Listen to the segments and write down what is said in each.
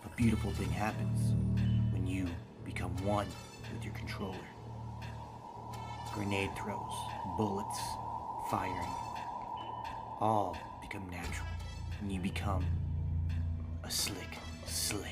A beautiful thing happens when you become one with your controller. Grenade throws, bullets, firing, all become natural, and you become a slick slayer.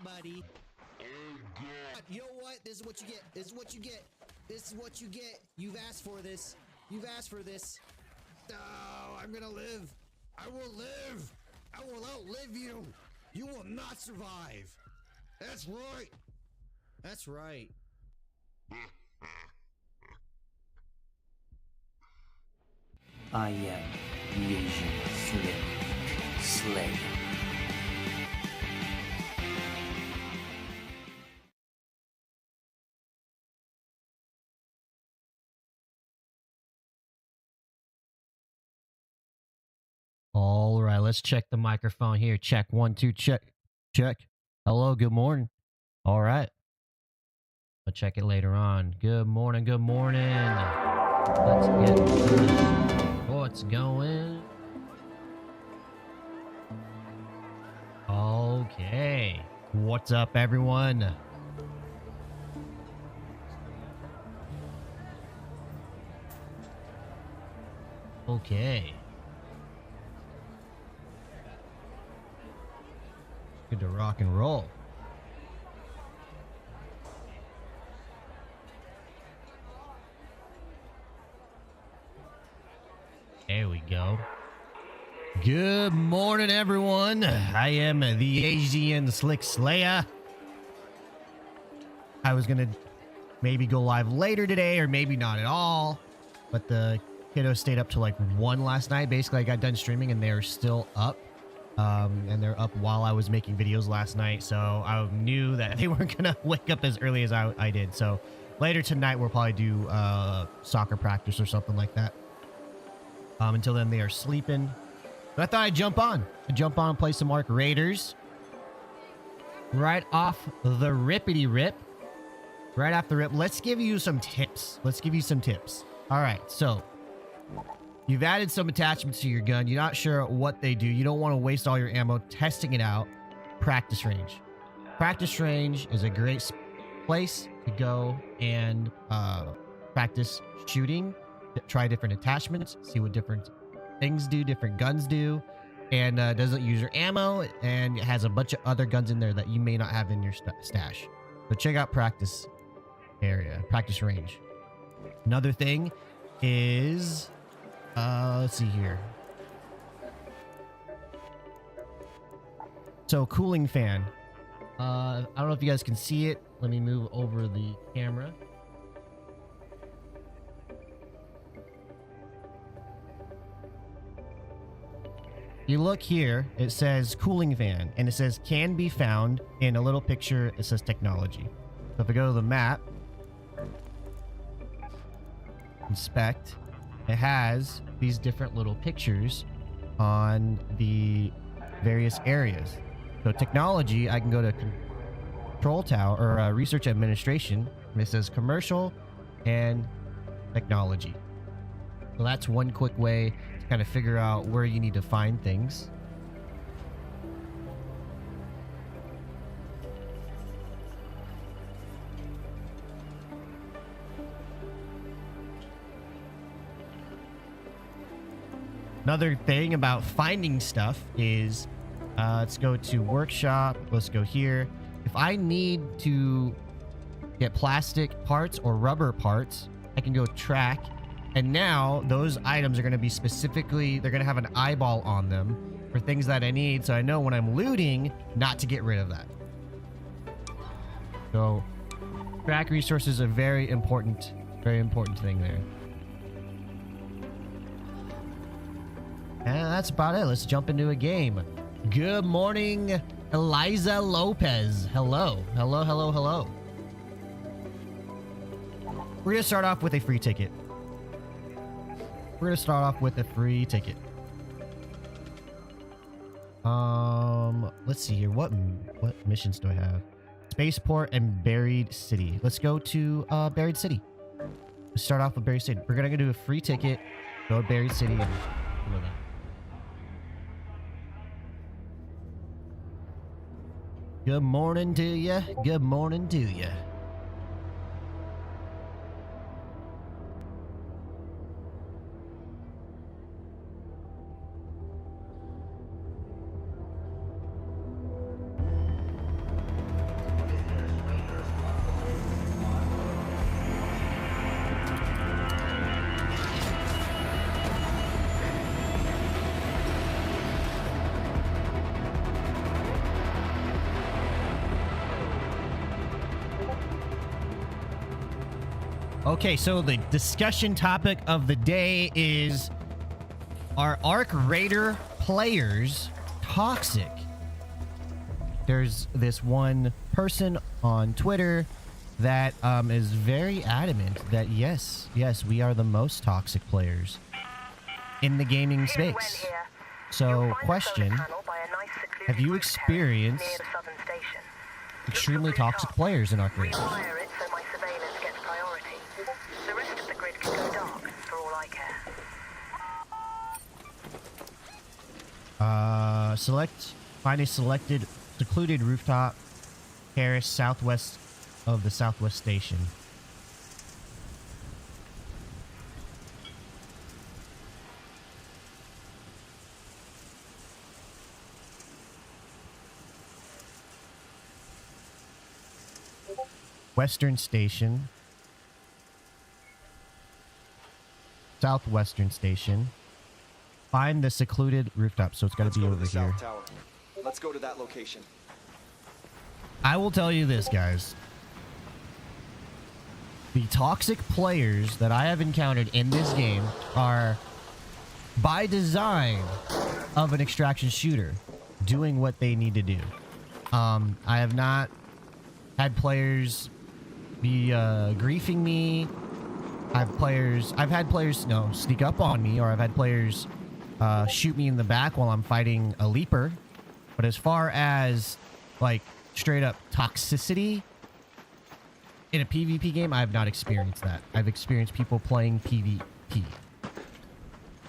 Buddy. You know what? This is what you get. This is what you get. This is what you get. You've asked for this. You've asked for this. Oh, I'm gonna live. I will live. I will outlive you. You will not survive. That's right. That's right. I am the Asian Slayer. All right, let's check the microphone here. Check 1 2 check. Hello, good morning. All right. I'll check it later on. Good morning, good morning. Let's get what's going. Okay. What's up, everyone? Okay. Good to rock and roll. There we go. Good morning, everyone. I am the Asian Slick Slayer. I was gonna maybe go live later today, or maybe not at all, but the kiddos stayed up till like 1 last night. Basically, I got done streaming and they're still up. And they're up while I was making videos last night, so I knew that they weren't gonna wake up as early as I did. So later tonight we'll probably do soccer practice or something like that. Until then they are sleeping. But I thought I'd jump on and play some Ark Raiders. Right off the rippity rip. Right off the rip. Let's give you some tips. All right, so you've added some attachments to your gun. You're not sure what they do. You don't want to waste all your ammo testing it out. Practice range. Practice range is a great place to go and practice shooting. Try different attachments. See what different things do, different guns do. And doesn't use your ammo. And it has a bunch of other guns in there that you may not have in your stash. So check out practice area, practice range. Another thing is... let's see here. So cooling fan. I don't know if you guys can see it. Let me move over the camera. You look here, it says cooling fan, and it says can be found in a little picture. It says technology. So if I go to the map, inspect, it has these different little pictures on the various areas. So technology, I can go to control tower or research administration, and it says commercial and technology. So that's one quick way to kind of figure out where you need to find things. Another thing about finding stuff is, let's go to workshop. Let's go here. If I need to get plastic parts or rubber parts, I can go track. And now those items are going to be specifically, they're going to have an eyeball on them for things that I need. So I know when I'm looting, not to get rid of that. So track resources are very important thing there. And that's about it. Let's jump into a game. Good morning, Eliza Lopez. Hello. Hello, hello, hello. We're going to start off with a free ticket. Let's see here. What missions do I have? Spaceport and Buried City. Let's go to Buried City. Let's start off with Buried City. We're going to do a free ticket. Go to Buried City and do that. Good morning to you. Good morning to you. Okay, so the discussion topic of the day is, are Arc Raider players toxic? There's this one person on Twitter that is very adamant that yes, we are the most toxic players in the gaming space. So, question, have you experienced extremely toxic players in Arc Raider? Find a secluded rooftop terrace southwest of the Southwest Station. Western Station. Southwestern Station. Find the secluded rooftop, so it's got to be over here. Let's go to that location. I will tell you this, guys. The toxic players that I have encountered in this game are, by design, of an extraction shooter, doing what they need to do. I have not had players be griefing me. I've had players sneak up on me, or I've had players shoot me in the back while I'm fighting a leaper. But as far as like straight up toxicity in a PvP game, I have not experienced that. I've experienced people playing PvP.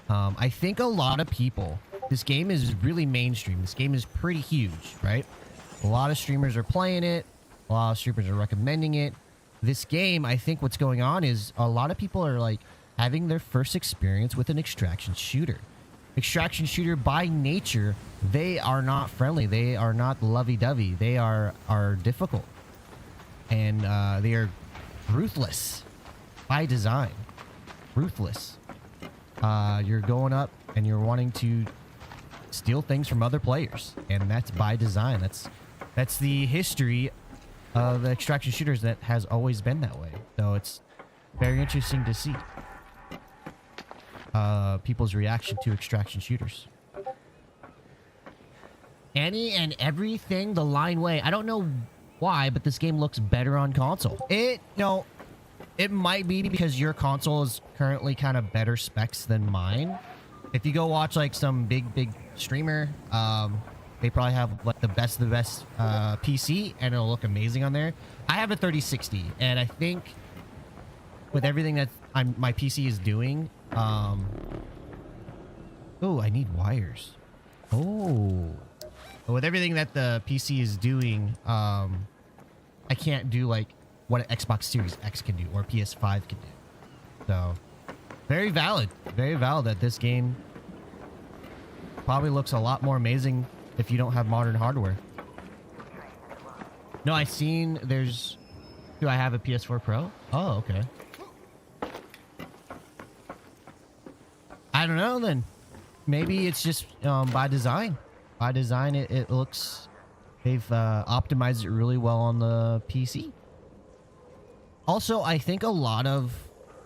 I think a lot of people, this game is really mainstream. This game is pretty huge, right? A lot of streamers are playing it. A lot of streamers are recommending it. This game, I think what's going on is a lot of people are like having their first experience with an extraction shooter. Extraction shooter by nature, they are not friendly. They are not lovey-dovey. They are difficult. And they are ruthless by design. Ruthless. You're going up and you're wanting to steal things from other players. And that's by design. That's the history of extraction shooters, that has always been that way. So it's very interesting to see people's reaction to extraction shooters. Any and everything the line way. I don't know why, but this game looks better on console. It might be because your console is currently kind of better specs than mine. If you go watch like some big streamer, they probably have like the best PC, and it'll look amazing on there. I have a 3060, and I think with everything that my PC is doing, oh, I need wires. Oh, with everything that the PC is doing, I can't do like what an Xbox Series X can do or PS5 can do. So, very valid that this game probably looks a lot more amazing if you don't have modern hardware. No, I seen there's... Do I have a PS4 Pro? Oh, okay. I don't know then. Maybe it's just by design. By design, it looks... They've optimized it really well on the PC. Also, I think a lot of...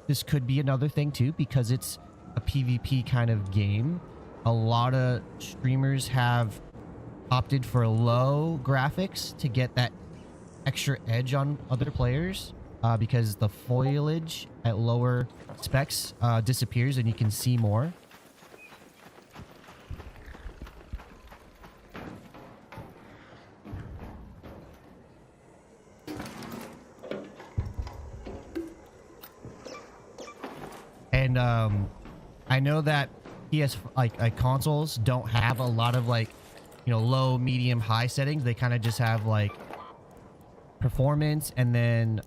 This could be another thing too, because it's a PvP kind of game. A lot of streamers have opted for low graphics to get that extra edge on other players, because the foliage at lower specs disappears and you can see more. And I know that PS like consoles don't have a lot of like, you know, low, medium, high settings. They kind of just have like performance and then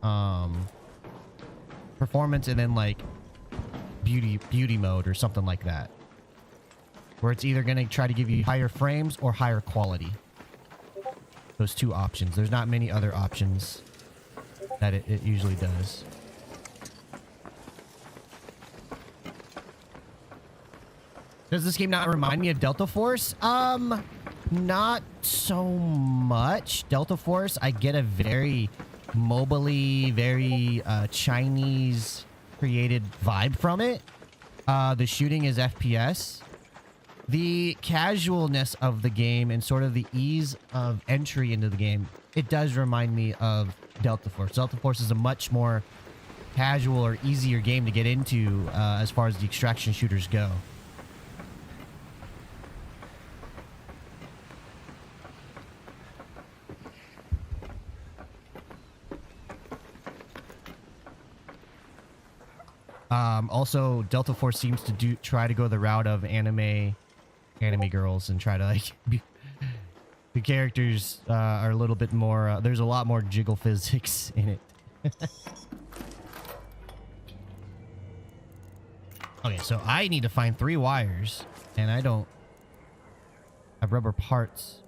like beauty mode or something like that, where it's either going to try to give you higher frames or higher quality. Those two options. There's not many other options that it usually does. Does this game not remind me of Delta Force? Not so much. Delta Force, I get a very mobile-y, very Chinese created vibe from it. The shooting is FPS. The casualness of the game and sort of the ease of entry into the game, it does remind me of Delta Force. Delta Force is a much more casual or easier game to get into as far as the extraction shooters go. Also, Delta Force seems to try to go the route of anime girls and try to like the characters are a little bit more. There's a lot more jiggle physics in it. Okay, so I need to find 3 wires, and I don't have rubber parts.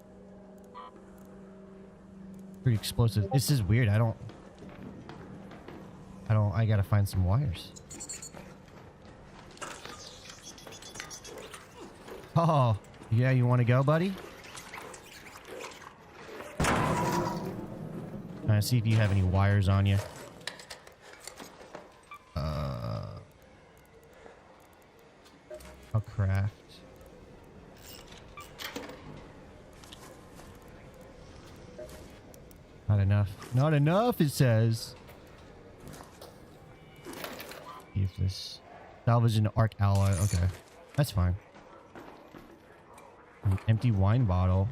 Pretty explosive. This is weird. I gotta find some wires. Oh, yeah, you want to go, buddy? Trying to see if you have any wires on you. I'll craft. Not enough. Not enough, it says. See if this... Salvage an arc alloy. Okay, that's fine. An empty wine bottle.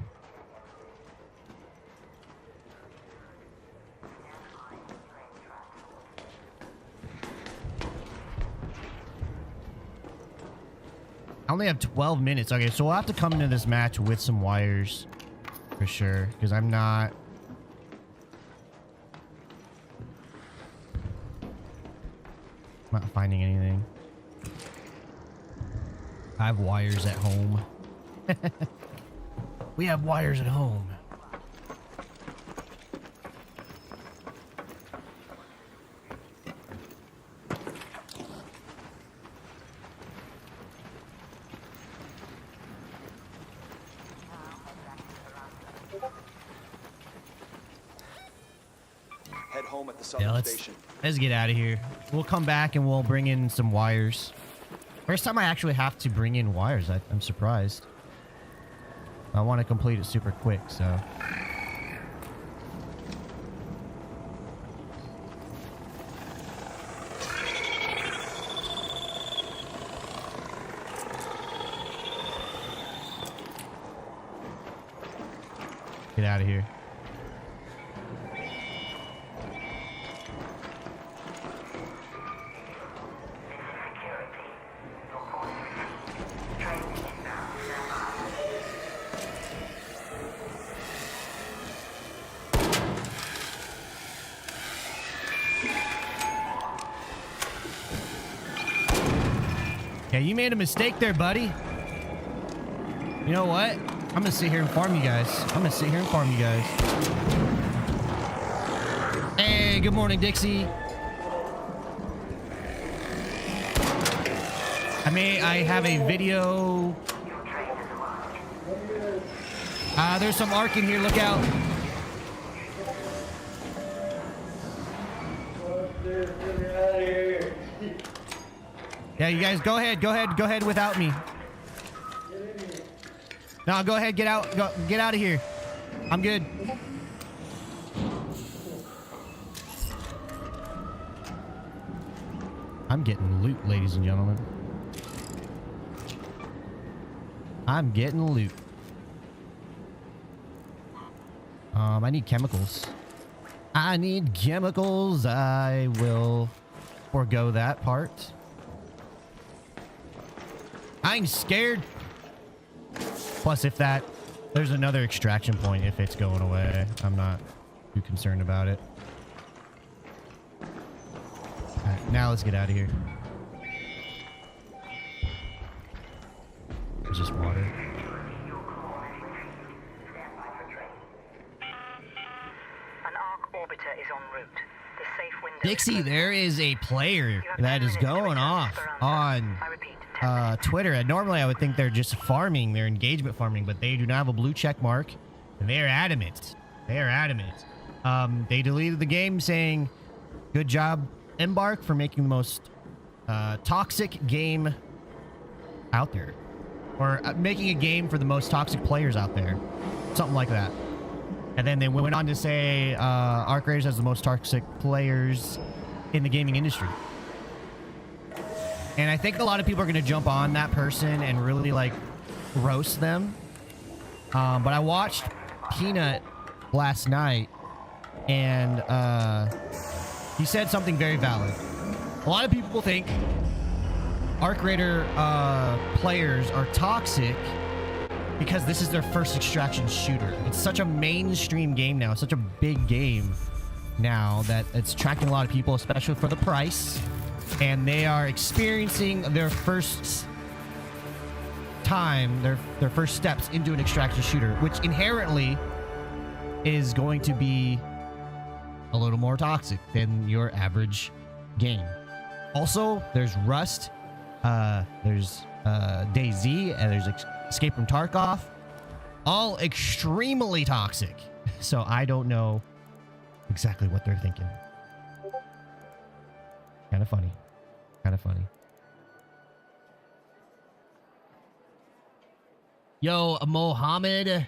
I only have 12 minutes. Okay, so we'll have to come into this match with some wires for sure, because I'm not finding anything. I have wires at home. We have wires at home. Head home at the southern station. Let's get out of here. We'll come back and we'll bring in some wires. First time I actually have to bring in wires. I'm surprised. I want to complete it super quick, so. Get out of here. Yeah, you made a mistake there, buddy. You know what? I'm gonna sit here and farm you guys. Hey, good morning, Dixie. I have a video. There's some arc in here. Look out. Yeah, you guys go ahead without me. No, go ahead, get out of here. I'm good. I'm getting loot, ladies and gentlemen. I'm getting loot. I need chemicals. I will forego that part. I ain't scared. Plus, there's another extraction point if it's going away. I'm not too concerned about it. All right, now let's get out of here. It's just water. An arc orbiter is en route. The safe window. Dixie, there is a player that is going off on Twitter. Normally, I would think they're just farming, they're engagement farming, but they do not have a blue check mark, and they are adamant. They deleted the game saying, "Good job, Embark, for making the most toxic game out there, or making a game for the most toxic players out there," something like that. And then they went on to say Arc Raiders has the most toxic players in the gaming industry. And I think a lot of people are going to jump on that person and really like roast them. But I watched Peanut last night, and he said something very valid. A lot of people think Arc Raider players are toxic because this is their first extraction shooter. It's such a mainstream game now, such a big game now, that it's attracting a lot of people, especially for the price. And they are experiencing their first time, their first steps into an extraction shooter, which inherently is going to be a little more toxic than your average game. Also, there's Rust, there's DayZ, and there's Escape from Tarkov, all extremely toxic. So I don't know exactly what they're thinking. Kind of funny. Yo, Mohammed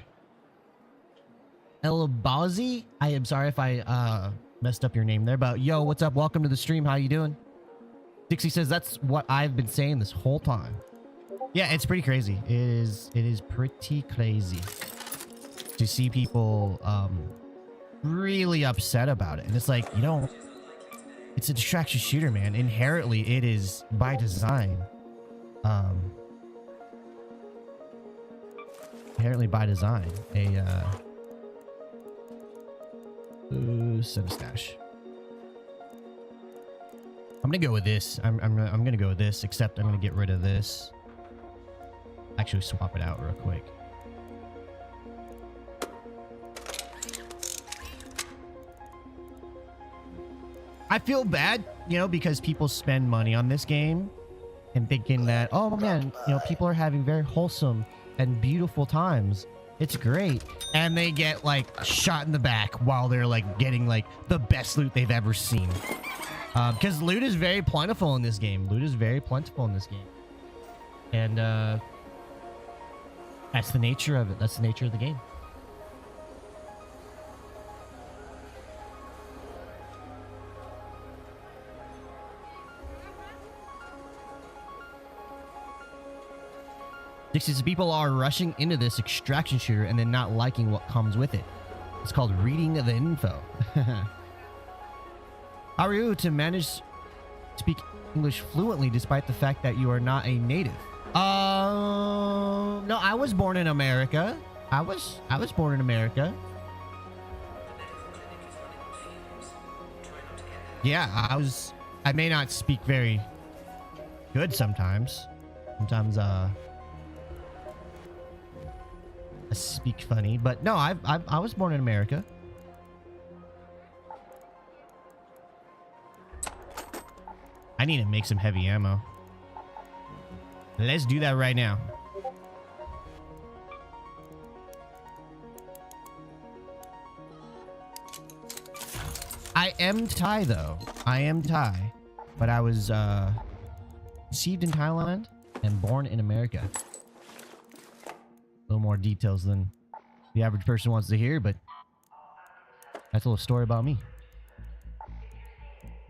El Bazi. I am sorry if I messed up your name there, but yo, what's up? Welcome to the stream. How you doing? Dixie says that's what I've been saying this whole time. Yeah, it's pretty crazy. It is pretty crazy to see people really upset about it. And it's like, you know, it's a distraction shooter, man. Inherently, it is by design. Inherently by design. Send a stash. I'm gonna go with this. I'm gonna go with this, except I'm gonna get rid of this. Actually, swap it out real quick. I feel bad, you know, because people spend money on this game and thinking that, oh man, you know, people are having very wholesome and beautiful times. It's great. And they get like shot in the back while they're like getting like the best loot they've ever seen. Because loot is very plentiful in this game. And that's the nature of it. That's the nature of the game. Dixie says people are rushing into this extraction shooter and then not liking what comes with it. It's called reading the info. How are you to manage to speak English fluently despite the fact that you are not a native? No, I was born in America. I was born in America. Yeah, I may not speak very good sometimes. speak funny, but no, I was born in America. I need to make some heavy ammo. Let's do that right now. I am Thai though. I am Thai, but I was conceived in Thailand and born in America. A little more details than the average person wants to hear, but that's a little story about me.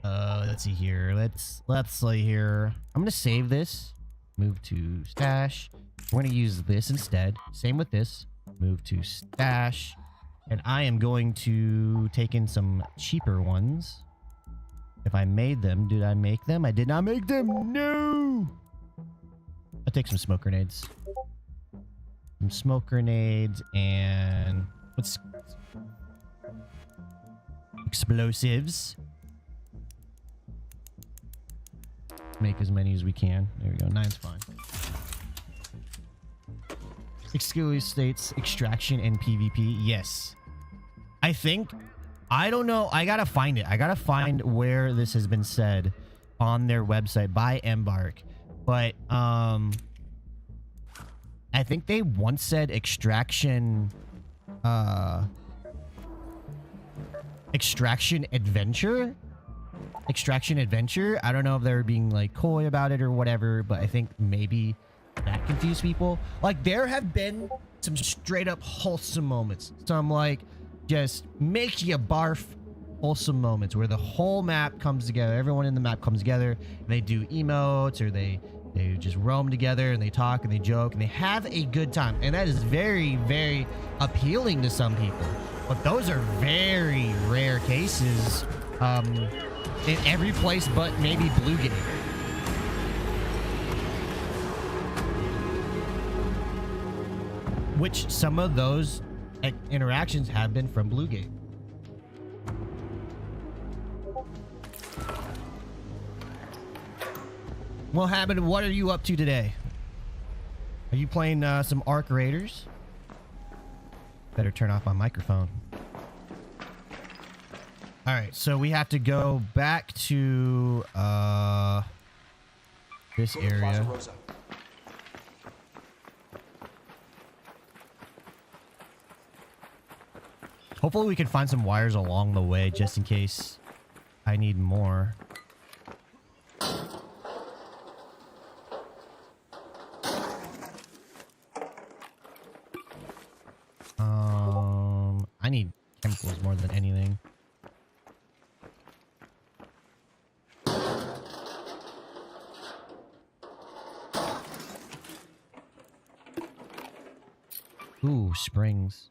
Let's see here. Let's see here. I'm gonna save this. Move to stash. We're gonna use this instead. Same with this. Move to stash. And I am going to take in some cheaper ones. If I made them, did I make them? I did not make them. No. I'll take some smoke grenades. Some smoke grenades and what's explosives. Make as many as we can. There we go. 9's fine. Exclusive states extraction and PvP. Yes. I think, I don't know. I gotta find it. I gotta find where this has been said on their website by Embark. But I think they once said extraction adventure. Extraction adventure. I don't know if they're being like coy about it or whatever, but I think maybe that confused people. Like there have been some straight up wholesome moments. Some like just make you barf wholesome moments where the whole map comes together. Everyone in the map comes together and they do emotes or they just roam together and they talk and they joke and they have a good time. And that is very, very appealing to some people. But those are very rare cases in every place but maybe Blue Gate. Which some of those interactions have been from Blue Gate. Well, Habit, what are you up to today? Are you playing some Arc Raiders? Better turn off my microphone. All right, so we have to go back to this area. Hopefully we can find some wires along the way just in case I need more. I need chemicals more than anything. Ooh, springs.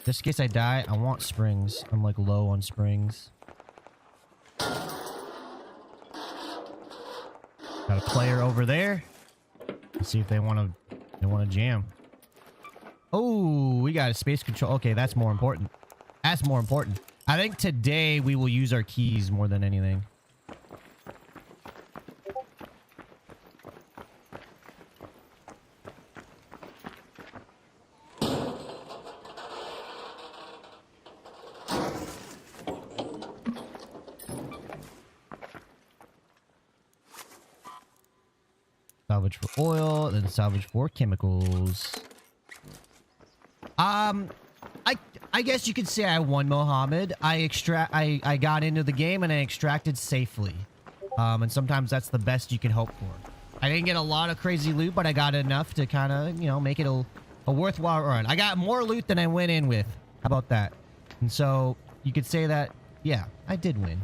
Just in case I die, I want springs. I'm like low on springs. Got a player over there. Let's see if they want to jam. Oh, we got a space control. Okay, that's more important. That's more important. I think today we will use our keys more than anything. Salvage for oil, then salvage for chemicals. I guess you could say I won, Mohammed. I got into the game and I extracted safely. And sometimes that's the best you can hope for. I didn't get a lot of crazy loot, but I got enough to kind of, you know, make it a worthwhile run. I got more loot than I went in with. How about that? And so you could say that, yeah, I did win.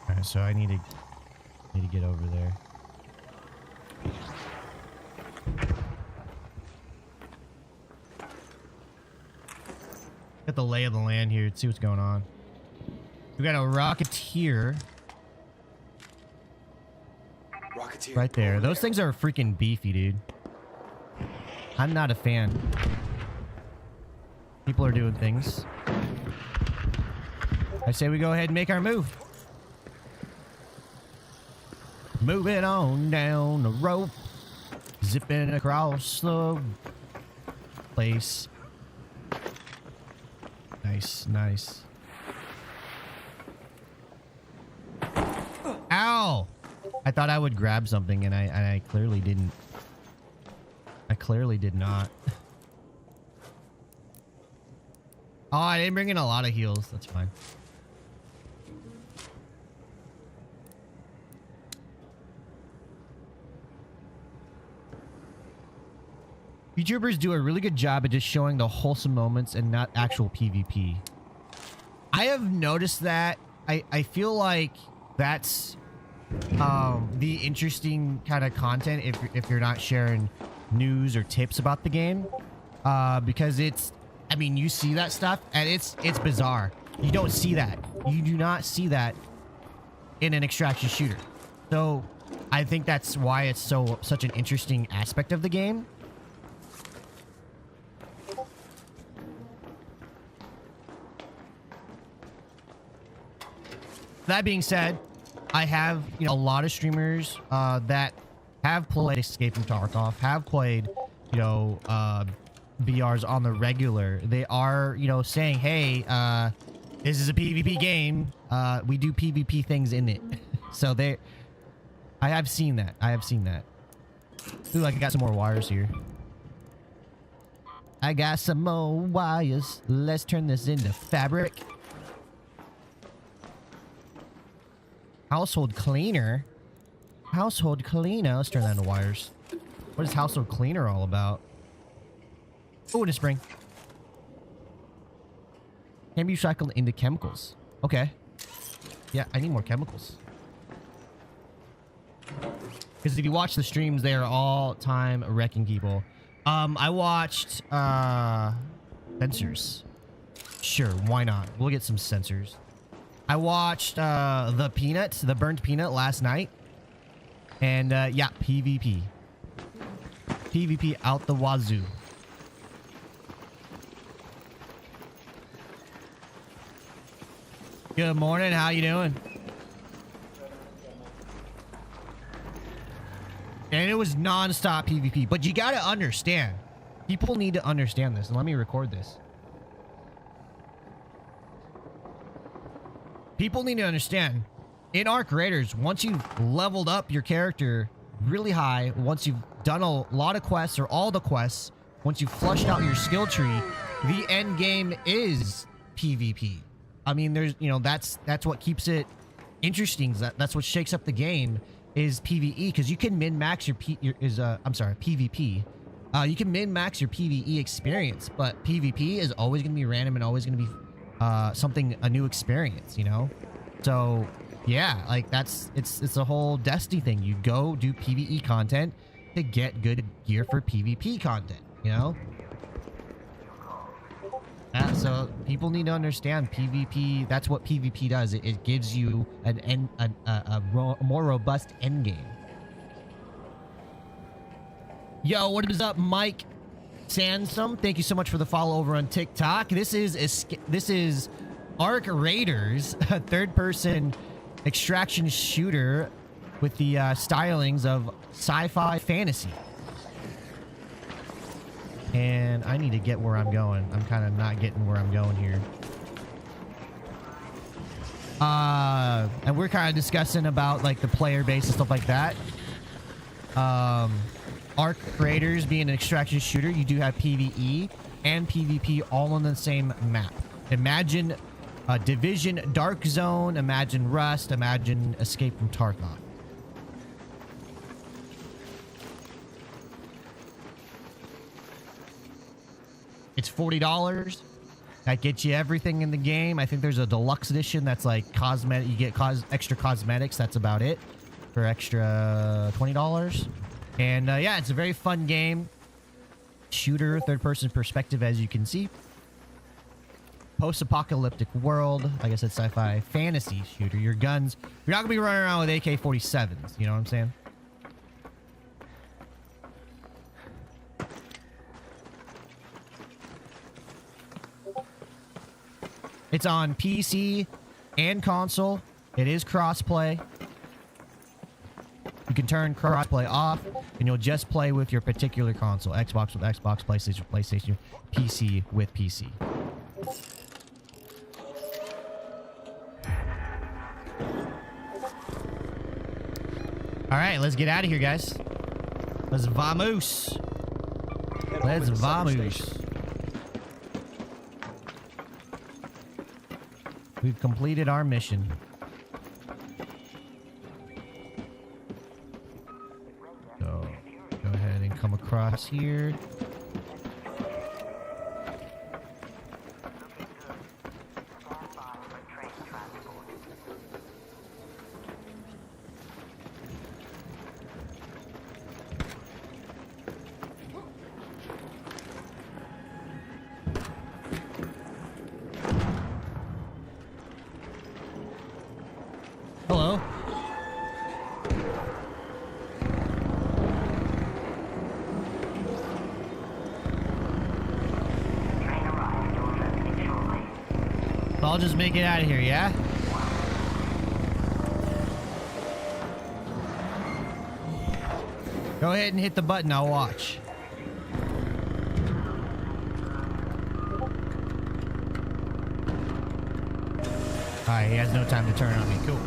Alright, so I need to get over there. Get the lay of the land here. See what's going on. We got a Rocketeer. Right there. Those things are freaking beefy, dude. I'm not a fan. People are doing things. I say we go ahead and make our move. Moving on down the rope. Zipping across the place. Nice, nice. Ow! I thought I would grab something and I clearly didn't. I clearly did not. Oh, I didn't bring in a lot of heals. That's fine. YouTubers do a really good job at just showing the wholesome moments and not actual PvP. I have noticed that. I feel like that's the interesting kind of content if you're not sharing news or tips about the game. Because it's, I mean, you see that stuff and it's bizarre. You don't see that. You do not see that in an extraction shooter. So I think that's why it's such an interesting aspect of the game. That being said, I have, you know, a lot of streamers that have played Escape from Tarkov, have played, you know, BRs on the regular. They are, you know, saying, hey, this is a PvP game. We do PvP things in it. So I have seen that. I have seen that. Ooh, I got some more wires here. I got some more wires. Let's turn this into fabric. Household cleaner. Household cleaner. Let's turn that into wires. What is household cleaner all about? Oh, and a spring. Can be recycled into chemicals. Okay. Yeah, I need more chemicals. Because if you watch the streams, they are all time wrecking people. I watched sensors. Sure, why not? We'll get some sensors. I watched the burnt peanut last night. And yeah, PvP. PvP out the wazoo. Good morning, how you doing? And it was non-stop PvP, but you gotta understand. People need to understand this, and let me record this. People need to understand, in Arc Raiders, once you've leveled up your character really high, once you've done a lot of quests or all the quests, once you've flushed out your skill tree, the end game is PvP. I mean, there's, you know, that's what keeps it interesting. That's what shakes up the game is PvE, because you can min-max your PvP. You can min-max your PvE experience, but PvP is always going to be random and always going to be a new experience, you know? So yeah, like it's a whole Destiny thing. You go do PvE content to get good gear for PvP content, you know? Yeah, so people need to understand PvP. That's what PvP does. It gives you a more robust end game. Yo, what is up, Mike Sansom? Thank you so much for the follow over on TikTok. This is Arc Raiders, a third-person extraction shooter with the stylings of sci-fi fantasy. And I need to get where I'm going. I'm kind of not getting where I'm going here. And we're kind of discussing about like the player base and stuff like that. Arc Raiders being an extraction shooter, you do have PvE and PvP all on the same map. Imagine Division Dark Zone, imagine Rust, imagine Escape from Tarkov. It's $40. That gets you everything in the game. I think there's a deluxe edition that's like cosmetic. You get extra cosmetics. That's about it for extra $20. And yeah, it's a very fun game. Shooter, third-person perspective, as you can see. Post-apocalyptic world. Like I said, sci-fi fantasy shooter. Your guns. You're not gonna be running around with AK-47s. You know what I'm saying? It's on PC, and console. It is crossplay. You can turn crossplay off, and you'll just play with your particular console. Xbox with Xbox, PlayStation with PlayStation, PC with PC. All right, let's get out of here, guys. Let's vamos. Let's vamos. We've completed our mission. So, go ahead and come across here. Hello. I'll just make it out of here, yeah? Go ahead and hit the button, I'll watch. Alright, he has no time to turn on me. Cool.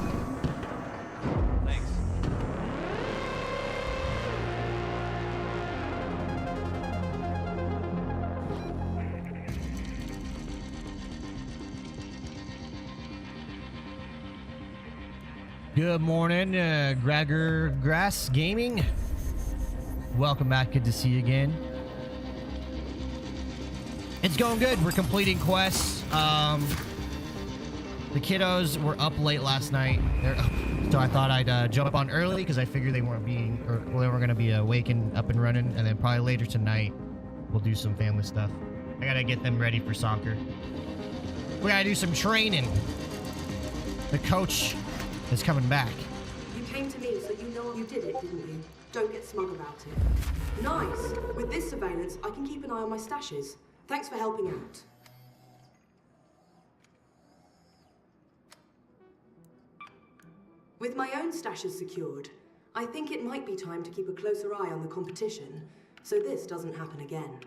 Thanks. Good morning, Gregor Grass Gaming. Welcome back. Good to see you again. It's going good. We're completing quests. The kiddos were up late last night. So I thought I'd jump on early because I figured they weren't going to be awake and up and running. And then probably later tonight, we'll do some family stuff. I got to get them ready for soccer. We got to do some training. The coach is coming back. You came to me so you know you did it, didn't you? Don't get smug about it. Nice. With this surveillance, I can keep an eye on my stashes. Thanks for helping out. With my own stashes secured, I think it might be time to keep a closer eye on the competition, so this doesn't happen again.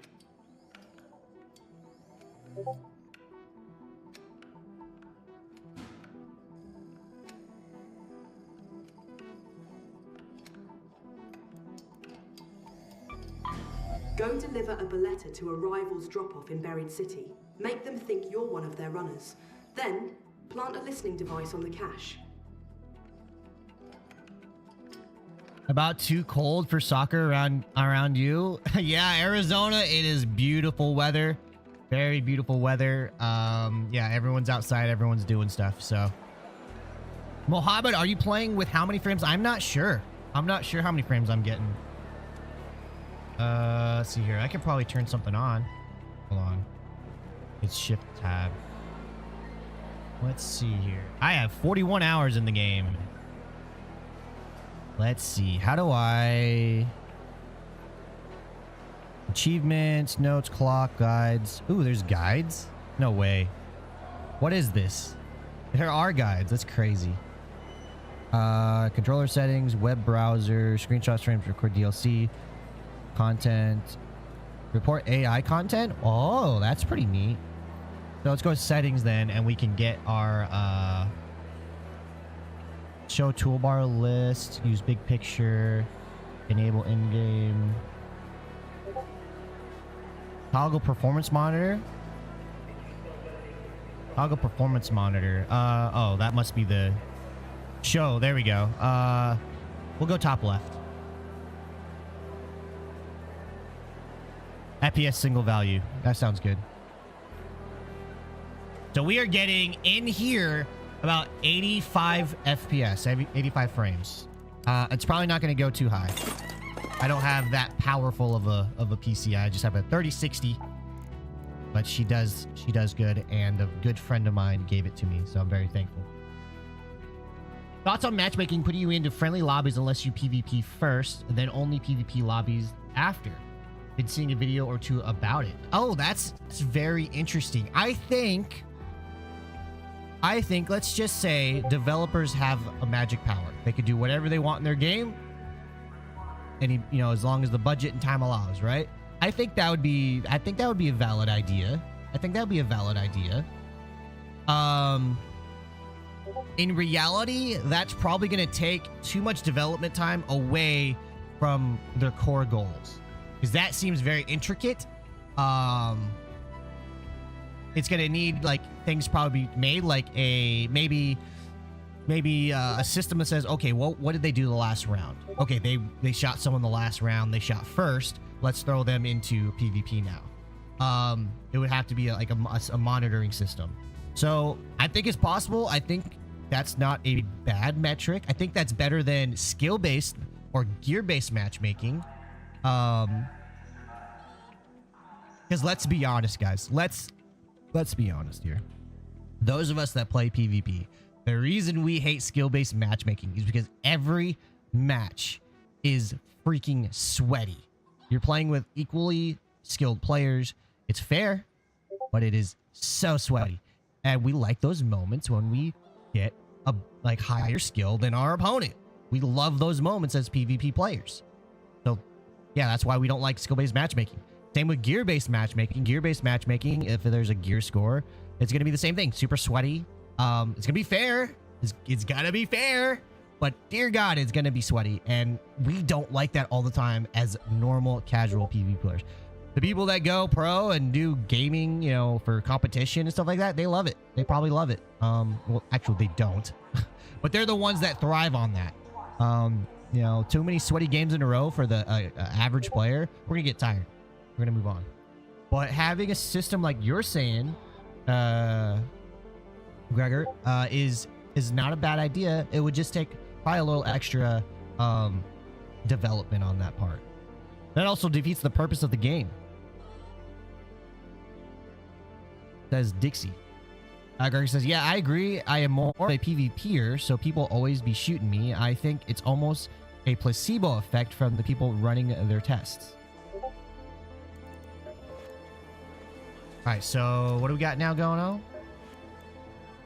Go deliver a Balletta to a rival's drop-off in Buried City. Make them think you're one of their runners. Then, plant a listening device on the cache. About too cold for soccer around you? Yeah, Arizona, it is beautiful weather. Very beautiful weather. Yeah, everyone's outside, everyone's doing stuff, so. Mohammed, are you playing with how many frames? I'm not sure. I'm not sure how many frames I'm getting. Let's see here. I could probably turn something on. Hold on. It's shift tab. Let's see here. I have 41 hours in the game. Let's see. How do I... Achievements, notes, clock, guides. Ooh, there's guides? No way. What is this? There are guides. That's crazy. Controller settings, web browser, screenshot streams, record DLC, content, report AI content. Oh, that's pretty neat. So let's go to settings then, and we can get our show toolbar list, use big picture, enable in-game, toggle performance monitor. Toggle performance monitor. Oh, that must be the show. There we go. We'll go top left. FPS single value. That sounds good. So we are getting in here about 85 FPS, 85 frames. It's probably not going to go too high. I don't have that powerful of a PC. I just have a 3060, but she does good, and a good friend of mine gave it to me, so I'm very thankful. Thoughts on matchmaking putting you into friendly lobbies unless you PvP first, then only PvP lobbies after? Been seeing a video or two about it. Oh, that's very interesting. I think I think, let's just say developers have a magic power. They could do whatever they want in their game. And, as long as the budget and time allows, right? I think that would be a valid idea. In reality, that's probably going to take too much development time away from their core goals. Because that seems very intricate. It's going to need, like, things probably made, like maybe a system that says, okay, well, what did they do the last round? Okay, they shot someone the last round. They shot first. Let's throw them into PvP now. It would have to be like a monitoring system. So I think it's possible. I think that's not a bad metric. I think that's better than skill-based or gear-based matchmaking. Because let's be honest, guys. Let's be honest here. Those of us that play PvP, the reason we hate skill-based matchmaking is because every match is freaking sweaty. You're playing with equally skilled players. It's fair, but it is so sweaty. And we like those moments when we get a higher skill than our opponent. We love those moments as PvP players. So yeah, that's why we don't like skill-based matchmaking. Same with gear-based matchmaking. Gear-based matchmaking, if there's a gear score, it's going to be the same thing. Super sweaty. It's going to be fair. It's got to be fair. But dear God, it's going to be sweaty. And we don't like that all the time as normal, casual PvP players. The people that go pro and do gaming, for competition and stuff like that, they love it. They probably love it. Well, actually, they don't. But they're the ones that thrive on that. Too many sweaty games in a row for the average player, we're going to get tired. We're going to move on. But having a system like you're saying, Gregor, is not a bad idea. It would just take probably a little extra development on that part. That also defeats the purpose of the game. Says Dixie. Gregor says, yeah, I agree. I am more of a PvPer, so people always be shooting me. I think it's almost a placebo effect from the people running their tests. Alright, so what do we got now going on?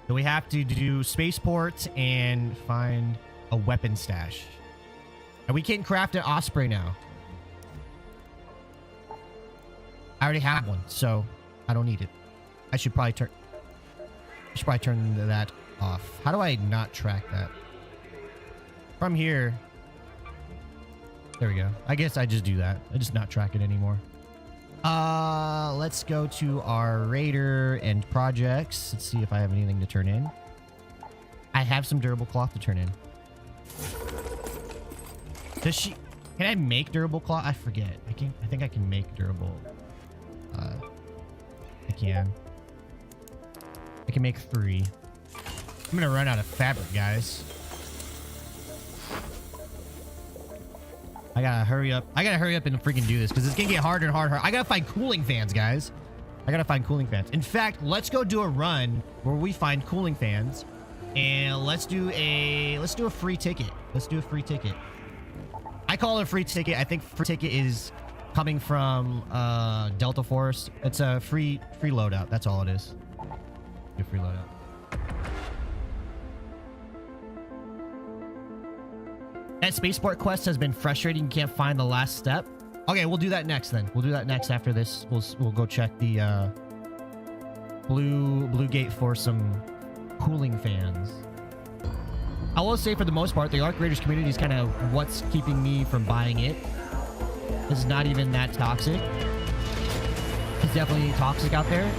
So we have to do spaceports and find a weapon stash. And we can craft an Osprey now. I already have one, so I don't need it. I should probably turn that off. How do I not track that? From here. There we go. I guess I just do that. I just not track it anymore. Let's go to our Raider and projects. Let's see if I have anything to turn in. I have some durable cloth to turn in. Can I make durable cloth? I forget. I think I can make durable. I can make 3. I'm gonna run out of fabric, guys. I gotta hurry up and freaking do this because it's gonna get harder and harder. I gotta find cooling fans, guys. In fact, let's go do a run where we find cooling fans, and let's do a free ticket. I call it a free ticket. I think free ticket is coming from Delta Force. It's a free loadout. That's all it is. A free loadout. That spaceport quest has been frustrating. You can't find the last step. Okay, we'll do that next then. We'll do that next after this. We'll go check the blue gate for some cooling fans. I will say for the most part, the Arc Raiders community is kind of what's keeping me from buying it. It's not even that toxic. It's definitely toxic out there.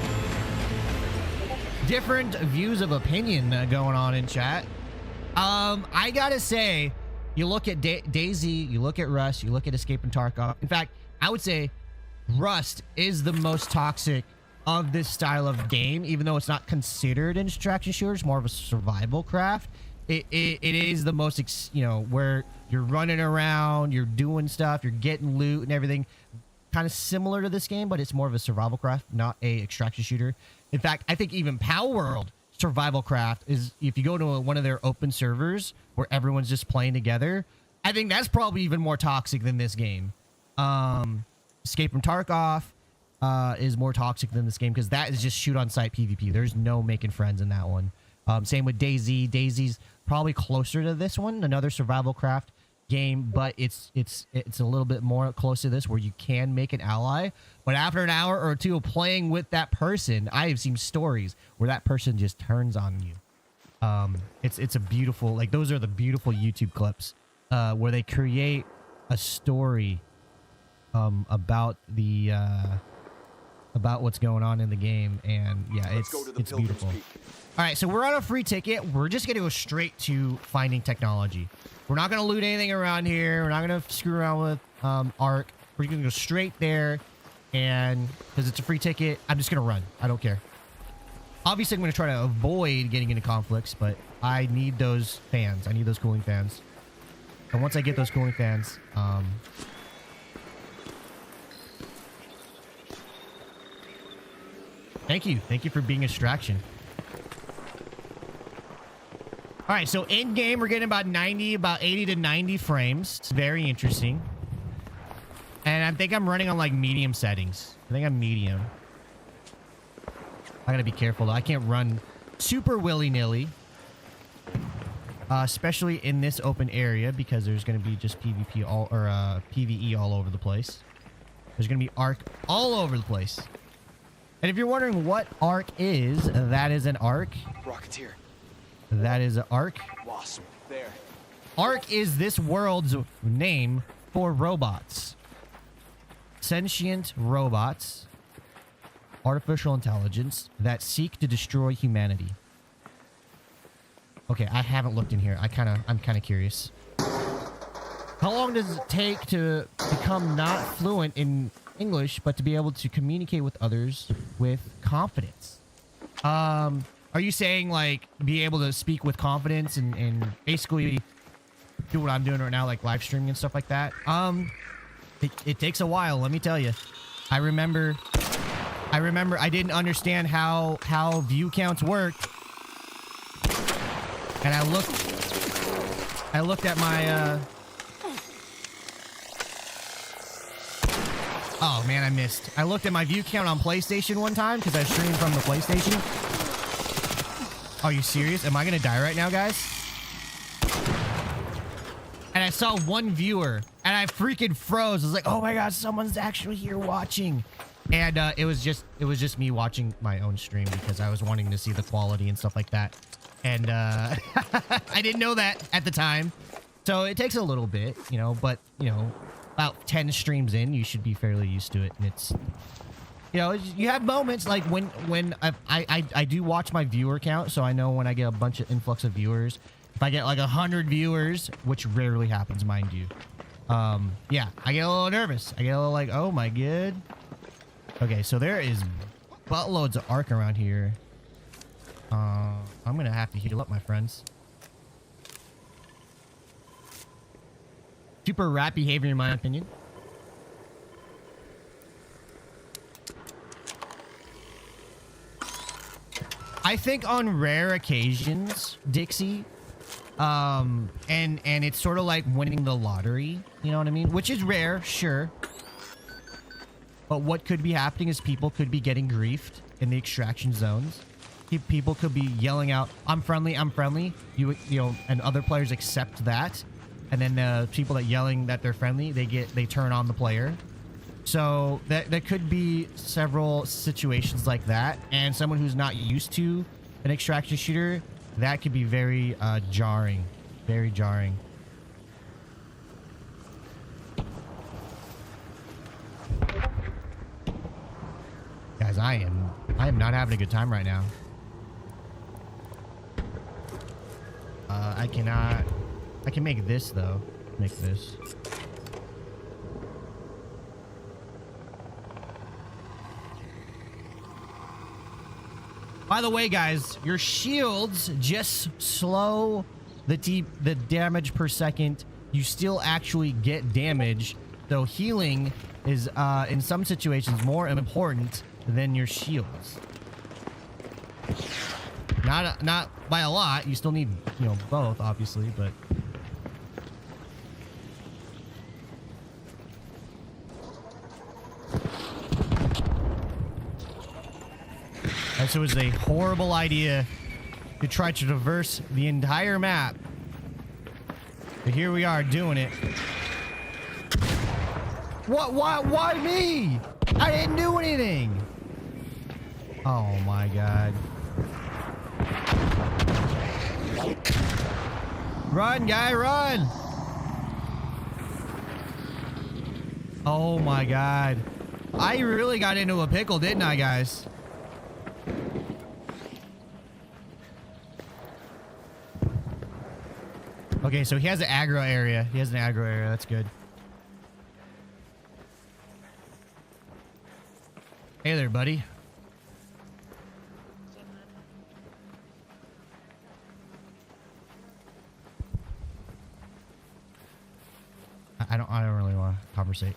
Different views of opinion going on in chat. I gotta say, you look at Daisy, you look at Rust, you look at Escape and Tarkov. In fact, I would say Rust is the most toxic of this style of game, even though it's not considered an extraction shooter. It's more of a survival craft. It is the most, where you're running around, you're doing stuff, you're getting loot and everything. Kind of similar to this game, but it's more of a survival craft, not a extraction shooter. In fact, I think even Power World survival craft is, if you go to one of their open servers where everyone's just playing together, I think that's probably even more toxic than this game. Escape from Tarkov is more toxic than this game because that is just shoot on site PvP. There's no making friends in that one. Same with DayZ. DayZ's probably closer to this one, another survival craft game, but it's a little bit more close to this where you can make an ally. But after an hour or two of playing with that person, I have seen stories where that person just turns on you. It's a beautiful, like, those are the beautiful YouTube clips where they create a story about the about what's going on in the game, and yeah, it's beautiful. All right, so we're on a free ticket. We're just gonna go straight to finding technology. We're not gonna loot anything around here. We're not gonna screw around with Ark. We're gonna go straight there, and because it's a free ticket, I'm just gonna run. I don't care. Obviously, I'm gonna try to avoid getting into conflicts, but I need those fans. I need those cooling fans. And once I get those cooling fans, thank you. Thank you for being a distraction. All right, so in game, we're getting about 80 to 90 frames. It's very interesting. And I think I'm running on like medium settings. I think I'm medium. I gotta be careful though. I can't run super willy-nilly. Especially in this open area because there's gonna be just PvP PvE all over the place. There's gonna be Ark all over the place. And if you're wondering what Ark is, that is an Ark. Rocketeer. That is an Ark. Wasp. There. Ark is this world's name for robots. Sentient robots. Artificial intelligence that seek to destroy humanity. Okay, I haven't looked in here. I'm kind of curious. How long does it take to become not fluent in English, but to be able to communicate with others with confidence? Are you saying like be able to speak with confidence and basically do what I'm doing right now, like live streaming and stuff like that? It takes a while, let me tell you. I remember I didn't understand how view counts worked. And I looked at my oh man, I missed. I looked at my view count on PlayStation one time because I streamed from the PlayStation. Are you serious? Am I gonna die right now, guys? And I saw one viewer and I freaking froze. I was like, oh my god, someone's actually here watching. And it was just me watching my own stream because I was wanting to see the quality and stuff like that. And I didn't know that at the time. So it takes a little bit, you know, but you know, about 10 streams in, you should be fairly used to it. And it's, you know, you have moments like when I do watch my viewer count, so I know when I get a bunch of influx of viewers. If I get like 100 viewers, which rarely happens, mind you, yeah, I get a little nervous. I get a little like, oh my god. Okay, so there is buttloads of Ark around here. I'm gonna have to heal up, my friends. Super rat behavior, in my opinion. I think on rare occasions, Dixie, and it's sort of like winning the lottery, you know what I mean? Which is rare, sure. But what could be happening is people could be getting griefed in the extraction zones. People could be yelling out, I'm friendly, I'm friendly. You know, and other players accept that. And then the people that yelling that they're friendly, they turn on the player. So that could be several situations like that. And someone who's not used to an extraction shooter, that could be very jarring. Very jarring. Guys, I am not having a good time right now. I can make this though. Make this. By the way, guys, your shields just slow the damage per second. You still actually get damage, though healing is in some situations more important than your shields. Not by a lot. You still need, you know, both, obviously, but so it was a horrible idea to try to traverse the entire map. But here we are doing it. What? Why me? I didn't do anything. Oh my god. Run, guy, run! Oh my god. I really got into a pickle, didn't I, guys? Okay, so he has an aggro area. He has an aggro area. That's good. Hey there, buddy. I don't really want to conversate.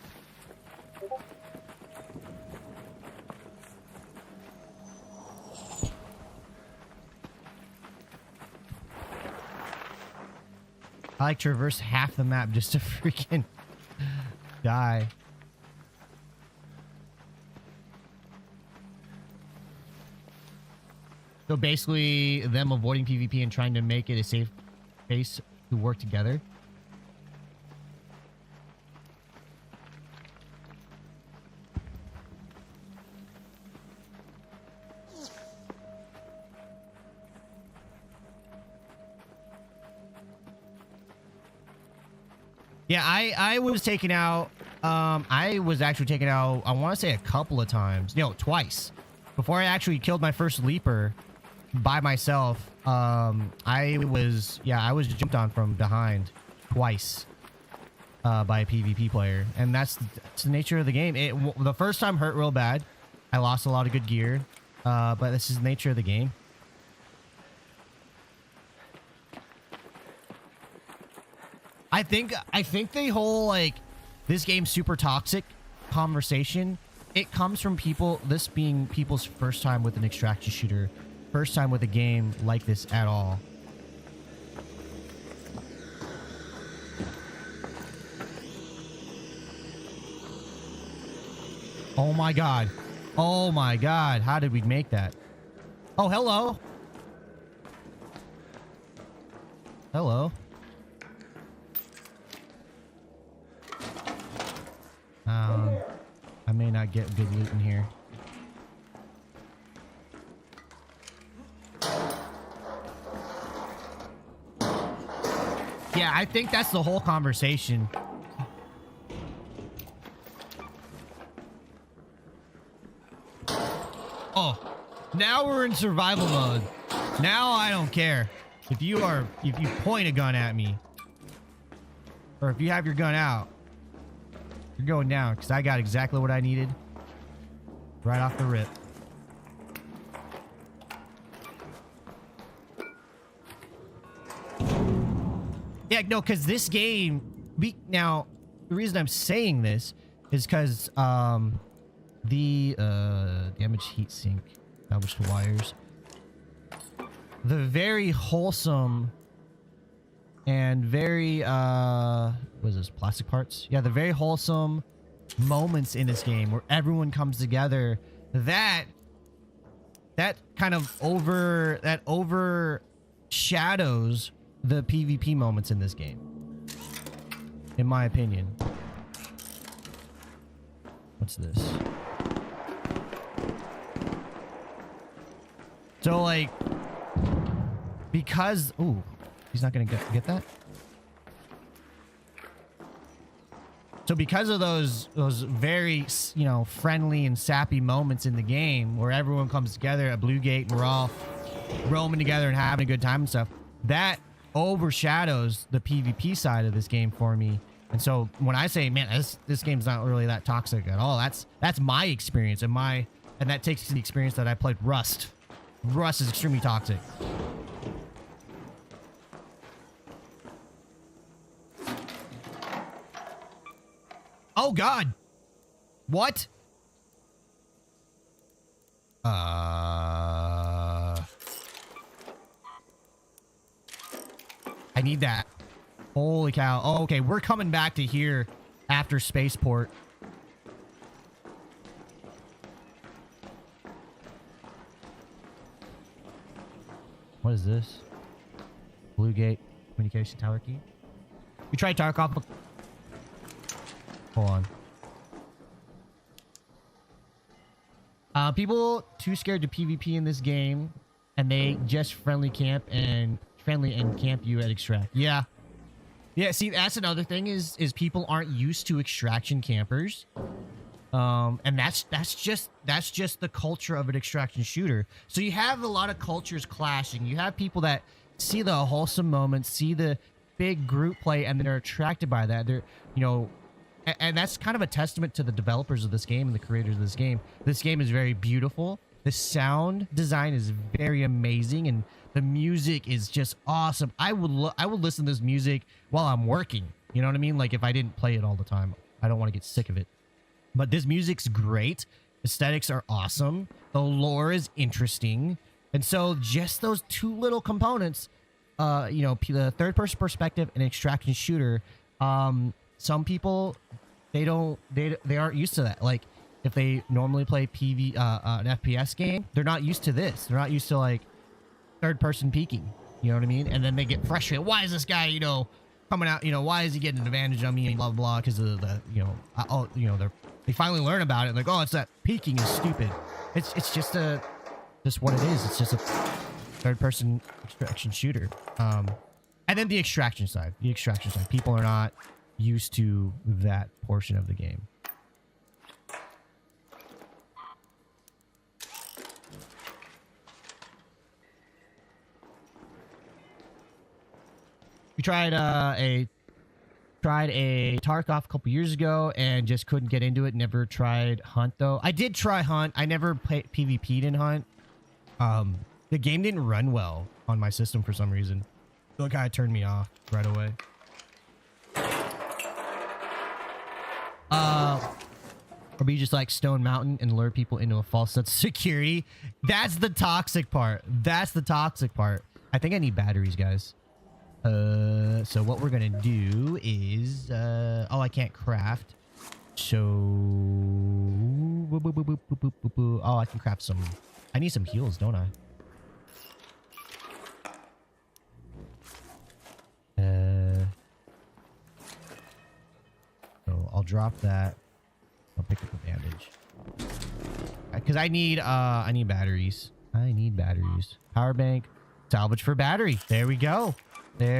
I like traverse half the map just to freaking die. So basically them avoiding PvP and trying to make it a safe space to work together. Yeah, I was taken out. I was actually taken out, I want to say a couple of times. No, twice. Before I actually killed my first leaper by myself, I was jumped on from behind twice by a PvP player. And that's the nature of the game. The first time hurt real bad. I lost a lot of good gear. But this is the nature of the game. I think the whole, like, this game's super toxic conversation, it comes from people, this being people's first time with an extraction shooter, first time with a game like this at all. Oh my god. Oh my god. How did we make that? Oh, hello. Hello. I may not get good loot in here. Yeah, I think that's the whole conversation. Oh, now we're in survival mode. Now I don't care. If you point a gun at me, or if you have your gun out, you're going down, because I got exactly what I needed right off the rip. Yeah, no, because this game... Now, the reason I'm saying this is because the damage heat sink, established wires. The very wholesome and very what is this, plastic parts? Yeah, the very wholesome moments in this game where everyone comes together, that kind of overshadows the PvP moments in this game, in my opinion. What's this? So, like, because... Ooh, he's not gonna get that? So because of those very, you know, friendly and sappy moments in the game where everyone comes together at Blue Gate and we're all roaming together and having a good time and stuff, that overshadows the PvP side of this game for me. And so when I say, man, this game's not really that toxic at all, that's my experience, and that takes the experience that I played Rust. Rust is extremely toxic. Oh god. What? I need that. Holy cow. Oh, okay, we're coming back to here after spaceport. What is this? Blue Gate communication tower key. We tried Tarkov. Hold on. People too scared to PvP in this game, and they just friendly camp and camp you at extract. Yeah. Yeah, see, that's another thing is people aren't used to extraction campers. And that's just the culture of an extraction shooter. So you have a lot of cultures clashing. You have people that see the wholesome moments, see the big group play, and they're attracted by that. They're, you know, and that's kind of a testament to the developers of this game and the creators of this game. This game is very beautiful. The sound design is very amazing, and the music is just awesome. I would listen to this music while I'm working. You know what I mean? Like if I didn't play it all the time, I don't want to get sick of it. But this music's great. Aesthetics are awesome. The lore is interesting. And so just those two little components, you know, the third-person perspective and extraction shooter, some people, they aren't used to that. Like, if they normally play an FPS game, they're not used to this. They're not used to, like, third-person peeking. You know what I mean? And then they get frustrated. Why is this guy, you know, coming out? You know, why is he getting an advantage on me? And blah, blah, blah. Because of the, you know, they finally learn about it. Like, oh, it's that peeking is stupid. It's just what it is. It's just a third-person extraction shooter. And then the extraction side. People are not used to that portion of the game. We tried a Tarkov a couple years ago and just couldn't get into it. Never tried Hunt though. I did try Hunt. I never PvP'd in Hunt. The game didn't run well on my system for some reason. So it kind of turned me off right away. Or be just like Stone Mountain and lure people into a false sense of security. That's the toxic part. I think I need batteries, guys. So what we're gonna do is, oh, I can't craft. So, oh, I can craft some. I need some heals, don't I? So I'll drop that. I'll pick up a bandage. Because I need batteries. Power bank. Salvage for battery. There we go. But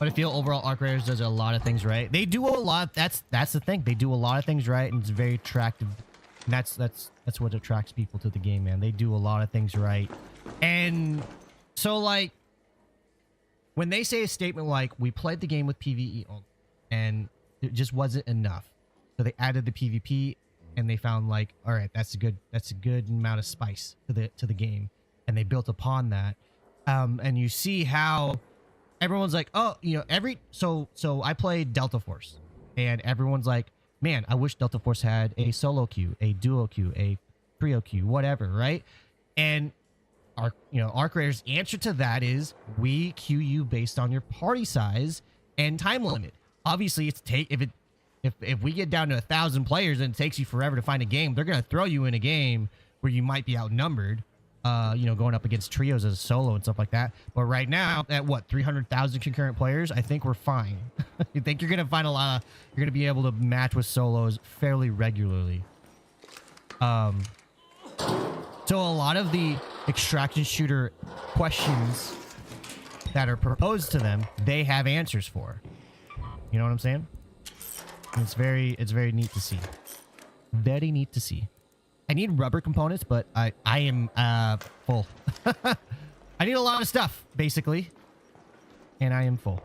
I feel overall Arc Raiders does a lot of things right. They do a lot. That's the thing. They do a lot of things right, and it's very attractive. And that's what attracts people to the game, man. They do a lot of things right. And so, like, when they say a statement like, we played the game with PvE only, and it just wasn't enough. So they added the PvP, and they found, like, all right, that's a good amount of spice to the game. And they built upon that. And you see how everyone's like, oh, you know, so I played Delta Force, and everyone's like, man, I wish Delta Force had a solo queue, a duo queue, a trio queue, whatever, right? And Arc Raiders' answer to that is we queue you based on your party size and time limit. Obviously, if we get down to 1,000 players and it takes you forever to find a game, they're gonna throw you in a game where you might be outnumbered. You know, going up against trios as a solo and stuff like that. But right now, at what, 300,000 concurrent players, I think we're fine. You think you're gonna find you're gonna be able to match with solos fairly regularly. So a lot of the extraction shooter questions that are proposed to them, they have answers for. You know what I'm saying? And it's very neat to see. Very neat to see. I need rubber components, but I am full. I need a lot of stuff, basically. And I am full.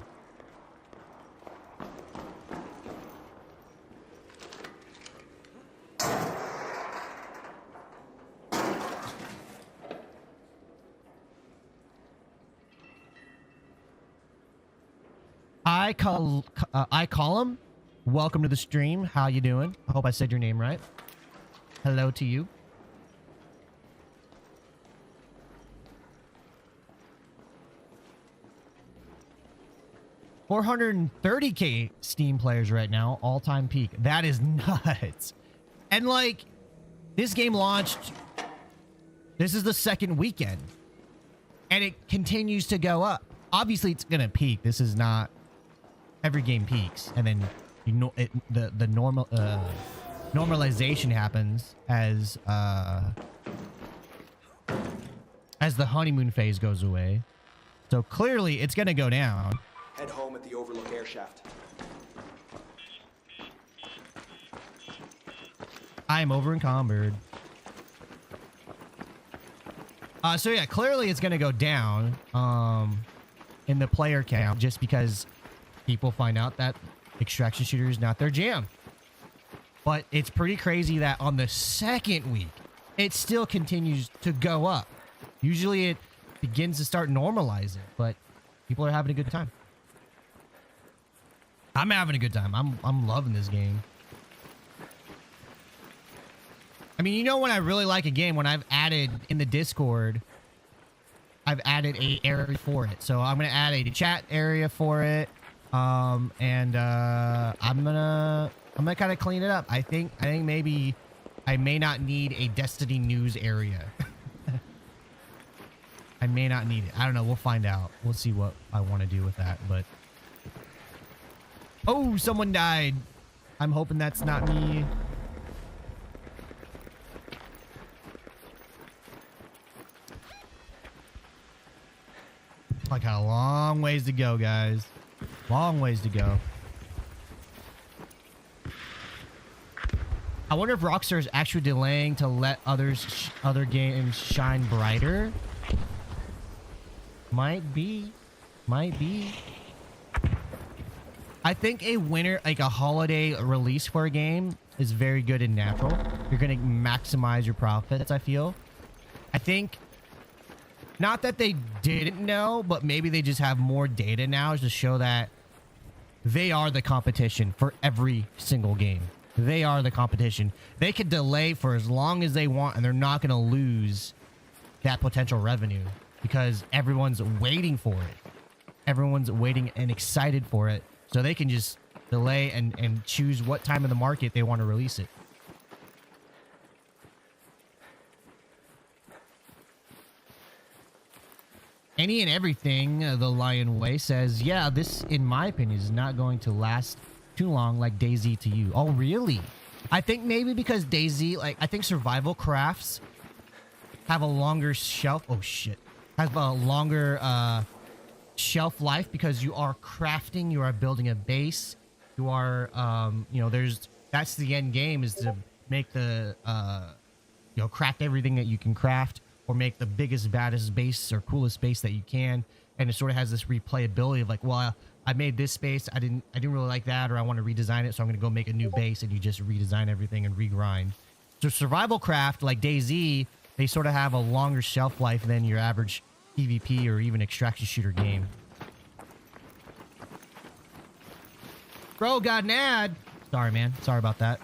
I call him. Welcome to the stream. How you doing? I hope I said your name right. Hello to you. 430K Steam players right now, all-time peak. That is nuts. And like, this game launched, this is the second weekend, and it continues to go up. Obviously, it's gonna peak. This is not every game peaks, and then the normal normalization happens as the honeymoon phase goes away. So clearly, it's gonna go down. Head home at the Overlook air shaft. I am over encumbered. So yeah, clearly it's gonna go down in the player count just because people find out that extraction shooter is not their jam. But it's pretty crazy that on the second week, it still continues to go up. Usually it begins to start normalizing, but people are having a good time. I'm having a good time. I'm loving this game. I mean, you know when I really like a game, when I've added in the Discord, I've added a area for it. So I'm gonna add a chat area for it, and I'm gonna kind of clean it up. I think maybe I may not need a Destiny news area. I may not need it. I don't know. We'll find out. We'll see what I want to do with that. But oh, someone died. I'm hoping that's not me. I got a long ways to go, guys. Long ways to go. I wonder if Rockstar is actually delaying to let other games shine brighter. Might be. Might be. I think a winter, like a holiday release for a game, is very good and natural. You're going to maximize your profits, I feel. I think, not that they didn't know, but maybe they just have more data now to show that they are the competition for every single game. They are the competition. They could delay for as long as they want, and they're not going to lose that potential revenue because everyone's waiting for it. Everyone's waiting and excited for it. So they can just delay and choose what time of the market they want to release it. Any and everything, the Lion Way says, yeah, this, in my opinion, is not going to last too long like DayZ to you. Oh, really? I think maybe because DayZ, like, I think survival crafts have a longer shelf. Oh, shit. Have a longer shelf life because you are crafting, you are building a base. You are, you know, that's the end game, is to make the, you know, craft everything that you can craft, or make the biggest, baddest base or coolest base that you can. And it sort of has this replayability of like, well, I made this space, I didn't really like that, or I want to redesign it, so I'm going to go make a new base, and you just redesign everything and regrind. So survival craft, like DayZ, they sort of have a longer shelf life than your average PvP or even extraction shooter game. Bro, got an ad. Sorry, man. Sorry about that.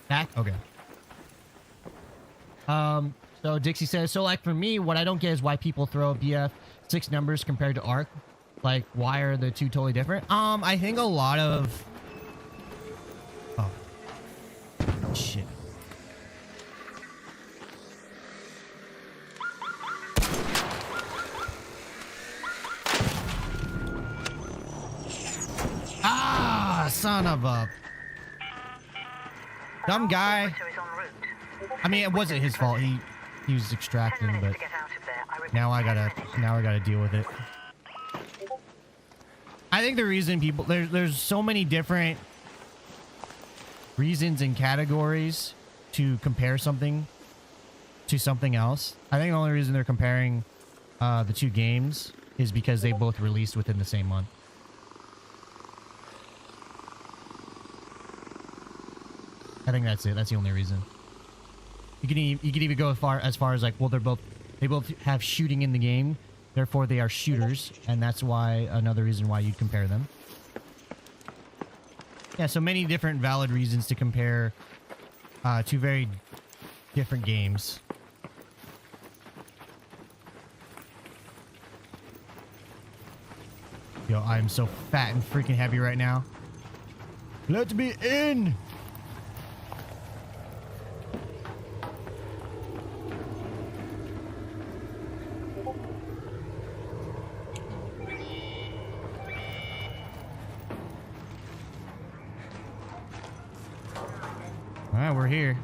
Back? Okay. So Dixie says, so like for me, what I don't get is why people throw BF 6 numbers compared to ARC. Like, why are the two totally different? I think a lot of... Oh. Shit. Ah, son of a... Dumb guy. I mean, it wasn't his fault. He was extracting, but now I gotta deal with it. I think the reason people there's so many different reasons and categories to compare something to something else. I think the only reason they're comparing the two games is because they both released within the same month. I think that's it. That's the only reason. You can even go as far as like, well, they both have shooting in the game, Therefore, they are shooters, and that's why another reason why you'd compare them. Yeah, so many different valid reasons to compare two very different games. Yo, I am so fat and freaking heavy right now. Let me in! Alright, we're here.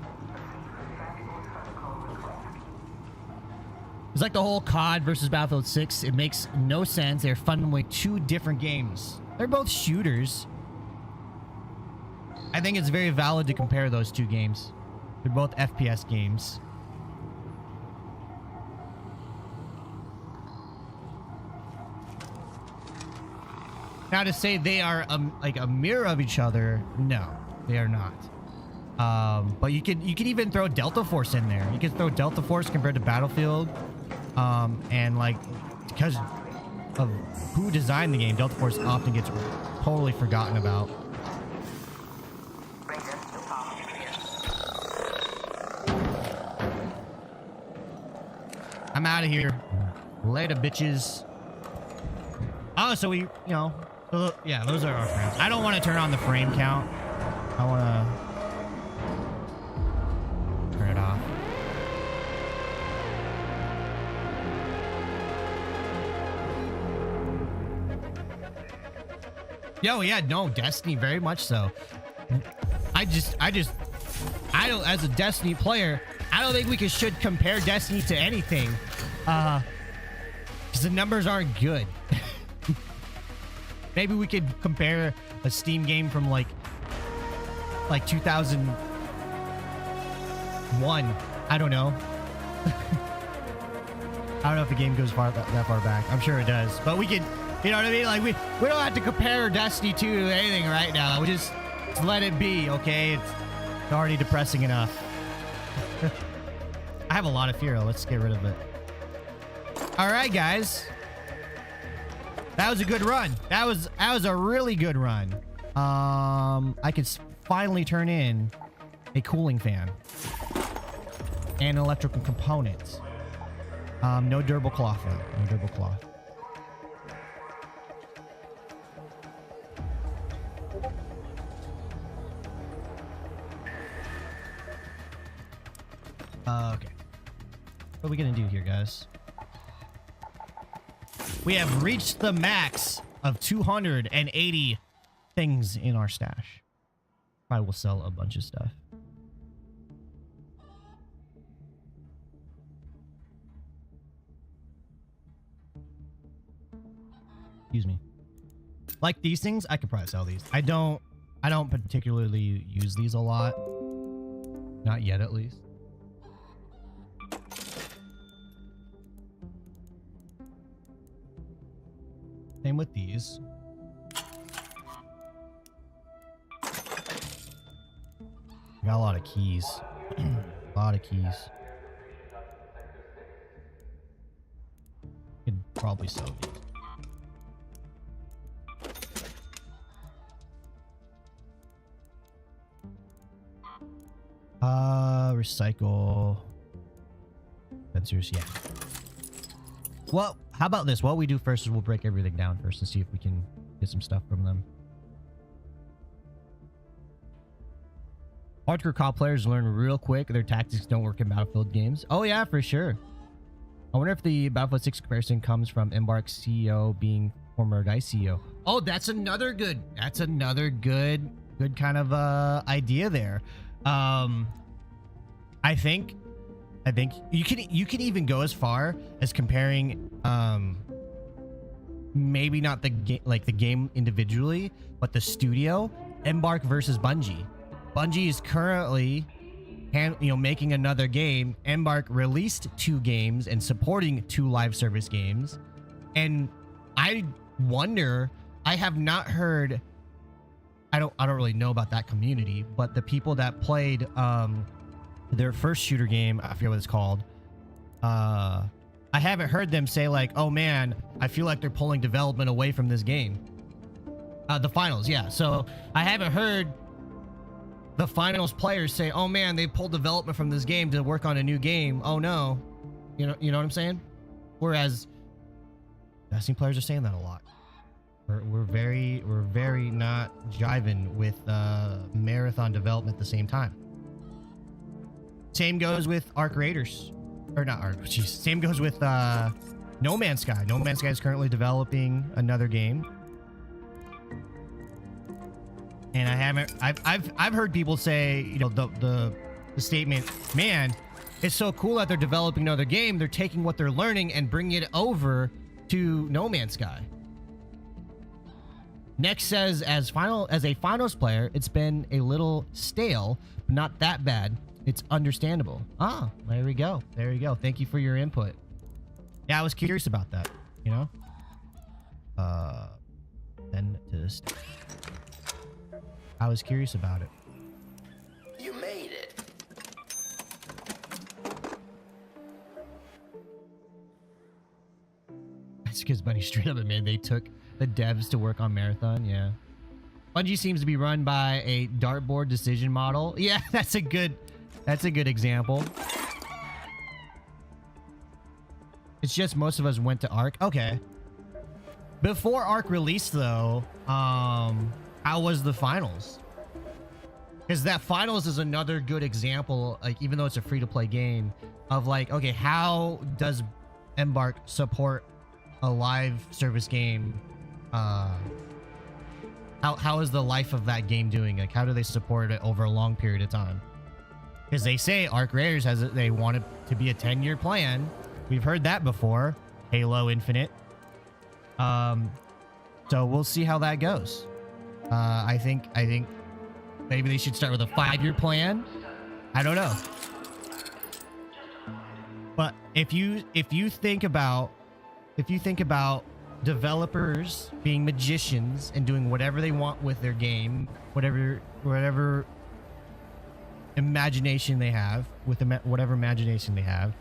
It's like the whole COD versus Battlefield 6. It makes no sense. They're fundamentally two different games. They're both shooters. I think it's very valid to compare those two games. They're both FPS games. Now to say they are like a mirror of each other, no, they are not. But you could even throw Delta Force in there. You could throw Delta Force compared to Battlefield. And like, because of who designed the game, Delta Force often gets totally forgotten about. I'm out of here. Later, bitches. Oh, so we, yeah, those are our friends. I don't want to turn on the frame count. I want to turn it off. Yo, yeah, no, Destiny, very much so. I don't, as a Destiny player, I don't think we should compare Destiny to anything. Because the numbers aren't good. Maybe we could compare a Steam game from like 2001. I don't know. I don't know if the game goes that far back. I'm sure it does. But we could, you know what I mean? Like we don't have to compare Destiny 2 to anything right now. We just let it be, okay? It's already depressing enough. I have a lot of fear. Let's get rid of it. All right, guys. That was a good run. That was a really good run. I could finally turn in a cooling fan and an electrical component. No durable cloth though. No durable cloth. Okay. What are we gonna do here, guys? We have reached the max of 280 things in our stash. Probably will sell a bunch of stuff. Excuse me. Like these things, I could probably sell these. I don't particularly use these a lot. Not yet, at least. Same with these. Got a lot of keys. A lot of keys. Could probably sell these. Recycle. Sensors, yeah. Well, how about this? What we do first is we'll break everything down first and see if we can get some stuff from them. Hardcore COD players learn real quick their tactics don't work in Battlefield games. Oh yeah, for sure. I wonder if the Battlefield 6 comparison comes from Embark's CEO being former DICE CEO. Oh, that's another good kind of idea there. I think you can even go as far as comparing maybe not the game individually, but the studio, Embark versus Bungie. Bungie is currently making another game. Embark released 2 games and supporting 2 live service games. And I wonder, I have not heard, I don't really know about that community, but the people that played their first shooter game, I forget what it's called, I haven't heard them say like, oh man, I feel like they're pulling development away from this game. The finals, yeah. So I haven't heard the finals players say, oh man, they pulled development from this game to work on a new game. Oh no. You know what I'm saying? Whereas Destiny players are saying that a lot. We're very not jiving with marathon development at the same time. Same goes with Arc Raiders. Or not Arc, jeez. Same goes with No Man's Sky. No Man's Sky is currently developing another game. And I've heard people say, you know, the statement, man, it's so cool that they're developing another game. They're taking what they're learning and bringing it over to No Man's Sky. Next says, as a finals player, it's been a little stale, but not that bad. It's understandable. Ah, there we go. There you go. Thank you for your input. Yeah, I was curious about that, you know? Then to this. I was curious about it. You made it. That's because Bunny straight up admitted they took the devs to work on Marathon. Yeah. Bungie seems to be run by a dartboard decision model. Yeah, that's a good example. It's just most of us went to Arc. Okay. Before Arc released though, how was the finals? Because that finals is another good example, like even though it's a free-to-play game, of like, okay, how does Embark support a live service game? How is the life of that game doing? Like, how do they support it over a long period of time? Because they say Arc Raiders they want it to be a 10-year plan. We've heard that before. Halo Infinite. So we'll see how that goes. I think maybe they should start with a 5-year plan. I don't know. But if you think about developers being magicians and doing whatever they want with their game, whatever imagination they have, whatever imagination they have,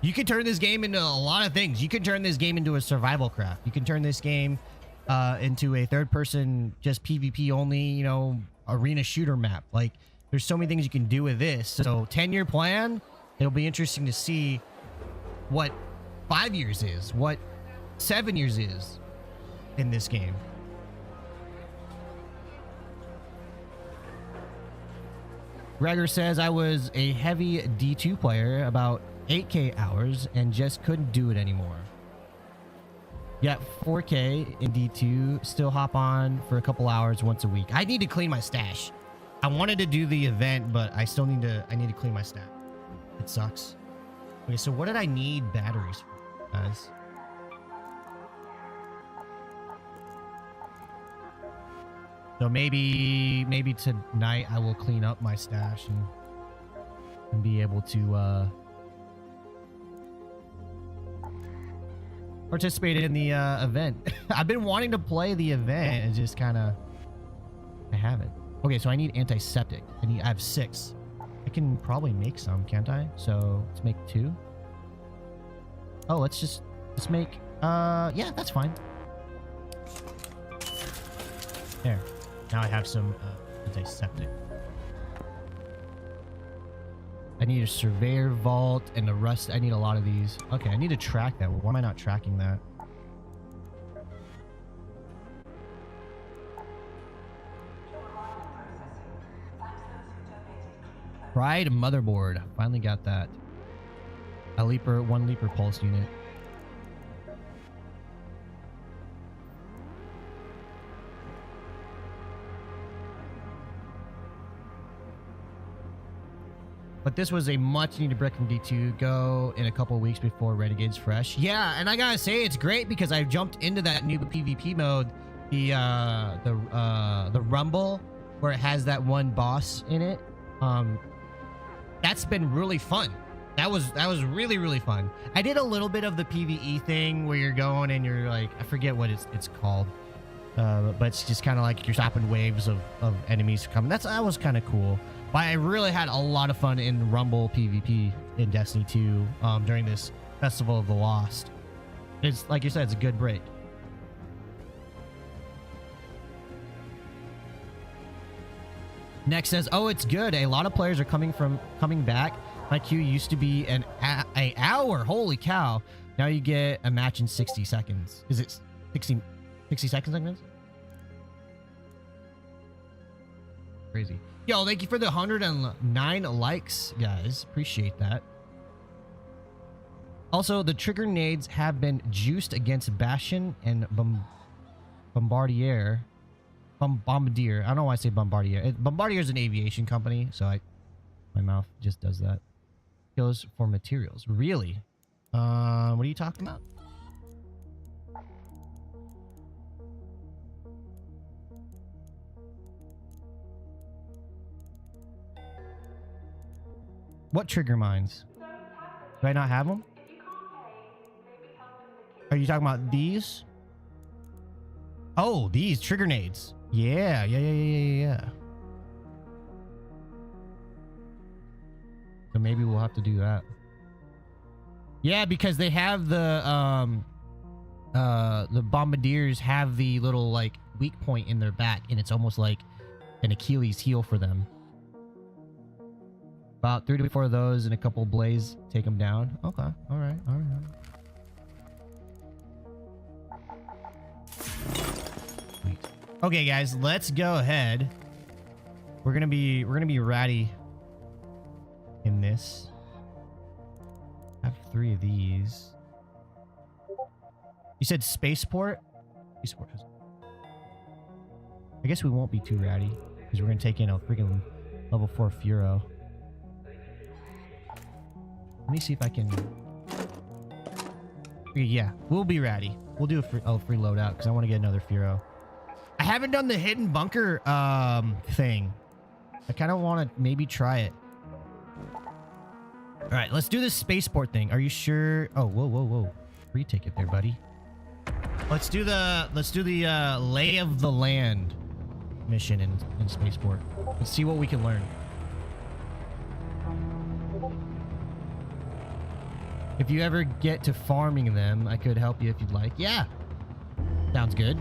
you can turn this game into a lot of things. You can turn this game into a survival craft. You can turn this game into a third-person, just PvP only, you know, arena shooter map. Like, there's so many things you can do with this. So, 10-year plan, it'll be interesting to see what 5 years is, what 7 years is in this game. Gregor says, I was a heavy D2 player, about 8K hours, and just couldn't do it anymore. Yeah, 4K in D2, still hop on for a couple hours once a week. I need to clean my stash. I wanted to do the event, but I still need to clean my stash. It sucks. Okay, so what did I need batteries for, guys? So maybe tonight I will clean up my stash and be able to participate in the event. I've been wanting to play the event. It's just kind of I haven't. Okay, so I need antiseptic. I have 6. I can probably make some, can't I? So let's make 2. Oh, let's make yeah, that's fine. There. Now I have some antiseptic. I need a surveyor vault and a rust. I need a lot of these. Okay, I need to track that. Why am I not tracking that? Pride motherboard. Finally got that. A leaper, 1 leaper pulse unit. But this was a much needed break from D2. Go in a couple weeks before Renegade's fresh. Yeah, and I gotta say it's great because I jumped into that new PvP mode, the Rumble, where it has that one boss in it. That's been really fun. That was really, really fun. I did a little bit of the PvE thing where you're going and you're like, I forget what it's called. But it's just kind of like you're stopping waves of enemies coming. That was kind of cool. But I really had a lot of fun in Rumble PvP in Destiny 2 during this Festival of the Lost. It's like you said, it's a good break. Next says, oh, it's good. A lot of players are coming back. My queue used to be an hour. Holy cow. Now you get a match in 60 seconds. Is it 60 seconds like this? Crazy. Yo, thank you for the 109 likes, guys. Appreciate that. Also, the trigger nades have been juiced against Bastion and Bombardier. Bombardier. I don't know why I say Bombardier. Bombardier is an aviation company, so my mouth just does that. Kills for materials. Really? What are you talking about? What trigger mines? Do I not have them? Are you talking about these? Oh, these trigger nades. Yeah. So maybe we'll have to do that. Yeah, because they have the bombardiers have the little like weak point in their back, and it's almost like an Achilles heel for them. About 3 to 4 of those and a couple blaze take them down. Okay, all right. Sweet. Okay, guys, let's go ahead. We're gonna be ratty in this. I have 3 of these. You said spaceport? Spaceport has... I guess we won't be too ratty because we're gonna take in a freaking level 4 Furo. Let me see if I can... Yeah, we'll be ratty. We'll do a free loadout because I want to get another Furo. I haven't done the hidden bunker thing. I kind of want to maybe try it. All right, let's do this spaceport thing. Are you sure? Oh, whoa. Free ticket there, buddy. Let's do the lay of the land mission in spaceport. Let's see what we can learn. If you ever get to farming them, I could help you if you'd like. Yeah. Sounds good.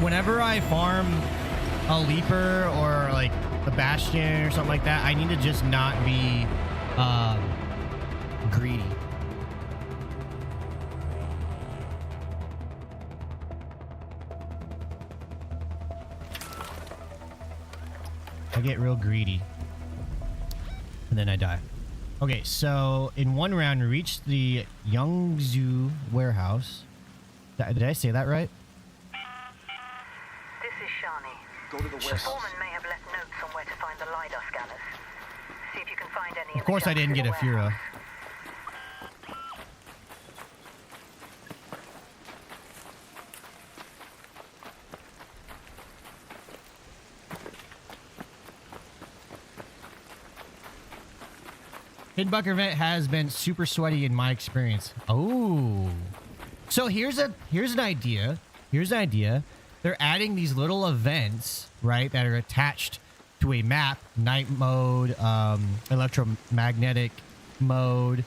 Whenever I farm a Leaper or like a Bastion or something like that, I need to just not be greedy. I get real greedy. And then I die. Okay, so in one round, we reached the Yangzhou warehouse. Did I say that right? This is Shani. Go to the warehouse. Foreman may have left notes on where to find the LiDAR scanners. See if you can find any. Of course I didn't get a Furo. Hidden bunker event has been super sweaty in my experience. Oh, so here's an idea. They're adding these little events, right, that are attached to a map: night mode, electromagnetic mode,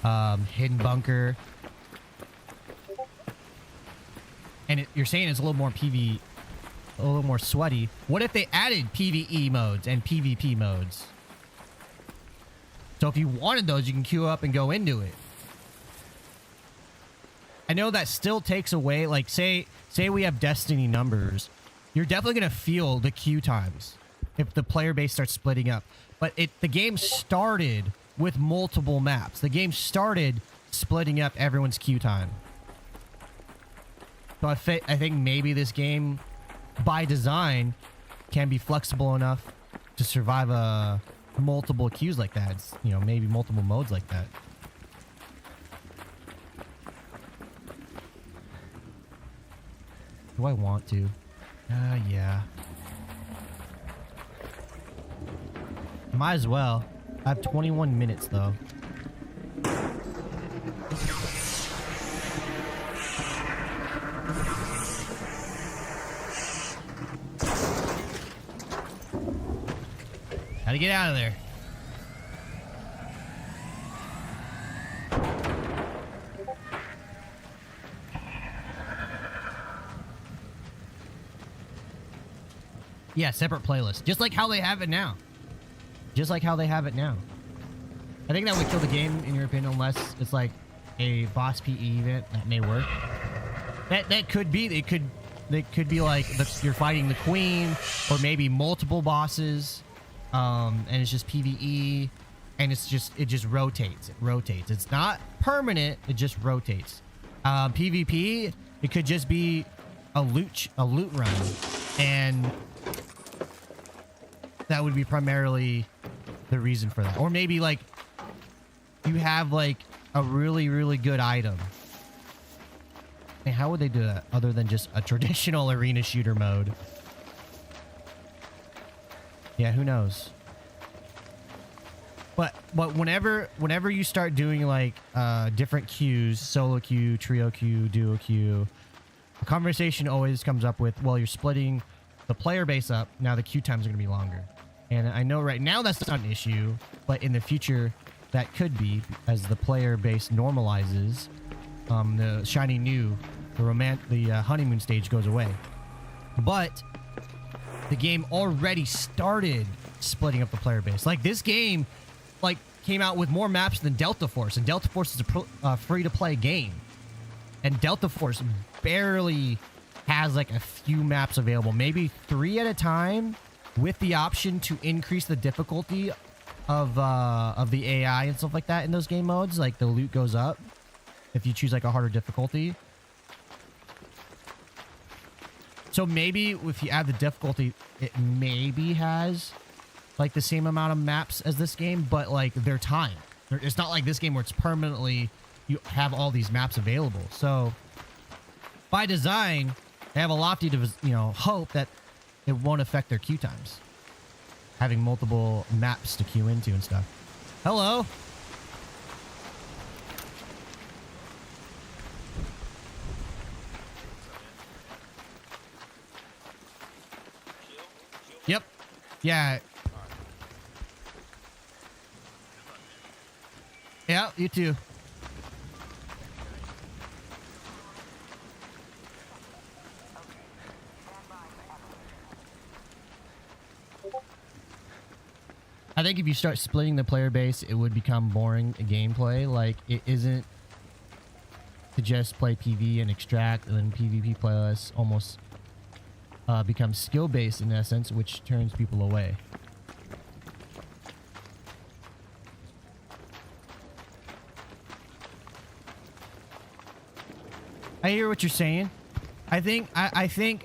hidden bunker, and you're saying it's a little more PV, a little more sweaty. What if they added PvE modes and PvP modes? So if you wanted those, you can queue up and go into it. I know that still takes away, like, say we have Destiny numbers. You're definitely going to feel the queue times if the player base starts splitting up. But the game started with multiple maps. The game started splitting up everyone's queue time. So I think maybe this game, by design, can be flexible enough to survive multiple queues like that. It's, you know, maybe multiple modes like that. Do I want to? Yeah. Might as well. I have 21 minutes though. Gotta get out of there. Yeah, separate playlist. Just like how they have it now. Just like how they have it now. I think that would kill the game, in your opinion, unless it's like a boss PE event that may work. That could be. It could be like you're fighting the queen, or maybe multiple bosses, and it's just PvE, and it just rotates. It rotates. It's not permanent. It just rotates. PvP, it could just be a loot run, and that would be primarily the reason for that. Or maybe like you have like a really, really good item. And how would they do that other than just a traditional arena shooter mode? Yeah, who knows? But whenever you start doing like different queues, solo queue, trio queue, duo queue, the conversation always comes up with, well, you're splitting the player base up. Now the queue times are going to be longer. And I know right now that's not an issue, but in the future that could be, as the player base normalizes. The shiny new, the honeymoon stage goes away. But the game already started splitting up the player base. Like this game, like came out with more maps than Delta Force, and Delta Force is a free-to-play game, and Delta Force barely has like a few maps available, maybe 3 at a time, with the option to increase the difficulty of the AI and stuff like that in those game modes. Like the loot goes up if you choose like a harder difficulty. So maybe if you add the difficulty, it maybe has like the same amount of maps as this game, but like they're timed. It's not like this game where it's permanently, you have all these maps available. So by design, they have a lofty, hope that it won't affect their queue times, having multiple maps to queue into and stuff. Hello. Yep. Yeah. Yeah, you too. I think if you start splitting the player base, it would become boring gameplay. Like, it isn't to just play PvE and extract, and then PvP playlists almost becomes skill-based in essence, which turns people away. I hear what you're saying. I think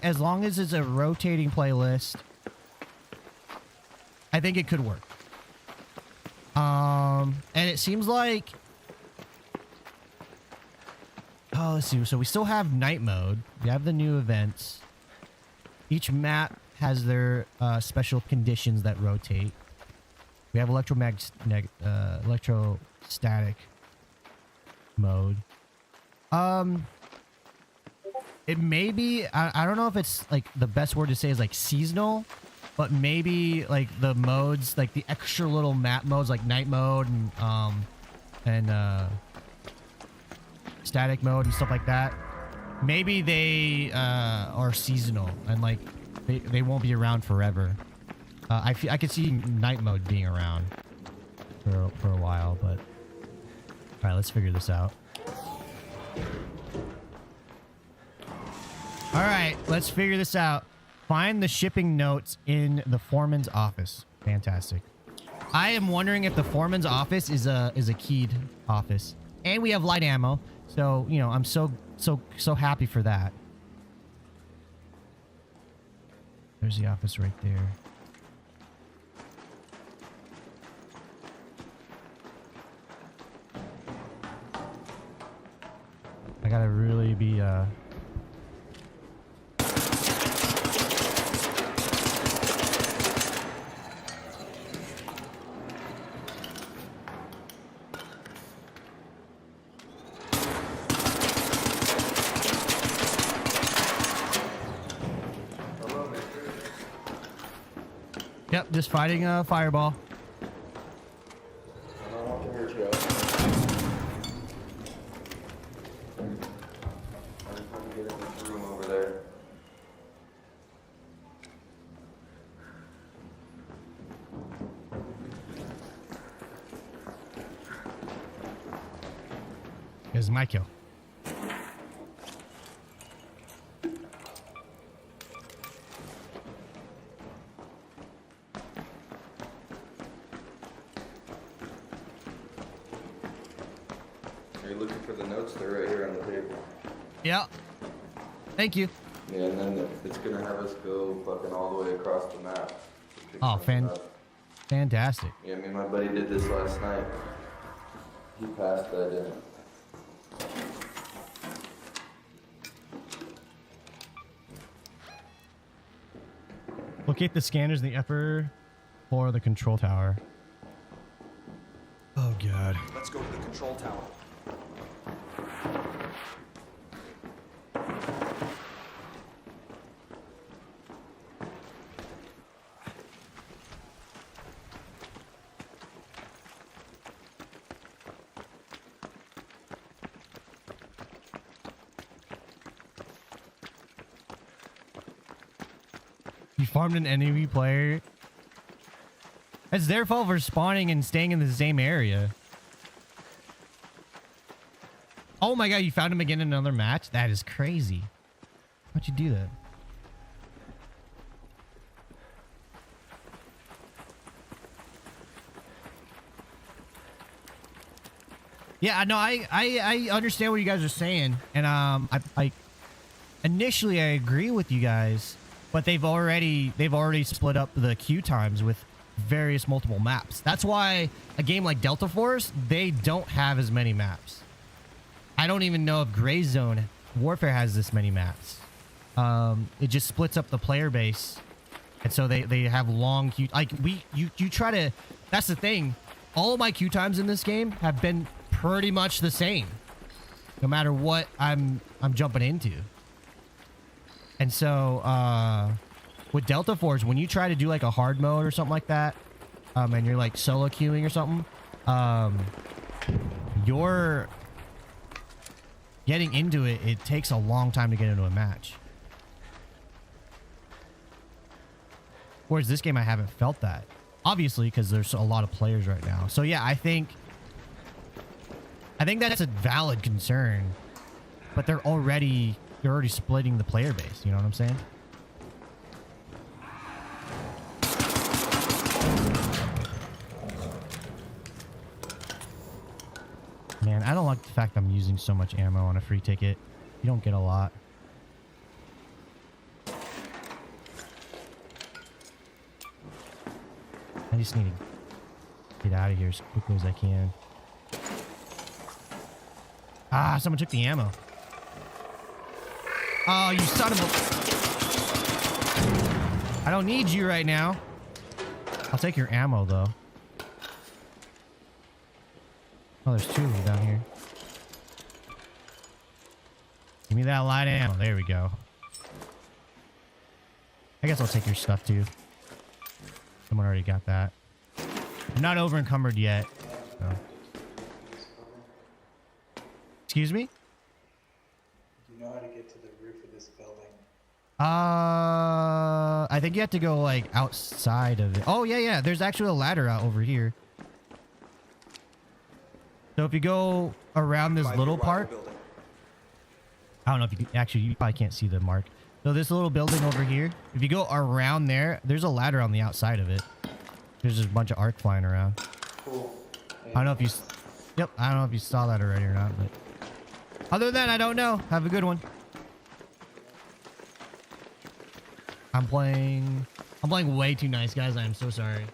as long as it's a rotating playlist, I think it could work. And it seems like, oh, let's see. So we still have night mode. We have the new events. Each map has their special conditions that rotate. We have electrostatic mode. It may be, I don't know if it's like the best word to say is like seasonal, but maybe like the modes, like the extra little map modes, like night mode and static mode and stuff like that. Maybe they are seasonal and like they won't be around forever. I could see night mode being around for a while, but all right, let's figure this out. All right, let's figure this out. Find the shipping notes in the foreman's office. Fantastic. I am wondering if the foreman's office is a keyed office, and we have light ammo. So I'm so happy for that. There's the office right there. I gotta really be Yep. Yep, just fighting a fireball. I don't want to hurt you. I'm trying to get in this room over there. Here's my kill. Are you looking for the notes? They're right here on the table. Yeah. Thank you. Yeah, and then it's gonna have us go fucking all the way across the map. Pick Oh, something up. fantastic. Yeah, me and my buddy did this last night. He passed that in. Locate the scanners in the upper floor of the control tower. Oh, God. Let's go to the control tower. You farmed an enemy player. It's their fault for spawning and staying in the same area. Oh my god, you found him again in another match? That is crazy. How'd you do that? Yeah, no, I understand what you guys are saying. And I initially I agree with you guys. But they've already split up the queue times with various multiple maps. That's why a game like Delta Force, they don't have as many maps. I don't even know if Gray Zone Warfare has this many maps. It just splits up the player base, and so they have long queue. Like you try to. That's the thing. All of my queue times in this game have been pretty much the same, no matter what I'm jumping into. And so, with Delta Force, when you try to do like a hard mode or something like that, and you're like solo queuing or something, you're getting into it. It takes a long time to get into a match. Whereas this game, I haven't felt that. Obviously, because there's a lot of players right now. So yeah, I think that's a valid concern. But they're already splitting the player base, you know what I'm saying? Man, I don't like the fact I'm using so much ammo on a free ticket. You don't get a lot. I just need to get out of here as quickly as I can. Ah, someone took the ammo. Oh, you son of a... I don't need you right now. I'll take your ammo, though. Oh, there's two of you down here. Give me that light ammo. There we go. I guess I'll take your stuff, too. Someone already got that. I'm not over encumbered yet. So. Excuse me? Do you know how to get to the roof of this building? I think you have to go like outside of it. Oh yeah. There's actually a ladder out over here. So if you go around this little part, I don't know if you can, actually, you probably can't see the mark. So this little building over here, if you go around there, there's a ladder on the outside of it. There's just a bunch of arc flying around. Cool. I don't know if you, yep, I don't know if you saw that already or not, but other than that, I don't know. Have a good one. I'm playing way too nice, guys. I am so sorry.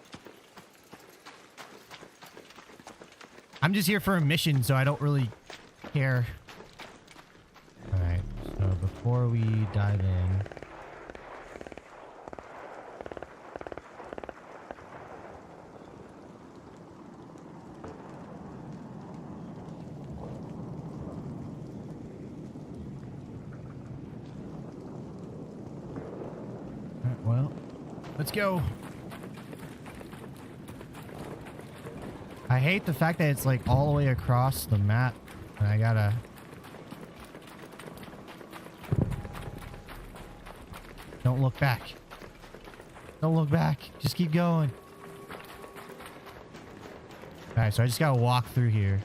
I'm just here for a mission, so I don't really care. Alright, so before we dive in... Alright, well, let's go. I hate the fact that it's like all the way across the map. And I gotta... Don't look back. Don't look back. Just keep going. Alright, so I just gotta walk through here.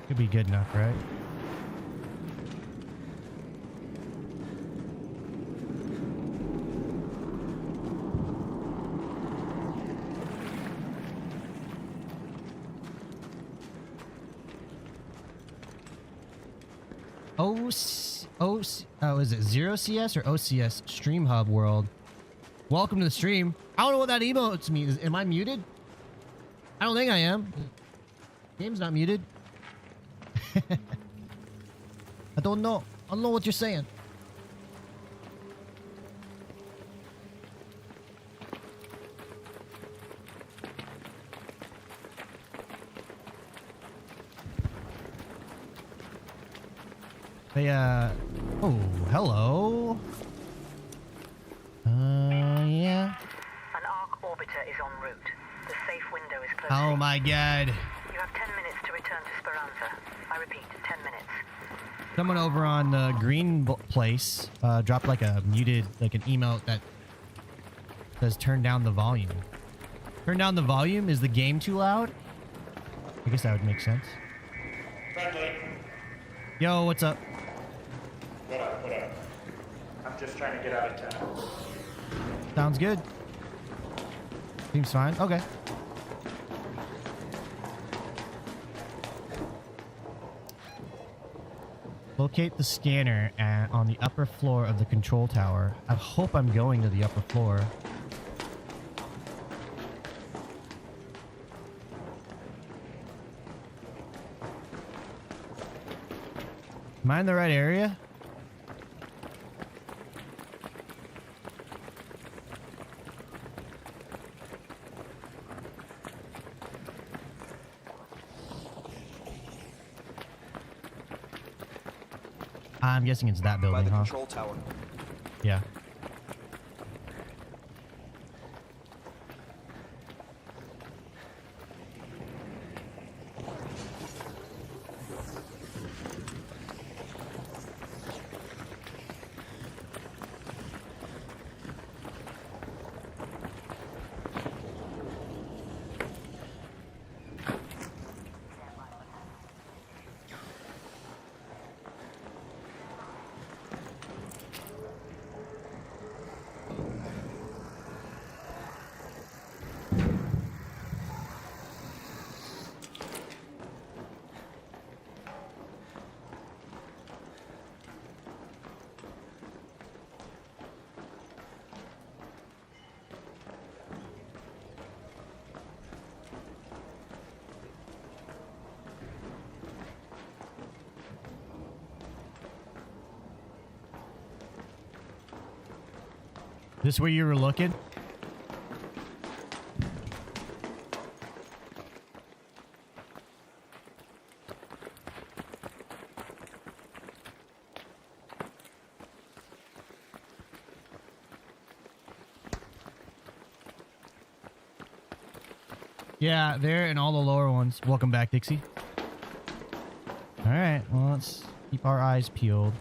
Could be good enough, right? Is it 0CS or OCS Stream Hub World? Welcome to the stream. I don't know what that emote means. Am I muted? I don't think I am. Game's not muted. I don't know. I don't know what you're saying. They, oh, hello. Yeah. An arc orbiter is en route. The safe window is closing. Oh my god. You have 10 minutes to return to Speranza. I repeat, 10 minutes. Someone over on the green place dropped like a muted, like an emote that says turn down the volume. Turn down the volume? Is the game too loud? I guess that would make sense. Friendly. Yo, what's up? What up, what up? I'm just trying to get out of town. Sounds good. Seems fine. Okay. Locate the scanner on the upper floor of the control tower. I hope I'm going to the upper floor. Am I in the right area? I'm guessing it's that building, by the huh? control tower. Yeah. This where you were looking? Yeah, there and all the lower ones. Welcome back, Dixie. All right, well, let's keep our eyes peeled.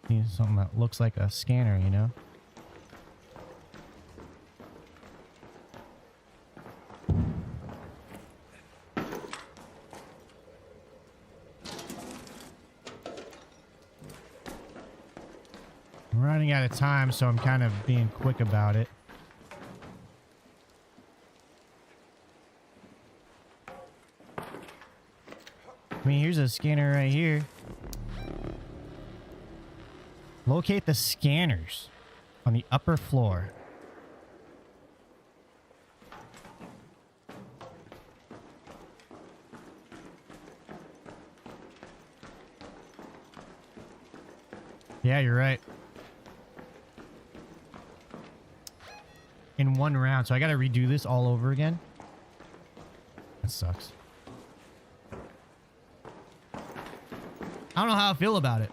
Need something that looks like a scanner, you know? I'm running out of time, so I'm kind of being quick about it. I mean, here's a scanner right here. Locate the scanners on the upper floor. Yeah, you're right. In one round, so I gotta redo this all over again. That sucks. I don't know how I feel about it.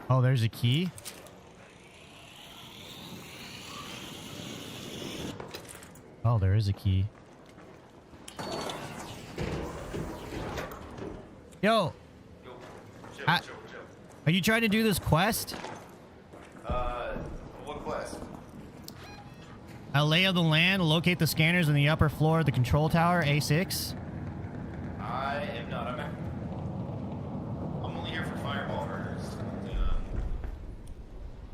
Oh, there's a key. Oh, there is a key. Yo. Are you trying to do this quest? What quest? A lay of the land, locate the scanners in the upper floor of the control tower, A6. I am not. I'm only here for fireball murders.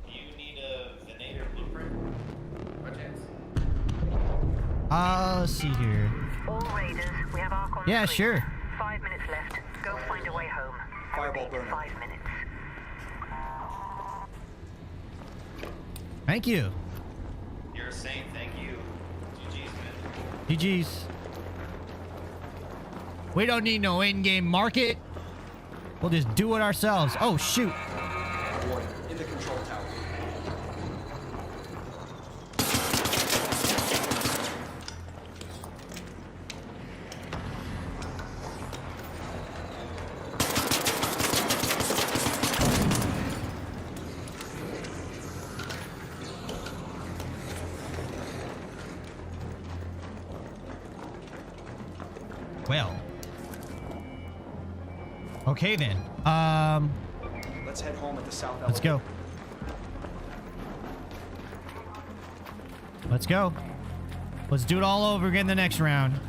Do you need a Venator blueprint? By chance? Let's see here. All raiders, we have Ark on Yeah, screen. sure. 5 minutes left. Go find a way home. Fireball I repeat, burner. 5 minutes. Thank you. You're a saint, thank you. GG's, man. GG's. We don't need no in-game market. We'll just do it ourselves. Oh, shoot. In the control tower. Well. Okay, then. Let's head home at the south. Let's go. Let's go. Let's do it all over again the next round.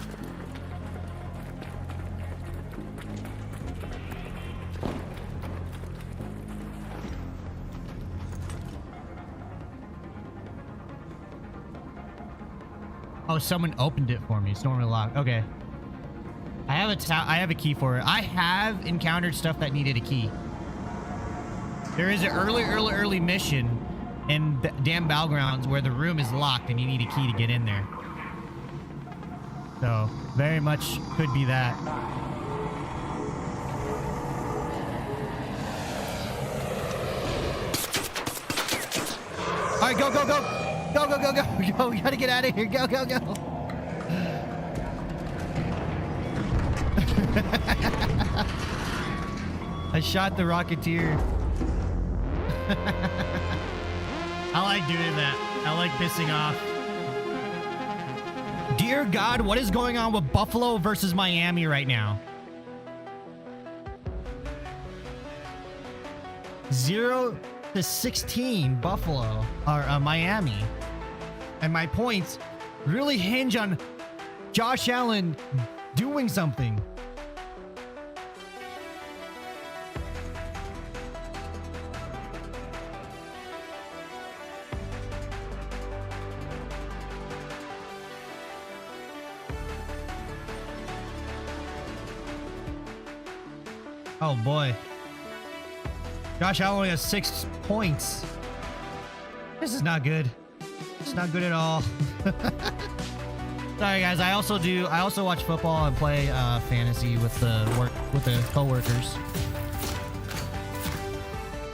Oh, someone opened it for me. It's normally locked. Okay. I have a key for it. I have encountered stuff that needed a key. There is an early mission in damn Battlegrounds where the room is locked and you need a key to get in there. So, very much could be that. All right, go, go, go. Go, go, go, go, go. We gotta get out of here. Go, go, go. I shot the Rocketeer. I like doing that. I like pissing off. Dear God, what is going on with Buffalo versus Miami right now? 0-16 Buffalo or Miami. And my points really hinge on Josh Allen doing something. Oh boy. Josh Allen only has 6 points. This is not good. It's not good at all. Sorry guys, I also watch football and play fantasy with the coworkers.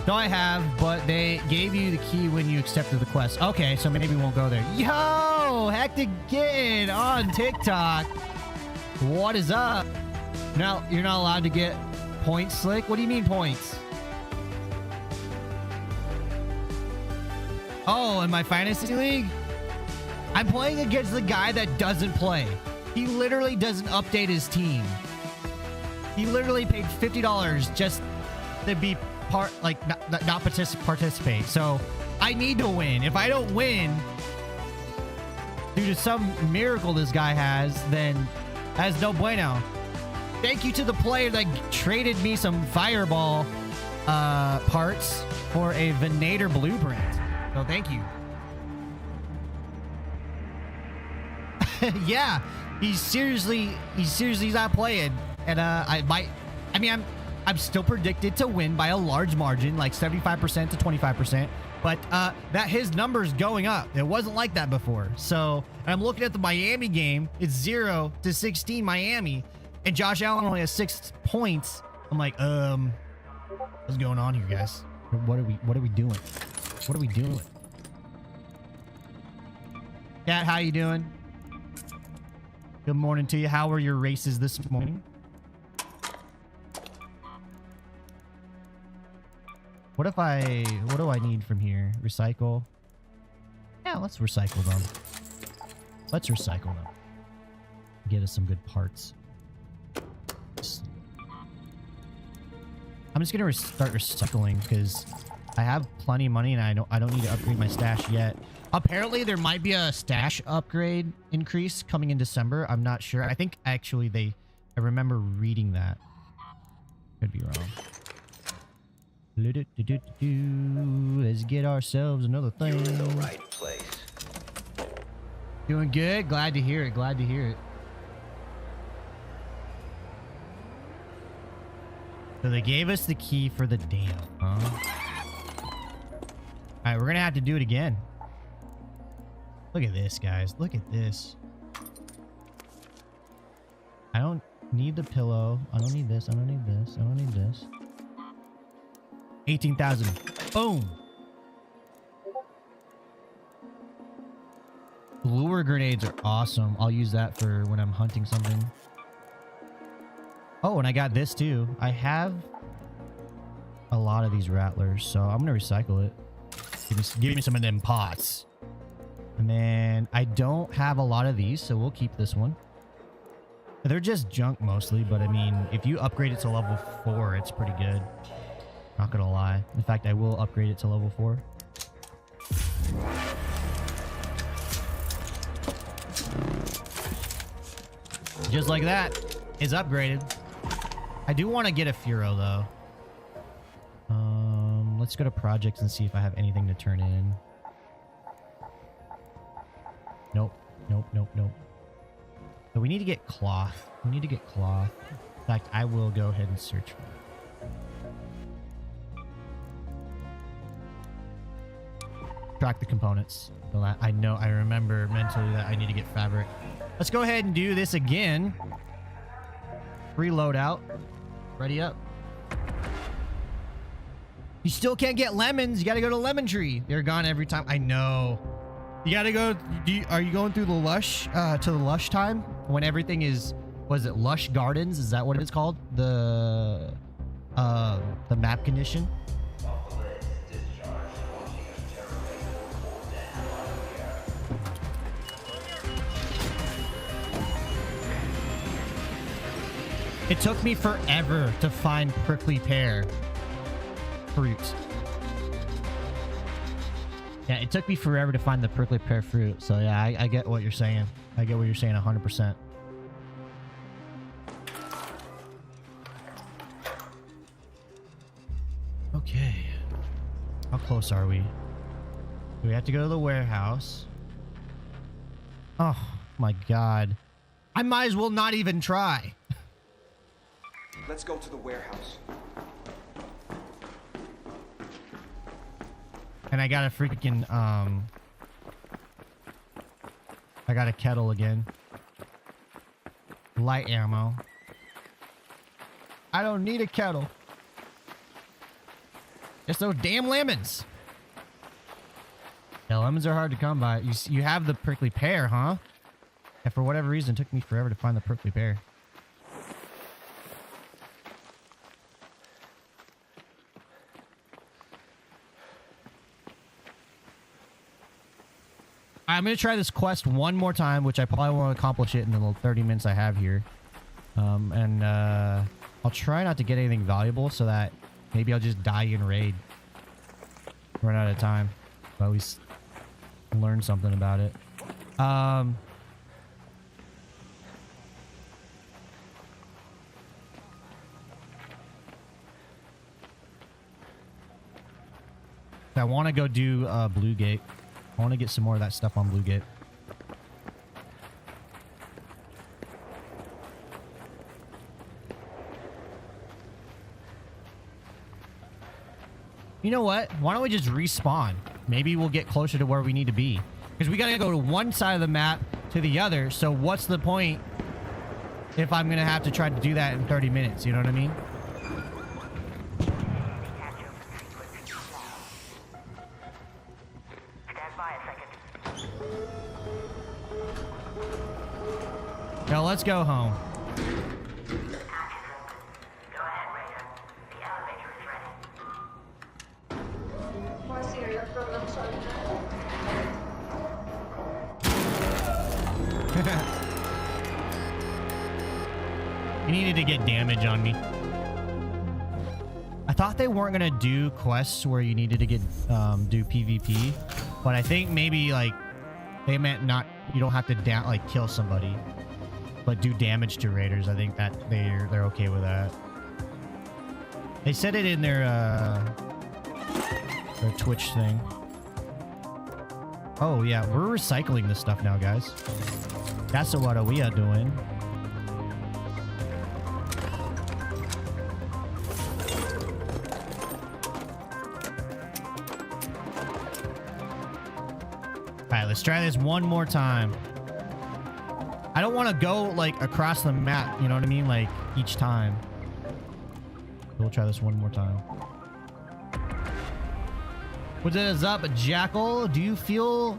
No, I have, but they gave you the key when you accepted the quest. Okay, so maybe we won't go there. Yo, Hectic Kid on TikTok. What is up? Now you're not allowed to get points, Slick. What do you mean points? Oh, in my fantasy league? I'm playing against the guy that doesn't play. He literally doesn't update his team. He literally paid $50 just to be not participate. So I need to win. If I don't win due to some miracle this guy has, then that's no bueno. Thank you to the player that traded me some fireball parts for a Venator blueprint. So thank you. Yeah, he's not playing. And I'm still predicted to win by a large margin, like 75% to 25%. But that his number's going up. It wasn't like that before. So I'm looking at the Miami game. It's 0-16 Miami, and Josh Allen only has 6 points. I'm like, what's going on here, guys? What are we doing? What are we doing? Cat, how you doing? Good morning to you. How were your races this morning? What do I need from here? Recycle? Yeah, let's recycle them. Let's recycle them. Get us some good parts. I'm just gonna start recycling because I have plenty of money and I don't need to upgrade my stash yet. Apparently there might be a stash upgrade increase coming in December. I'm not sure. I think actually I remember reading that. Could be wrong. Let's get ourselves another thing. You're in the right place. Doing good. Glad to hear it. Glad to hear it. So they gave us the key for the dam, huh? Alright, we're gonna have to do it again. Look at this, guys. Look at this. I don't need the pillow. I don't need this. I don't need this. I don't need this. 18,000. Boom. Lure grenades are awesome. I'll use that for when I'm hunting something. Oh, and I got this too. I have a lot of these rattlers, so I'm gonna recycle it. Give me some of them pots. And then I don't have a lot of these, so we'll keep this one. They're just junk mostly, but I mean, if you upgrade it to level 4, it's pretty good. Not gonna lie. In fact, I will upgrade it to level 4. Just like that, it's upgraded. I do want to get a Furo though. Let's go to projects and see if I have anything to turn in. Nope. So we need to get cloth. We need to get cloth. In fact, I will go ahead and search for it. Track the components. So that I remember mentally that I need to get fabric. Let's go ahead and do this again. Reload out. Ready up. You still can't get lemons. You gotta go to Lemon Tree. They're gone every time. I know. You gotta go. Are you going through the Lush to the Lush time when everything is? Was it Lush Gardens? Is that what it's called? The map condition. It took me forever to find prickly pear fruit. Yeah, it took me forever to find the prickly pear fruit. So yeah, I get what you're saying. I get what you're saying 100%. Okay. How close are we? Do we have to go to the warehouse? Oh my god. I might as well not even try. Let's go to the warehouse. And I got a freaking, I got a kettle again. Light ammo. I don't need a kettle. It's those damn lemons. Yeah, lemons are hard to come by. You have the prickly pear, huh? And for whatever reason, it took me forever to find the prickly pear. I'm going to try this quest one more time, which I probably won't accomplish it in the little 30 minutes I have here. I'll try not to get anything valuable so that maybe I'll just die in raid. Run out of time. But at least learn something about it. I want to go do Blue Gate. I want to get some more of that stuff on Blue Gate. You know what? Why don't we just respawn? Maybe we'll get closer to where we need to be. Because we gotta go to one side of the map to the other. So what's the point if I'm gonna have to try to do that in 30 minutes? You know what I mean? Stand by a second. Now let's go home. Go ahead, Raider. The elevator is ready. You needed to get damage on me. I thought they weren't gonna do quests where you needed to get do PvP, but I think maybe like they meant not, you don't have to like kill somebody, but do damage to raiders. I think that they're okay with that. They said it in their Twitch thing. Oh yeah, we're recycling this stuff now, guys. That's what we are doing. Alright, let's try this one more time. I don't want to go like across the map, you know what I mean? Like each time. We'll try this one more time. What is up, Jackal? Do you feel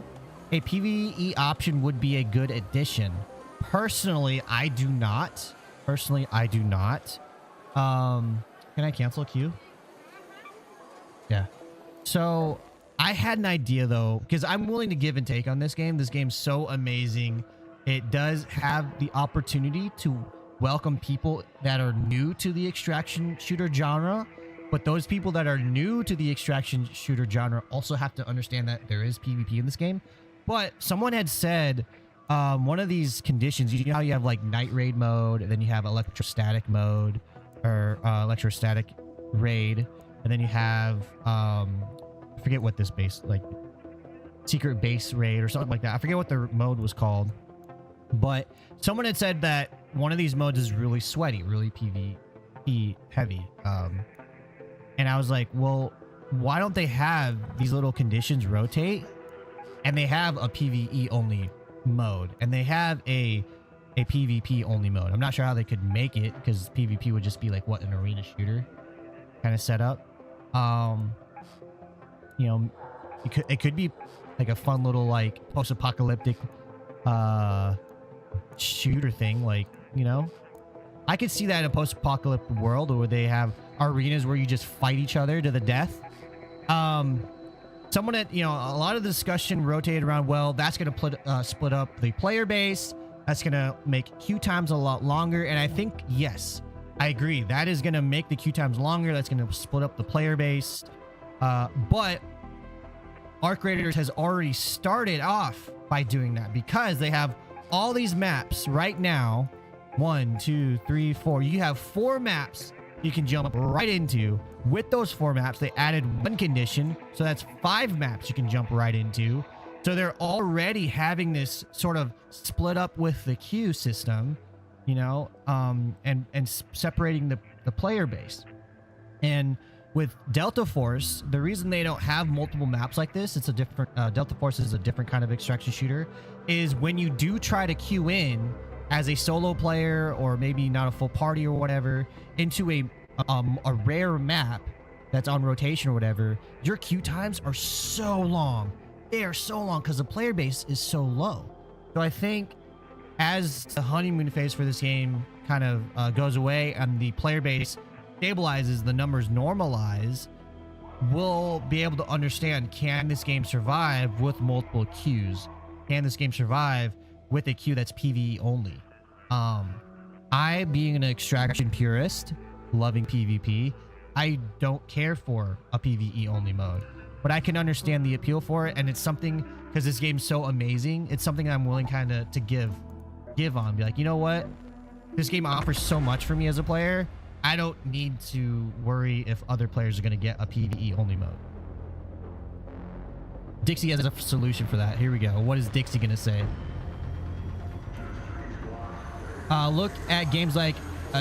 a PvE option would be a good addition? Personally, I do not. Can I cancel a queue? Yeah. So I had an idea though, because I'm willing to give and take on this game. This game's so amazing. It does have the opportunity to welcome people that are new to the extraction shooter genre, but those people that are new to the extraction shooter genre also have to understand that there is PvP in this game. But someone had said one of these conditions, you know how you have like night raid mode, and then you have electrostatic mode, or electrostatic raid, and then you have I forget what this base, like secret base raid or something like that. I forget what the mode was called, but someone had said that one of these modes is really sweaty, really PvP heavy. And I was like, well, why don't they have these little conditions rotate? And they have a PvE only mode, and they have a PvP only mode. I'm not sure how they could make it, because PvP would just be like what, an arena shooter kind of setup. You know, it could be like a fun little like post-apocalyptic shooter thing, like, you know, I could see that in a post-apocalyptic world where they have arenas where you just fight each other to the death. Someone at, you know, a lot of the discussion rotated around, well, that's going to split up the player base. That's going to make queue times a lot longer. And I think, yes, I agree. That is going to make the queue times longer. That's going to split up the player base. But Arc Raiders has already started off by doing that, because they have all these maps right now. 1, 2, 3, 4. You have 4 maps you can jump right into. With those 4 maps, they added 1 condition, so that's 5 maps you can jump right into. So they're already having this sort of split up with the queue system, you know, and separating the player base. And with Delta Force, the reason they don't have multiple maps like this, it's a different Delta Force is a different kind of extraction shooter, is when you do try to queue in as a solo player, or maybe not a full party or whatever, into a rare map that's on rotation or whatever, your queue times are so long. They are so long because the player base is so low. So I think as the honeymoon phase for this game kind of goes away and the player base stabilizes, the numbers normalize, we'll be able to understand, can this game survive with multiple queues? Can this game survive with a queue that's PvE only? I, being an extraction purist, loving PvP, I don't care for a PvE only mode, but I can understand the appeal for it, and it's something, because this game's so amazing, it's something I'm willing kind of to give on. Be like, you know what? This game offers so much for me as a player. I don't need to worry if other players are going to get a PvE only mode. Dixie has a solution for that. Here we go. What is Dixie going to say? Look at games like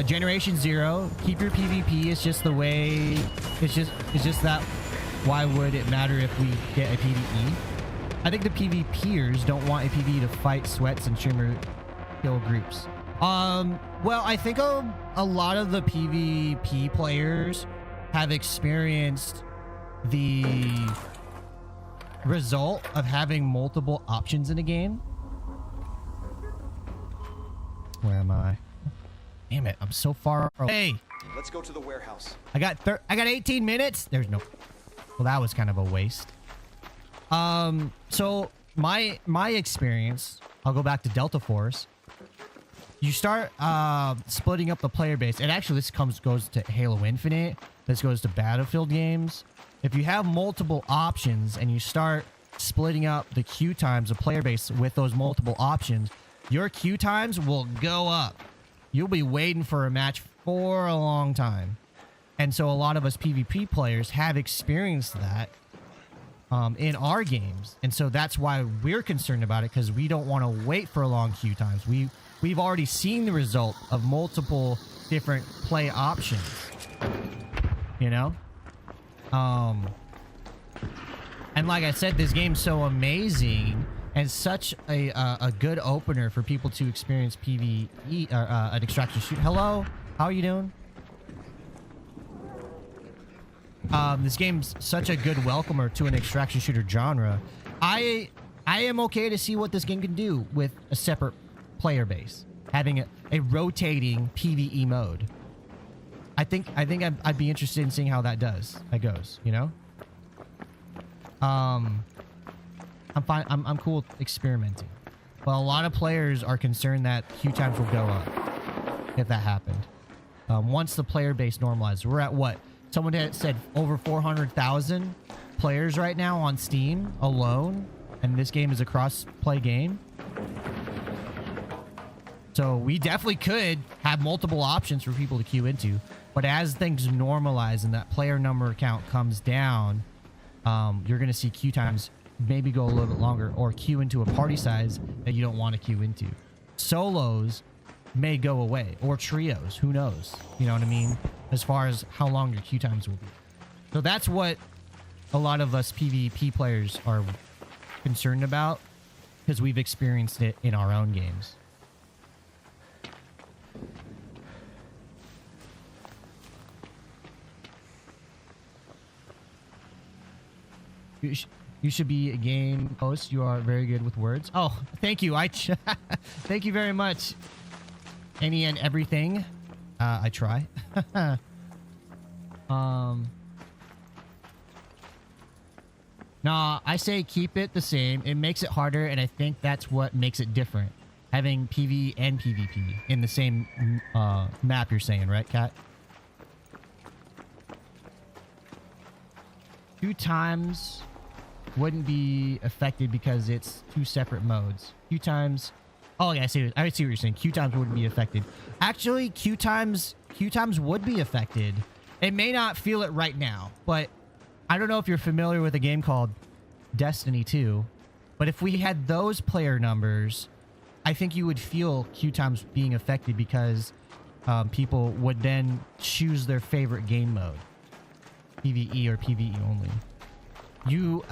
Generation Zero. Keep your PvP. It's just the way. It's just that why would it matter if we get a PvE? I think the PvPers don't want a PvE to fight sweats and streamer kill groups. Well, I think a lot of the PvP players have experienced the result of having multiple options in a game. Where am I? Damn it, I'm so far away. Let's go to the warehouse. I got 18 minutes. There's no. Well, that was kind of a waste. So my experience, I'll go back to Delta Force. You start splitting up the player base, and actually this goes to Halo Infinite. This goes to Battlefield games. If you have multiple options and you start splitting up the queue times of player base with those multiple options, your queue times will go up. You'll be waiting for a match for a long time. And so a lot of us PvP players have experienced that in our games. And so that's why we're concerned about it, because we don't want to wait for long queue times. We've already seen the result of multiple different play options. You know? And like I said, this game's so amazing and such a good opener for people to experience PvE, an extraction shoot. Hello? How are you doing? This game's such a good welcomer to an extraction shooter genre. I am okay to see what this game can do with a separate player base, having a rotating PvE mode. I think I'd be interested in seeing how that goes, you know? I'm fine. I'm cool with experimenting. But a lot of players are concerned that queue times will go up if that happened. Once the player base normalizes, we're at what? Someone had said over 400,000 players right now on Steam alone, and this game is a cross-play game. So we definitely could have multiple options for people to queue into, but as things normalize and that player number count comes down, you're going to see queue times maybe go a little bit longer, or queue into a party size that you don't want to queue into. Solos may go away, or trios, who knows? You know what I mean? As far as how long your queue times will be. So that's what a lot of us PvP players are concerned about, because we've experienced it in our own games. You should be a game host. You are very good with words. Oh, thank you. Thank you very much. Any and everything. I try. Nah, I say keep it the same. It makes it harder, and I think that's what makes it different. Having PvE and PvP in the same map, you're saying, right, Kat? 2 times wouldn't be affected because it's 2 separate modes. Queue times. Oh yeah, I see what you're saying. Queue times wouldn't be affected. Actually, queue times would be affected. It may not feel it right now, but I don't know if you're familiar with a game called Destiny 2, but if we had those player numbers, I think you would feel queue times being affected, because people would then choose their favorite game mode, PvE or PvE only. You,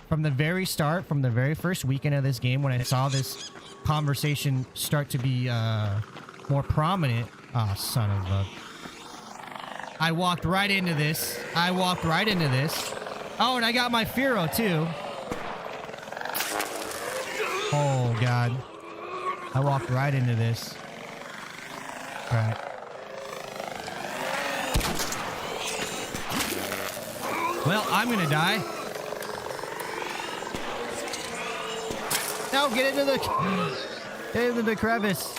from the very start, from the very first weekend of this game, when I saw this conversation start to be more prominent, oh, son of a... I walked right into this. Oh, and I got my Firo, too. Oh, God. I walked right into this. All right. Well, I'm gonna die. No, get into the crevice.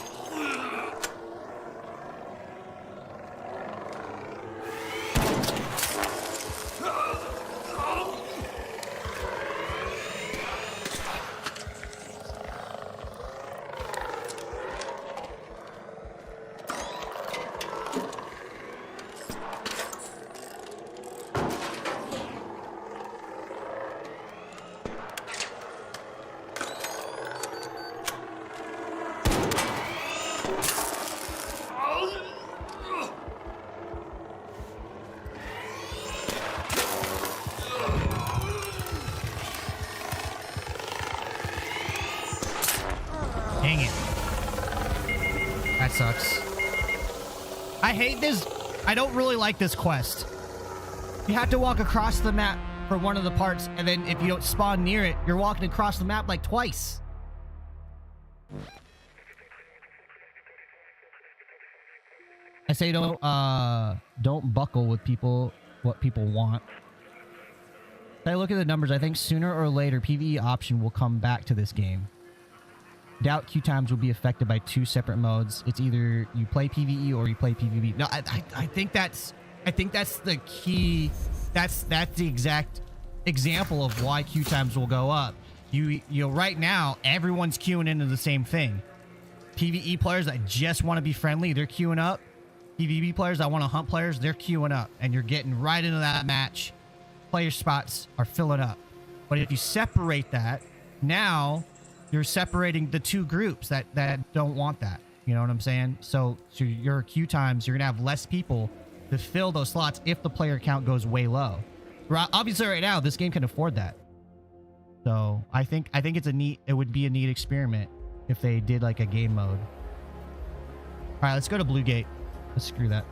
sucks. I hate this. I don't really like this quest. You have to walk across the map for one of the parts, and then if you don't spawn near it, you're walking across the map like twice. I say don't buckle with people what people want. If I look at the numbers, I think sooner or later PvE option will come back to this game. Doubt queue times will be affected by 2 separate modes. It's either you play PvE or you play PvP. No, I think that's the key. That's the exact example of why queue times will go up. You know, right now everyone's queuing into the same thing. PvE players that just want to be friendly, they're queuing up. PvP players that want to hunt players, they're queuing up, and you're getting right into that match. Player spots are filling up. But if you separate that, now you're separating the 2 groups that don't want that. You know what I'm saying? So your queue times, you're gonna have less people to fill those slots if the player count goes way low. Obviously, right now this game can afford that. So I think it would be a neat experiment if they did like a game mode. All right, let's go to Blue Gate. Let's screw that.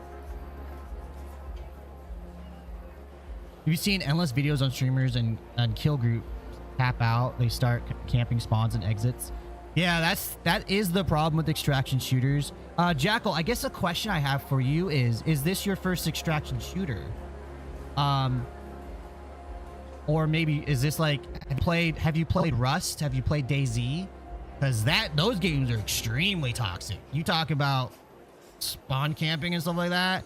Have you seen endless videos on streamers and kill group tap out? They start camping spawns and exits. Yeah, that is the problem with extraction shooters. Jackal, I guess a question I have for you is this your first extraction shooter? Or maybe is this like have you played Rust? Have you played DayZ? Because those games are extremely toxic. You talk about spawn camping and stuff like that.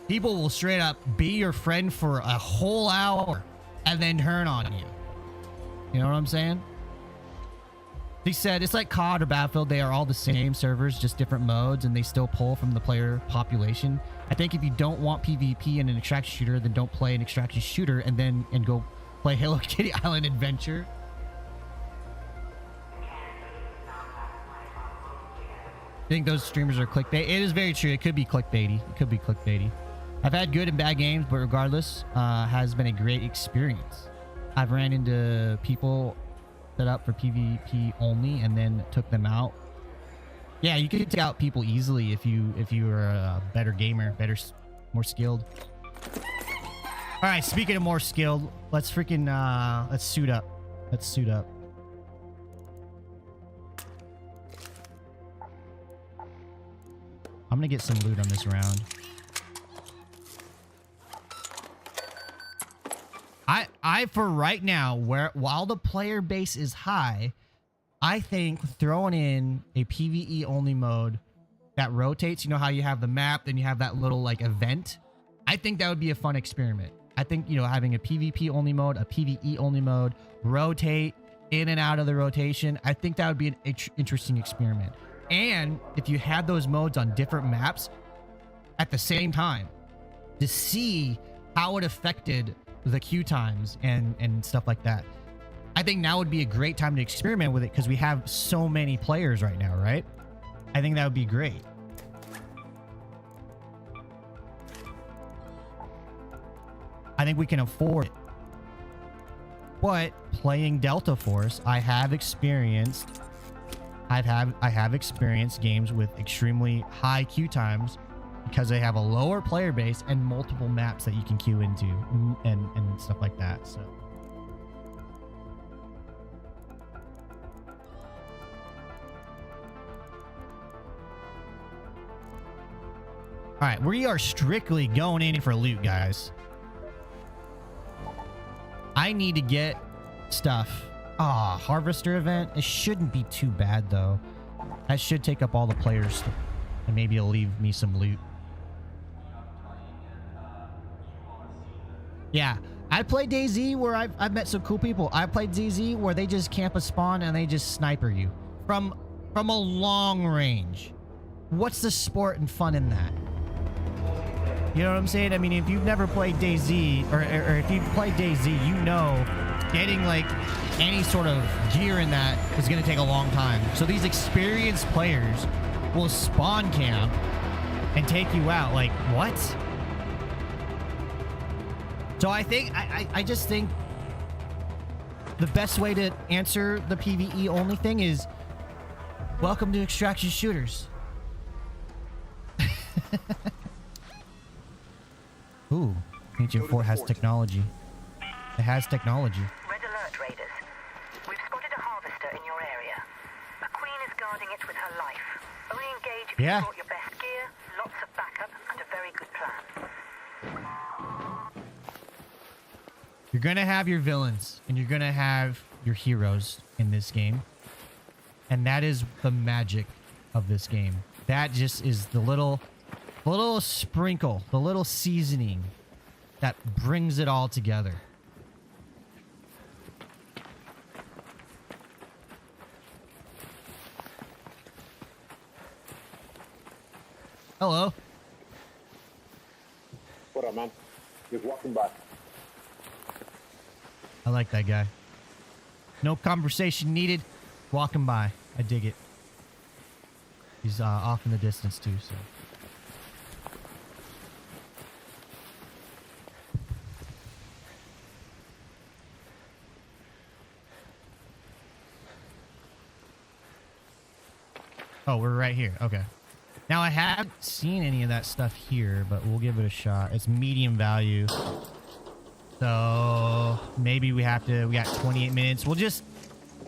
People will straight up be your friend for a whole hour and then turn on you. You know what I'm saying? He said it's like COD or Battlefield. They are all the same servers, just different modes, and they still pull from the player population. I think if you don't want PvP in an extraction shooter, then don't play an extraction shooter and go play Hello Kitty Island Adventure. I think those streamers are clickbait. It is very true. It could be clickbaity. I've had good and bad games, but regardless, has been a great experience. I've ran into people set up for PvP only and then took them out. Yeah, you can take out people easily if you are a better gamer, more skilled. All right, speaking of more skilled, let's freaking let's suit up. I'm gonna get some loot on this round. I for right now, while the player base is high, I think throwing in a PvE only mode that rotates, you know how you have the map, then you have that little like event. I think that would be a fun experiment. I think, you know, having a PvP only mode, a PvE only mode, rotate in and out of the rotation. I think that would be an interesting experiment. And if you had those modes on different maps at the same time to see how it affected the queue times and stuff like that. I think now would be a great time to experiment with it because we have so many players right now, right? I think that would be great. I think we can afford it. But playing Delta Force, I have experienced games with extremely high queue times because they have a lower player base and multiple maps that you can queue into and stuff like that. So all right, we are strictly going in for loot, guys. I need to get stuff. Harvester event. It shouldn't be too bad though. That should take up all the players and maybe it'll leave me some loot. Yeah, I played DayZ where I've met some cool people. I played DayZ where they just camp a spawn and they just sniper you from a long range. What's the sport and fun in that? You know what I'm saying? I mean, if you've never played DayZ or if you've played DayZ, you know getting like any sort of gear in that is going to take a long time. So these experienced players will spawn camp and take you out. Like, what? So I just think the best way to answer the PvE only thing is welcome to extraction shooters. Ooh, Ancient Fort has technology. It has technology. Red alert, Raiders. We've spotted a harvester in your area. A queen is guarding it with her life. Only engage if Yeah. you've brought your best gear, lots of backup, and a very good plan. You're gonna have your villains and you're gonna have your heroes in this game. And that is the magic of this game. That just is the little sprinkle, the little seasoning that brings it all together. Hello. What up, man? Just walking by. I like that guy. No conversation needed. Walking by. I dig it. He's off in the distance too, so. Oh, we're right here. Okay. Now, I haven't seen any of that stuff here, but we'll give it a shot. It's medium value. So maybe we got 28 minutes. We'll just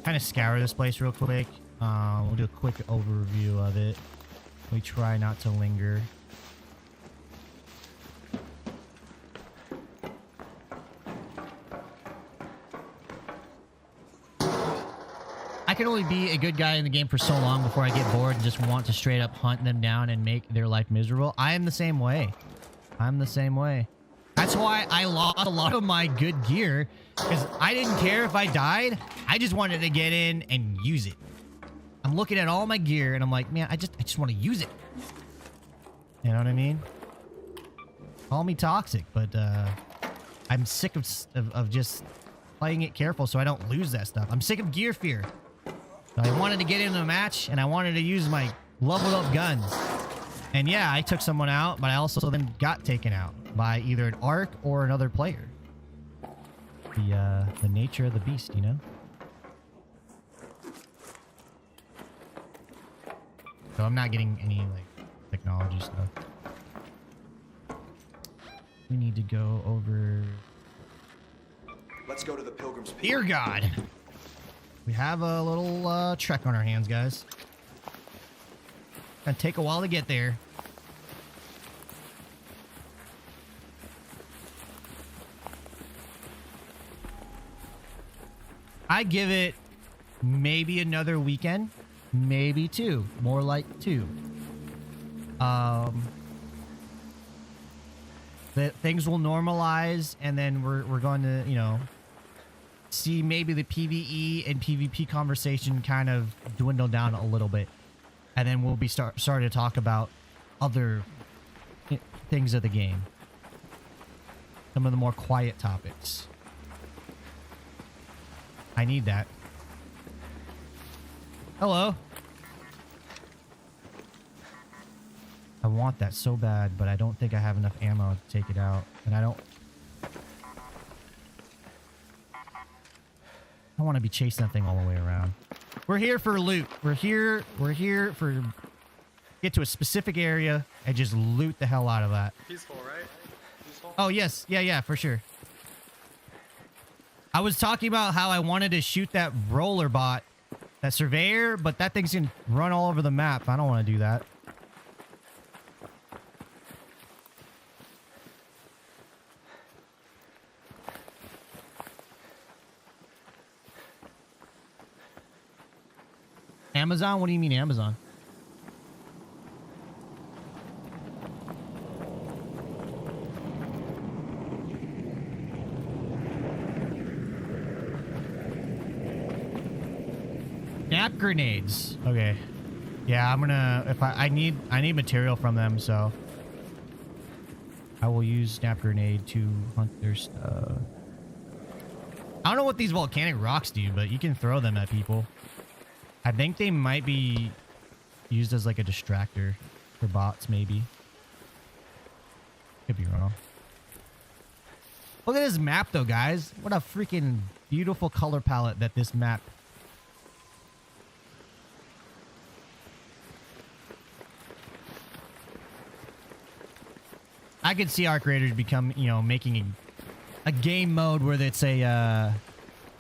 kind of scour this place real quick. We'll do a quick overview of it. We try not to linger. I can only be a good guy in the game for so long before I get bored and just want to straight up hunt them down and make their life miserable. I am the same way. I'm the same way. That's why I lost a lot of my good gear, because I didn't care if I died. I just wanted to get in and use it. I'm looking at all my gear and I'm like, man, I just want to use it. You know what I mean? Call me toxic, but I'm sick of just playing it careful so I don't lose that stuff. I'm sick of gear fear. So I wanted to get into a match and I wanted to use my leveled up guns. And yeah, I took someone out, but I also then got taken out by either an ARC or another player. The nature of the beast, you know? So I'm not getting any like technology stuff. We need to go over. Let's go to the Pilgrim's Peak. Dear God. We have a little trek on our hands, guys. Gonna take a while to get there. I give it maybe another weekend, maybe two, more like two. That things will normalize, and then we're going to, you know, see maybe the PvE and PvP conversation kind of dwindle down a little bit, and then we'll be starting to talk about other things of the game, some of the more quiet topics. I need that. Hello. I want that so bad, but I don't think I have enough ammo to take it out, and I don't want to be chasing that thing all the way around. We're here for loot. We're here for get to a specific area and just loot the hell out of that. Peaceful, right? Peaceful? Oh, yes. Yeah, for sure. I was talking about how I wanted to shoot that roller bot, that surveyor, but that thing's gonna run all over the map. I don't want to do that. Amazon? What do you mean Amazon? Snap grenades. Okay. Yeah, I'm gonna, if I need material from them, so I will use snap grenade to hunt their stuff. I don't know what these volcanic rocks do, but you can throw them at people. I think they might be used as like a distractor for bots, maybe. Could be wrong. Look at this map though, guys. What a freaking beautiful color palette that this map. I could see our creators become, you know, making a game mode where it's a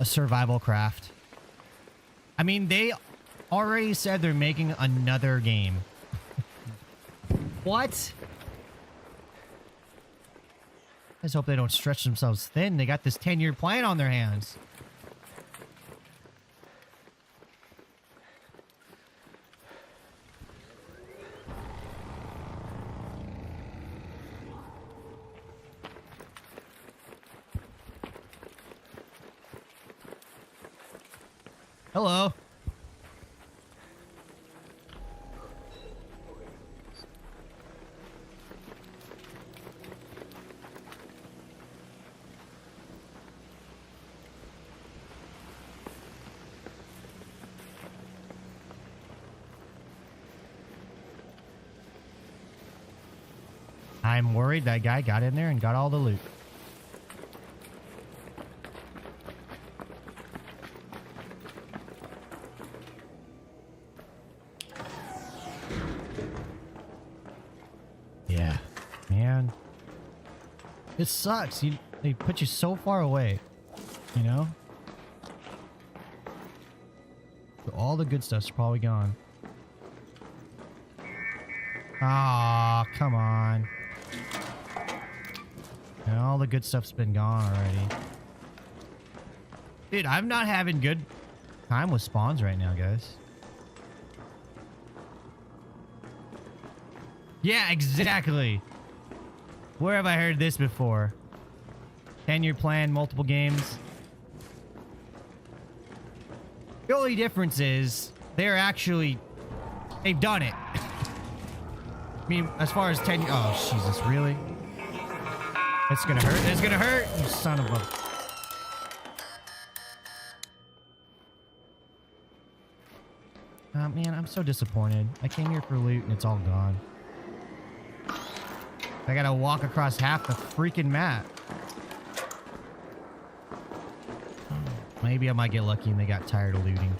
survival craft. I mean, they already said they're making another game. What? I just hope they don't stretch themselves thin. They got this 10-year plan on their hands. Hello. I'm worried that guy got in there and got all the loot. Yeah, man. It sucks. They put you so far away, you know? So all the good stuff's probably gone. Ah, come on. And all the good stuff's been gone already. Dude, I'm not having good time with spawns right now, guys. Yeah, exactly. Where have I heard this before? 10-year plan, multiple games. The only difference is they've done it. I mean, as far as 10, oh, Jesus, really? It's gonna hurt. It's gonna hurt. You son of a... Man, I'm so disappointed. I came here for loot and it's all gone. I gotta walk across half the freaking map. Maybe I might get lucky and they got tired of looting.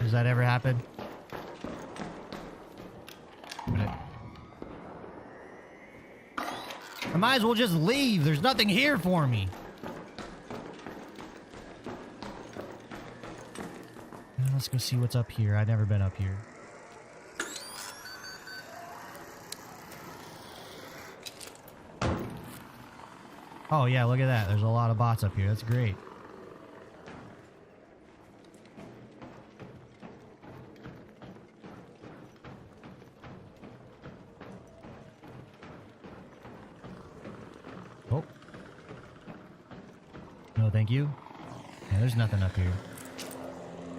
Does that ever happen? I might as well just leave. There's nothing here for me. Let's go see what's up here. I've never been up here. Oh yeah, look at that. There's a lot of bots up here. That's great. Oh. No, thank you. Yeah, there's nothing up here.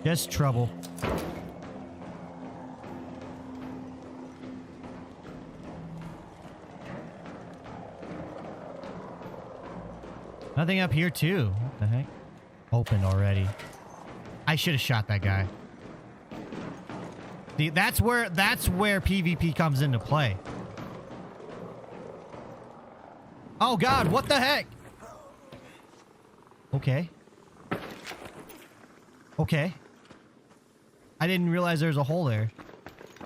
Just trouble. Nothing up here too. What the heck? Opened already. I should have shot that guy. See, that's where PvP comes into play. Oh God, what the heck? Okay. Okay. I didn't realize there was a hole there.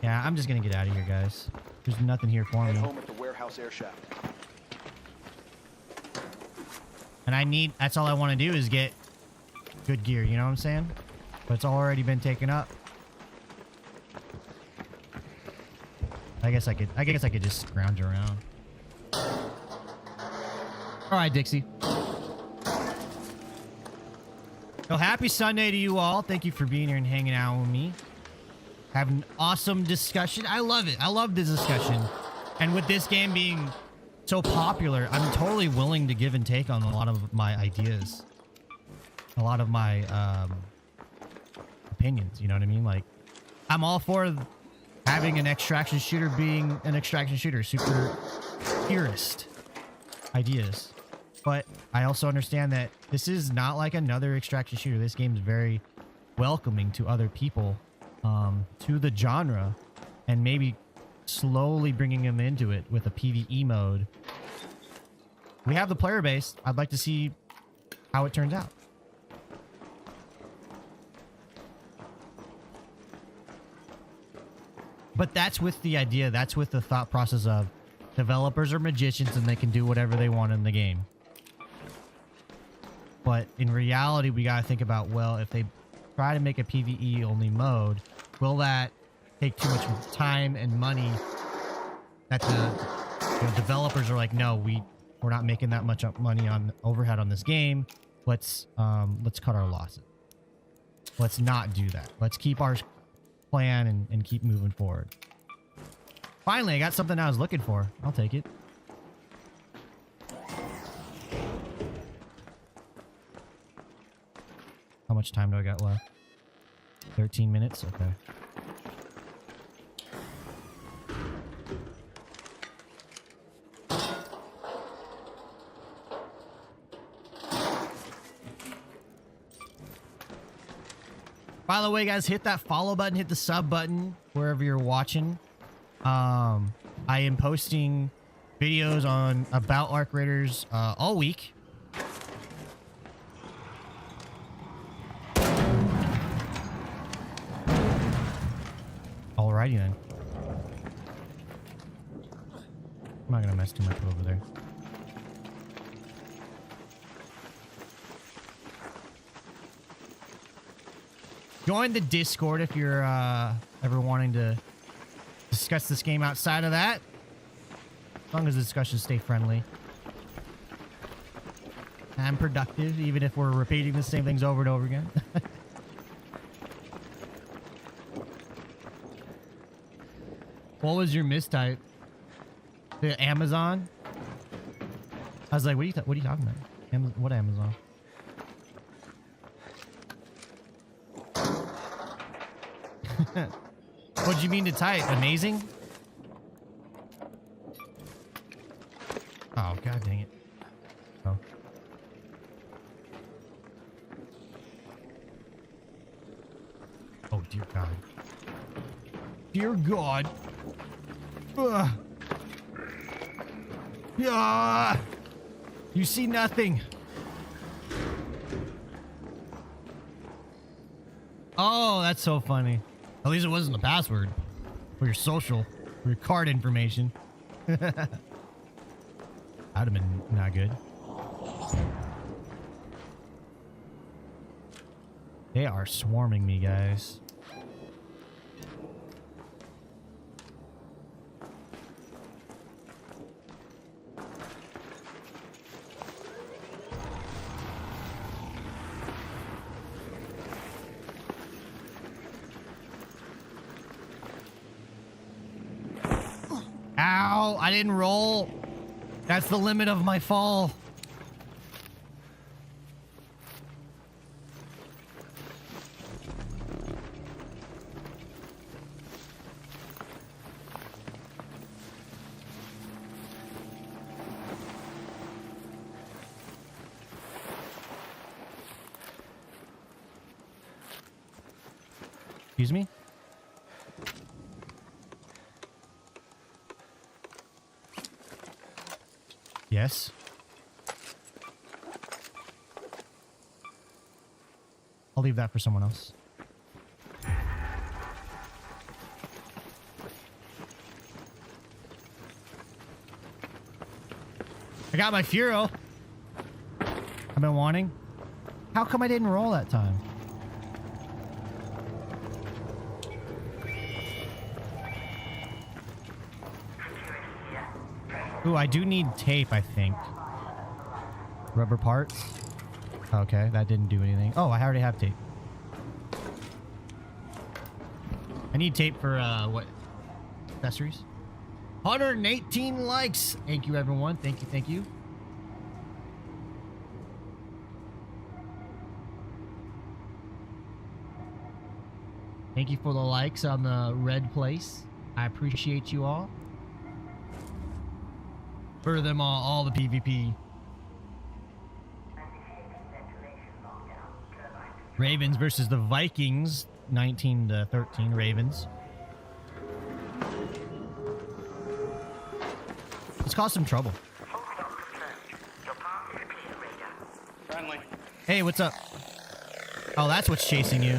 Yeah, I'm just gonna get out of here, guys. There's nothing here for me. Head home at the warehouse air shaft. And that's all I want to do is get good gear, you know what I'm saying? But it's already been taken up. I guess I could just scrounge around. All right, Dixie. So happy Sunday to you all. Thank you for being here and hanging out with me. Have an awesome discussion. I love it. I love this discussion. And with this game being so popular, I'm totally willing to give and take on a lot of my ideas. A lot of my opinions, you know what I mean? Like, I'm all for having an extraction shooter being an extraction shooter. Super purist ideas. But I also understand that this is not like another extraction shooter. This game is very welcoming to other people, to the genre, and maybe slowly bringing them into it with a PvE mode. We have the player base. I'd like to see how it turns out. But that's with the idea, that's with the thought process of Developers are magicians and they can do whatever they want in the game. But in reality, we gotta think about, well, if they try to make a PvE only mode, will that take too much time and money that the developers are like, no, we're not making that much money on overhead on this game. Let's cut our losses. Let's not do that. Let's keep our plan and keep moving forward. Finally, I got something I was looking for. I'll take it. How much time do I got left? 13 minutes? Okay. By the way, guys, hit that follow button, hit the sub button wherever you're watching. I am posting videos about Arc Raiders all week. Alrighty then. I'm not gonna mess too much over there. Join the Discord if you're ever wanting to discuss this game outside of that. As long as the discussions stay friendly and productive, even if we're repeating the same things over and over again. What was your mistype? The Amazon? I was like, what are you talking about? What Amazon? What'd you mean to type? Amazing? Oh, god dang it. Oh. Oh, dear God. Dear God. Ugh. Yeah. You see nothing. Oh, that's so funny. At least it wasn't the password or your social or your card information. That'd have been not good. They are swarming me, guys. Ow, I didn't roll. That's the limit of my fall. Excuse me? Yes. I'll leave that for someone else. I got my Furo. I've been wanting. How come I didn't roll that time? Ooh, I do need tape, I think. Rubber parts? Okay, that didn't do anything. Oh, I already have tape. I need tape for, what? Accessories? 118 likes! Thank you, everyone. Thank you, thank you. Thank you for the likes on the red place. I appreciate you all. For them all the PvP. Ravens versus the Vikings, 19-13 Ravens. Let's cause some trouble. Friendly. Hey, what's up? Oh, that's what's chasing you.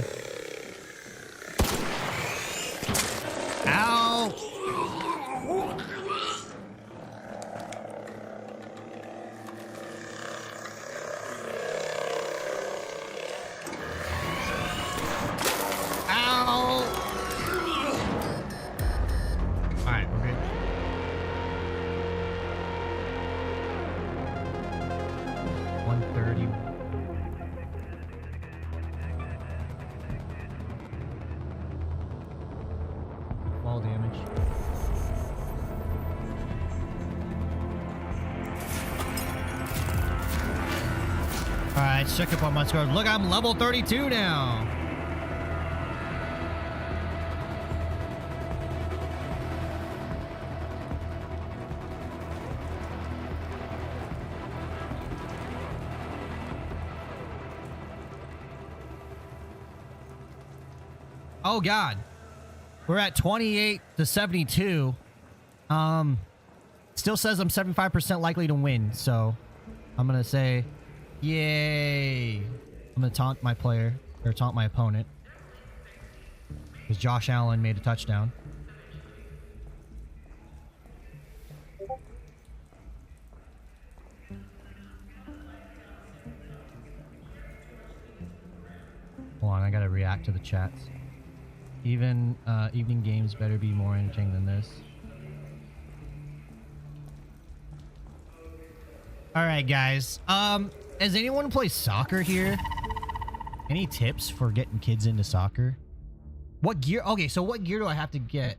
Ow! heard you. Fall damage. Alright, check up on my score. Look, I'm level 32 now. Oh God, we're at 28 to 72. Still says I'm 75% likely to win, so I'm gonna say, yay! I'm gonna taunt my player or taunt my opponent because Josh Allen made a touchdown. Hold on, I gotta react to the chats. Even evening games better be more entertaining than this. All right, guys. Has anyone play soccer here? Any tips for getting kids into soccer? What gear? Okay, so what gear do I have to get?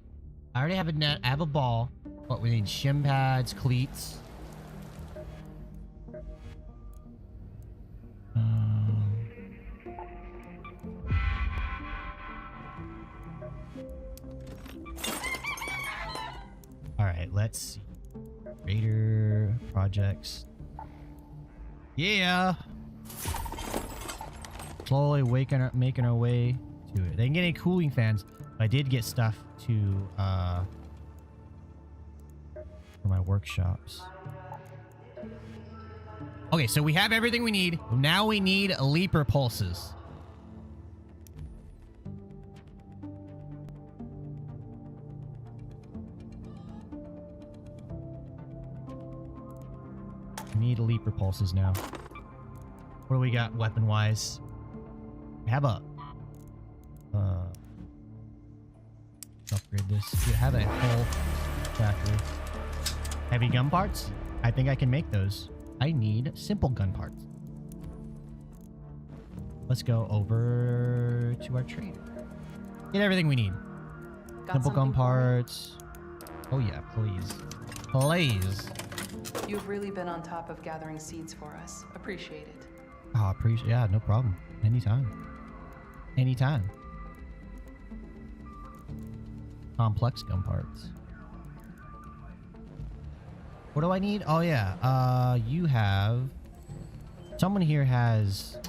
I already have a net. I have a ball. What we need? Shin pads, cleats. All right, let's see. Raider projects. Yeah. Slowly making our way to it. They didn't get any cooling fans, but I did get stuff to for my workshops. Okay, so we have everything we need. Now we need leaper pulses. Need leaper pulses now. What do we got weapon wise? We have a upgrade this. We have a whole tracker. Heavy gun parts? I think I can make those. I need simple gun parts. Let's go over to our trader. Get everything we need. Simple gun parts. Oh yeah, please. Please. You've really been on top of gathering seeds for us. Appreciate it. Oh, appreciate. Yeah, no problem. Anytime. Anytime. Complex gun parts. What do I need? Oh yeah. You have. Someone here has.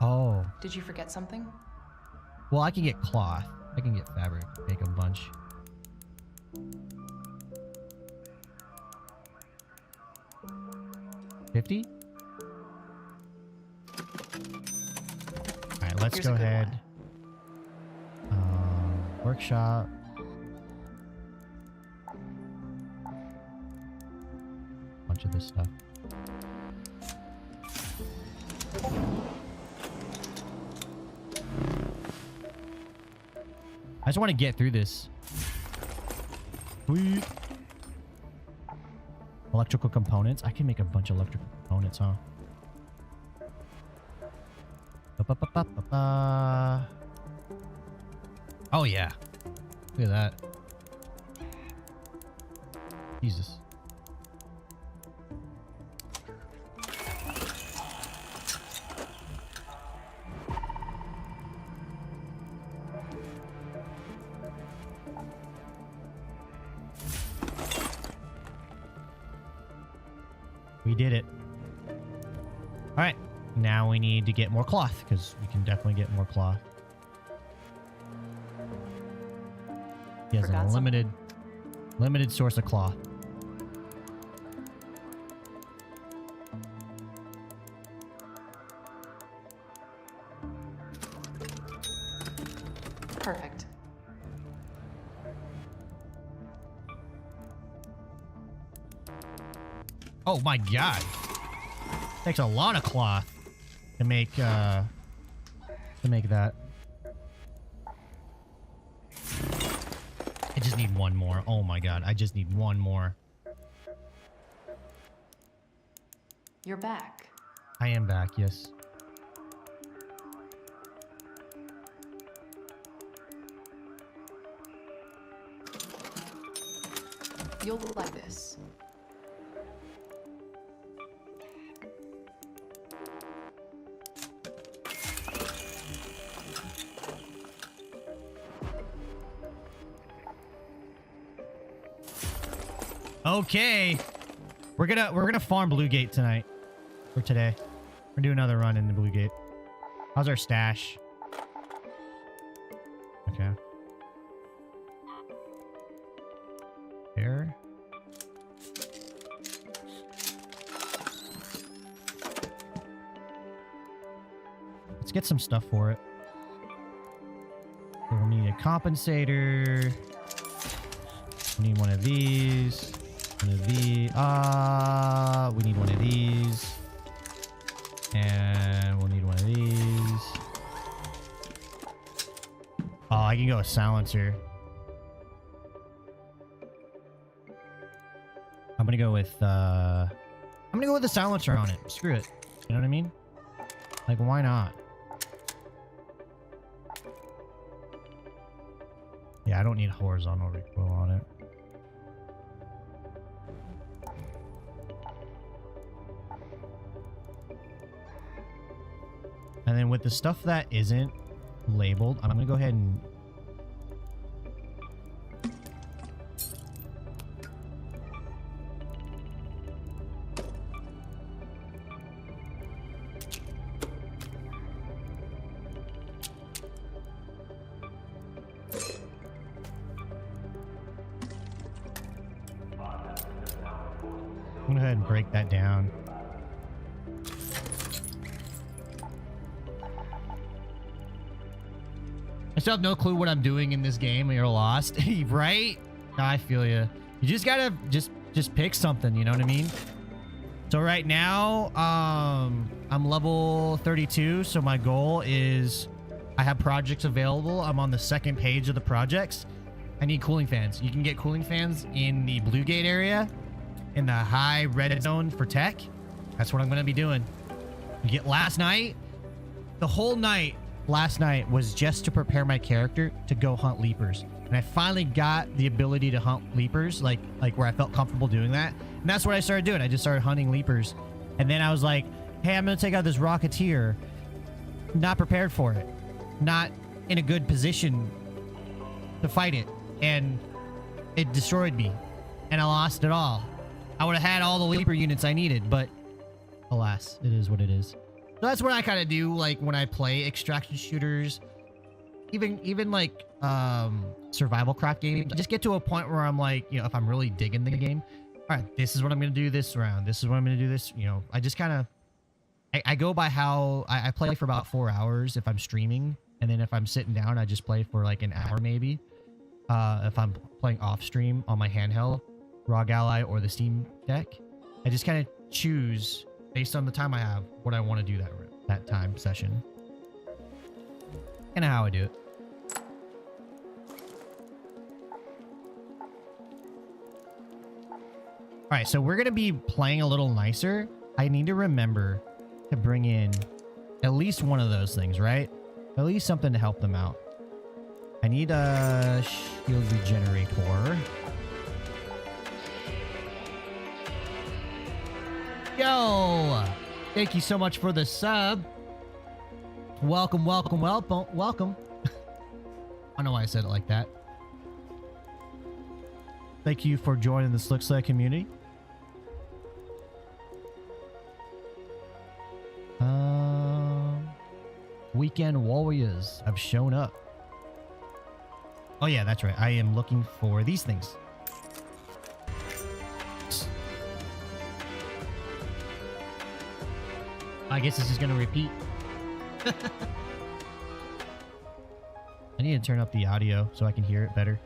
Oh. Did you forget something? Well, I can get cloth. I can get fabric. Make a bunch. $50? Alright, let's go ahead. Workshop. Bunch of this stuff. I just want to get through this. Sweet. Electrical components. I can make a bunch of electrical components, huh? Oh yeah. Look at that. Jesus. We did it. All right. Now we need to get more cloth because we can definitely get more cloth. He has a limited source of cloth. Perfect. Oh my god. Takes a lot of cloth to make that. I just need one more. Oh my god, I just need one more. You're back. I am back, yes. You'll like this. Okay. We're gonna farm Blue Gate tonight. Or today. We're doing another run in the Blue Gate. How's our stash? Okay. There. Let's get some stuff for it. So we'll need a compensator. We need one of these. One of these. We need one of these. And we'll need one of these. Oh, I can go with silencer. I'm gonna go with the silencer on it. Screw it. You know what I mean? Like, why not? Yeah, I don't need horizontal recoil on it. And then with the stuff that isn't labeled, I'm gonna go ahead and I'm gonna go ahead and break that down. I still have no clue what I'm doing in this game. You're lost, right? I feel you. You just gotta just pick something. You know what I mean? So right now, I'm level 32. So my goal is, I have projects available. I'm on the second page of the projects. I need cooling fans. You can get cooling fans in the Blue Gate area, in the high red zone for tech. That's what I'm gonna be doing. You get last night, the whole night. Last night was just to prepare my character to go hunt leapers. And I finally got the ability to hunt leapers, like where I felt comfortable doing that. And that's what I started doing. I just started hunting leapers. And then I was like, hey, I'm going to take out this Rocketeer. Not prepared for it. Not in a good position to fight it. And it destroyed me. And I lost it all. I would have had all the leaper units I needed, but alas, it is what it is. So that's what I kind of do, like, when I play extraction shooters, even like survival craft games. I just get to a point where I'm like, you know, if I'm really digging the game, all right, this is what I'm going to do this round. This is what I'm going to do this, you know, I just kind of, I go by how I play for about 4 hours if I'm streaming. And then if I'm sitting down, I just play for like an hour maybe. If I'm playing off stream on my handheld, ROG Ally or the Steam Deck, I just kind of choose based on the time I have, what I want to do that time session. And how I do it. Alright, so we're going to be playing a little nicer. I need to remember to bring in at least one of those things, right? At least something to help them out. I need a shield regenerator. Yo! Thank you so much for the sub. Welcome, welcome, welcome, welcome. I don't know why I said it like that. Thank you for joining the Slick Sled community. Weekend Warriors have shown up. Oh yeah, that's right. I am looking for these things. I guess this is going to repeat. I need to turn up the audio so I can hear it better.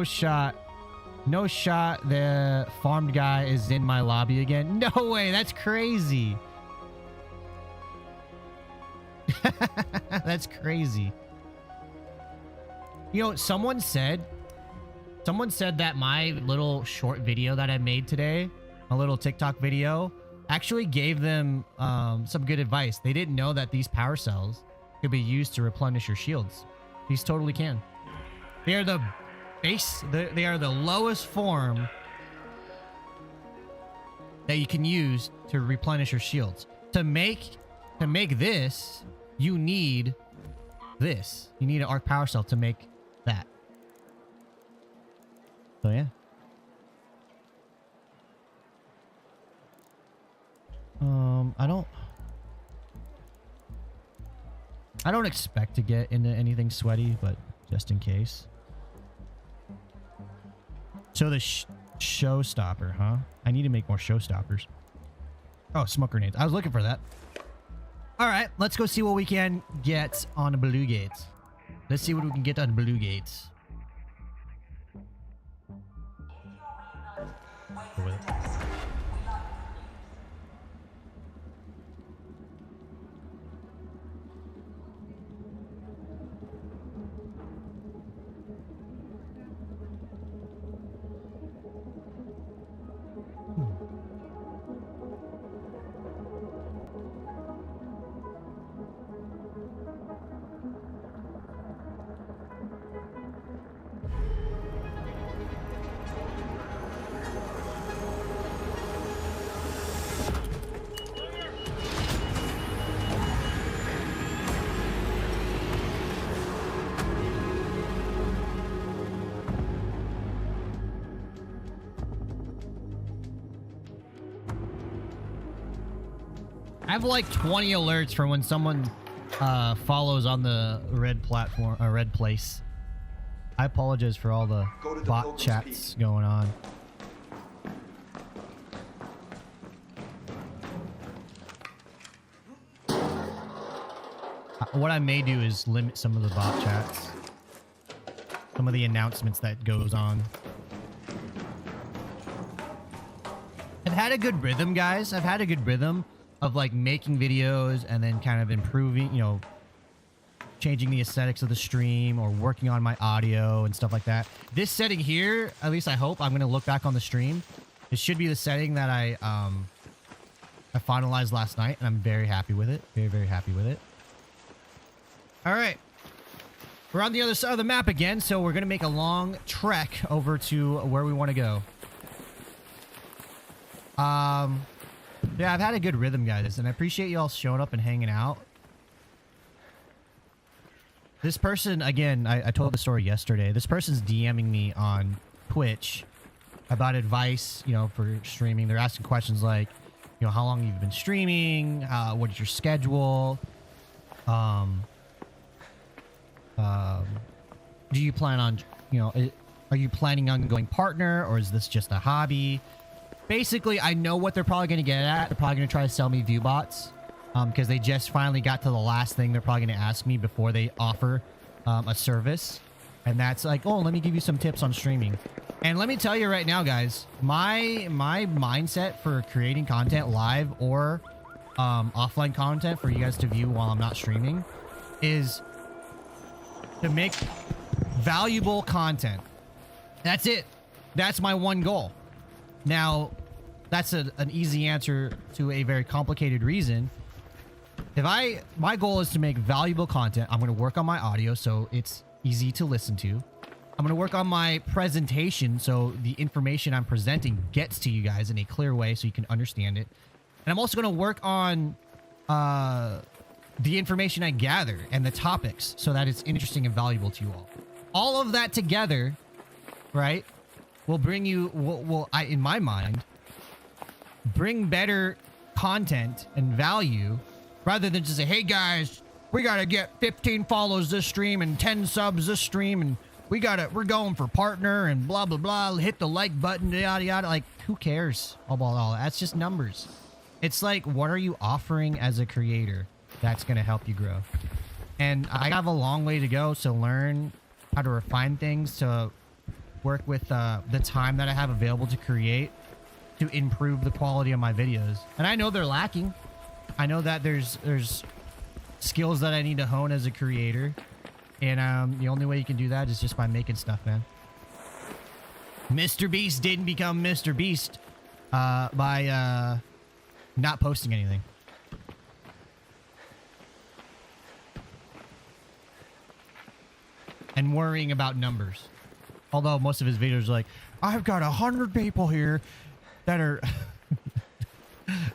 No shot. No shot the farmed guy is in my lobby again. No way. That's crazy. That's crazy. You know, someone said that my little short video that I made today, a little TikTok video, actually gave them some good advice. They didn't know that these power cells could be used to replenish your shields. These totally can. They are the base. They are the lowest form that you can use to replenish your shields. To make this, you need this. You need an arc power cell to make that. So yeah. I don't expect to get into anything sweaty, but just in case. So the showstopper, huh? I need to make more showstoppers. Oh, smoke grenades. I was looking for that. All right, let's go see what we can get on the blue gates. Let's see what we can get on the blue gates. Go with it. I have like 20 alerts for when someone follows on the red platform, red place. I apologize for all the bot chats going on. What I may do is limit some of the bot chats. Some of the announcements that goes on. I've had a good rhythm, guys. I've had a good rhythm of like making videos and then kind of improving, you know, changing the aesthetics of the stream or working on my audio and stuff like that. This setting here, at least I hope, I'm going to look back on the stream. It should be the setting that I finalized last night, and I'm very happy with it. Very, very happy with it. All right. We're on the other side of the map again, so we're going to make a long trek over to where we want to go. Yeah, I've had a good rhythm, guys, and I appreciate you all showing up and hanging out. This person, again, I told the story yesterday. This person's DMing me on Twitch about advice, you know, for streaming. They're asking questions like, you know, how long you've been streaming? What is your schedule? Do you plan on, you know, are you planning on going partner, or is this just a hobby? Basically, I know what they're probably going to get at. They're probably going to try to sell me view bots because they just finally got to the last thing they're probably going to ask me before they offer a service. And that's like, oh, let me give you some tips on streaming. And let me tell you right now, guys, my mindset for creating content live or offline content for you guys to view while I'm not streaming is to make valuable content. That's it. That's my one goal. Now, that's an easy answer to a very complicated reason. My goal is to make valuable content. I'm going to work on my audio so it's easy to listen to. I'm going to work on my presentation so the information I'm presenting gets to you guys in a clear way so you can understand it. And I'm also going to work on the information I gather and the topics so that it's interesting and valuable to you all. All of that together, right, will bring you, in my mind, bring better content and value rather than just say, hey guys, we got to get 15 follows this stream and 10 subs this stream and we're going for partner and blah, blah, blah. Hit the like button, yada, yada. Like, who cares about all that? That's just numbers. It's like, what are you offering as a creator that's going to help you grow? And I have a long way to go to learn how to refine things to work with the time that I have available to create to improve the quality of my videos. And I know they're lacking. I know that there's skills that I need to hone as a creator. And the only way you can do that is just by making stuff, man. Mr. Beast didn't become Mr. Beast by not posting anything. And worrying about numbers. Although most of his videos are like, I've got 100 people here that are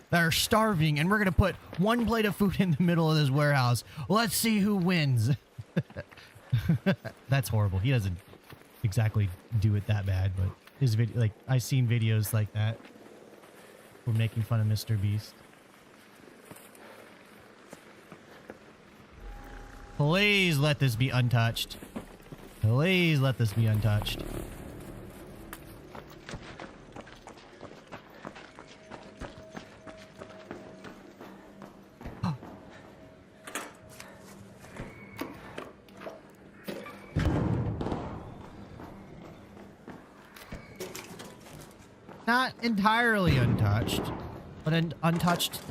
that are starving, and we're gonna put one plate of food in the middle of this warehouse. Let's see who wins. That's horrible. He doesn't exactly do it that bad, but his video, like, I've seen videos like that. We're making fun of Mr. Beast. Please let this be untouched. Please let this be untouched. Not entirely untouched, but untouched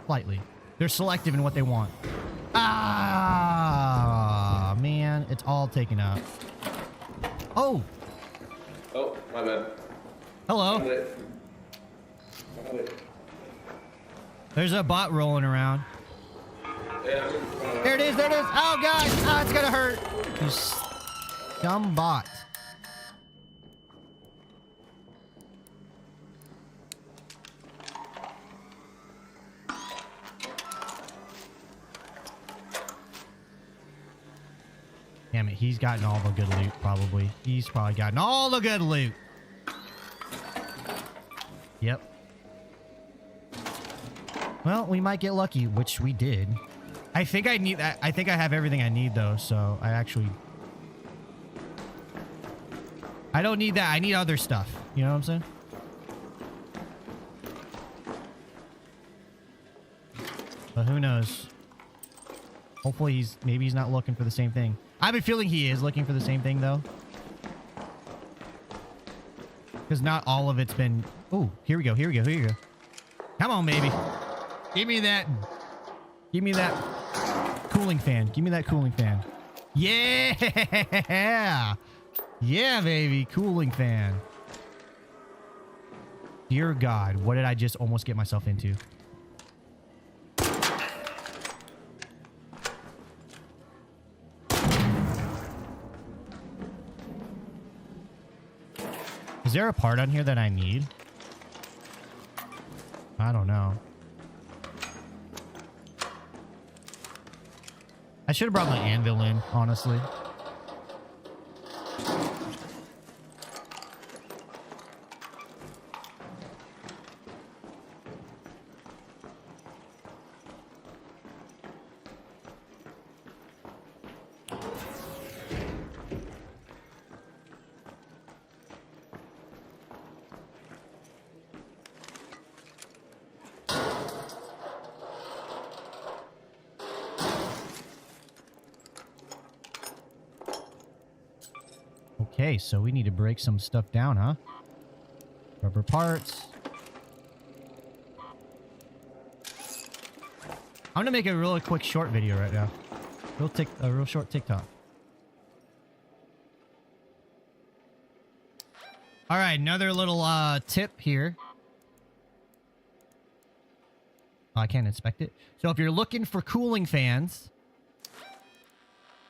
slightly. They're selective in what they want. Ah, man, it's all taken out. Oh. Oh, my bad. Hello. There's a bot rolling around. Yeah, there it is, there it is. Oh, God. Oh, it's gonna hurt. You scum bot. Damn it, he's gotten all the good loot, probably. He's probably gotten all the good loot. Yep. Well, we might get lucky, which we did. I think I need that. I think I have everything I need, though, so I actually... I don't need that. I need other stuff. You know what I'm saying? But who knows? Hopefully maybe he's not looking for the same thing. I have a feeling he is looking for the same thing, though. Because not all of it's been... Oh, here we go, here we go, here we go. Come on, baby. Give me that... Give me that cooling fan. Give me that cooling fan. Yeah! Yeah, baby. Cooling fan. Dear God, what did I just almost get myself into? Is there a part on here that I need? I don't know. I should have brought my anvil in, honestly. Okay, so we need to break some stuff down, huh? Rubber parts. I'm gonna make a really quick short video right now. A real short TikTok. All right, another little tip here. Oh, I can't inspect it. So if you're looking for cooling fans,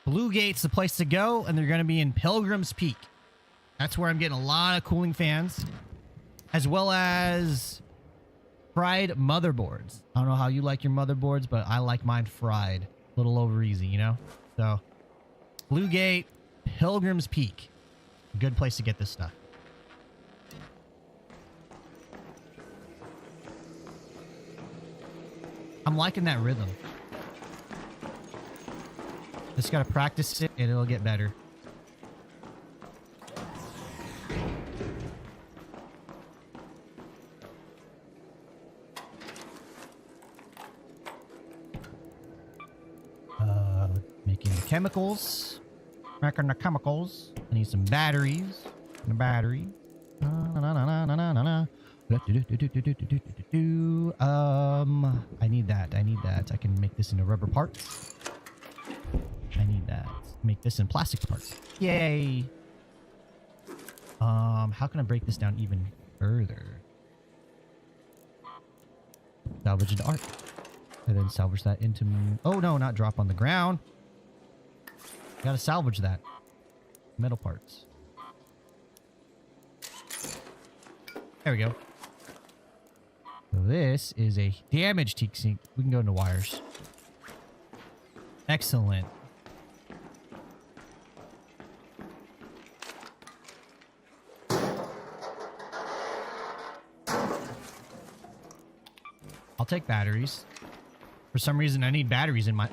Blue Gate's the place to go, and they're going to be in Pilgrim's Peak. That's where I'm getting a lot of cooling fans, as well as fried motherboards. I don't know how you like your motherboards, but I like mine fried. A little over easy, you know? So, Blue Gate, Pilgrim's Peak. Good place to get this stuff. I'm liking that rhythm. Just gotta practice it and it'll get better. Making the chemicals. Back on the chemicals. I need some batteries. And a battery. I need that. I need that. I can make this into rubber parts. I need that. Make this in plastic parts. Yay! How can I break this down even further? Salvage into art. And then salvage that into... Oh no, not drop on the ground. Gotta salvage that. Metal parts. There we go. So this is a damaged heat sink. We can go into wires. Excellent. I'll take batteries. For some reason, I need batteries in my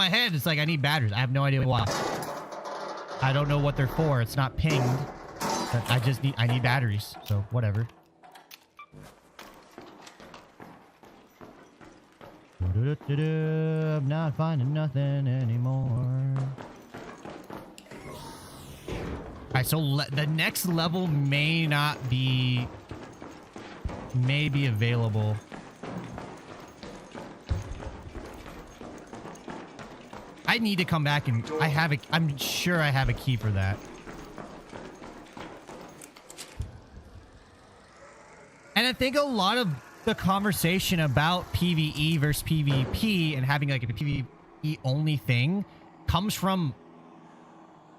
head. It's like I need batteries. I have no idea why. I don't know what they're for. It's not pinged. But I need batteries. So whatever. I'm not finding nothing anymore. Alright, so the next level may be available. I need to come back and I'm sure I have a key for that. And I think a lot of the conversation about PvE versus PvP and having like a PvE only thing comes from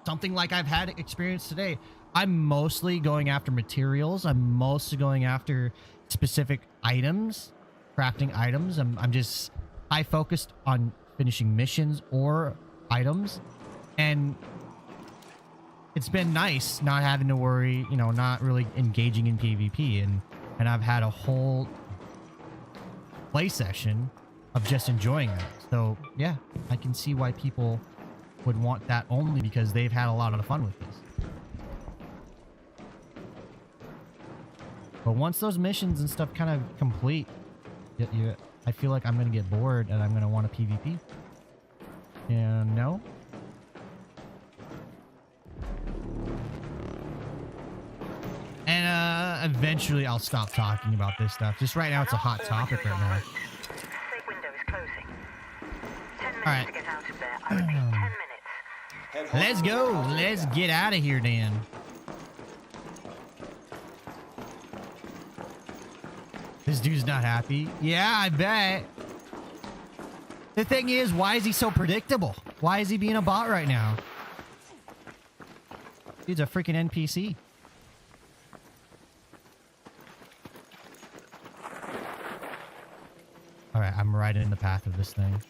something like I've had experience today. I'm mostly going after materials. I'm mostly going after specific items, crafting items. I'm just high focused on finishing missions or items, and it's been nice not having to worry, you know, not really engaging in PvP, and I've had a whole play session of just enjoying it. So yeah, I can see why people would want that only, because they've had a lot of fun with this. But once those missions and stuff kind of complete, I feel like I'm going to get bored and I'm going to want a PvP. And no. And eventually I'll stop talking about this stuff. Just right now it's a hot topic right now. Safe window is closing. 10 minutes All right. to get out of there. I repeat, 10 minutes. Let's go. Let's get out of here, Dan. This dude's not happy. Yeah, I bet. The thing is, why is he so predictable? Why is he being a bot right now? Dude's a freaking NPC. Alright, I'm right in the path of this thing.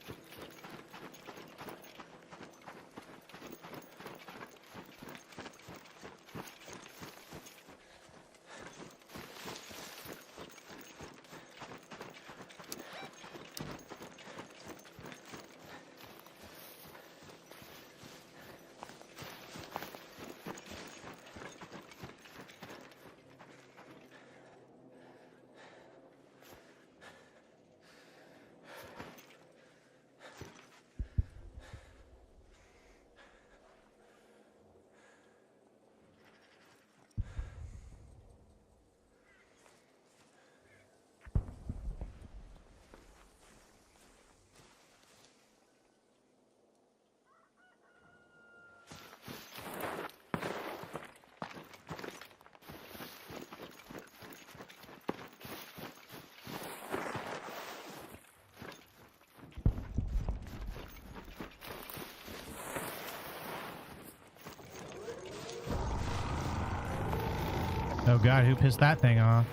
Oh god, who pissed that thing off?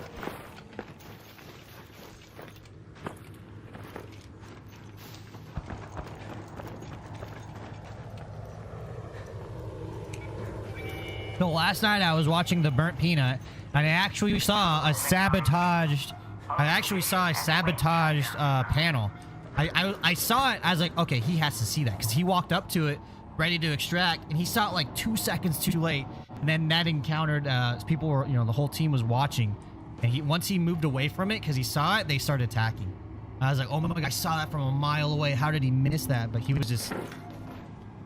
So last night I was watching The Burnt Peanut, and I actually saw a sabotaged panel. I saw it. I was like, okay, he has to see that, because he walked up to it ready to extract, and he saw it like 2 seconds too late. And then that encountered, people were, you know, the whole team was watching, and once he moved away from it because he saw it, they started attacking. I was like, oh my god, I saw that from a mile away. How did he miss that? But he was just, I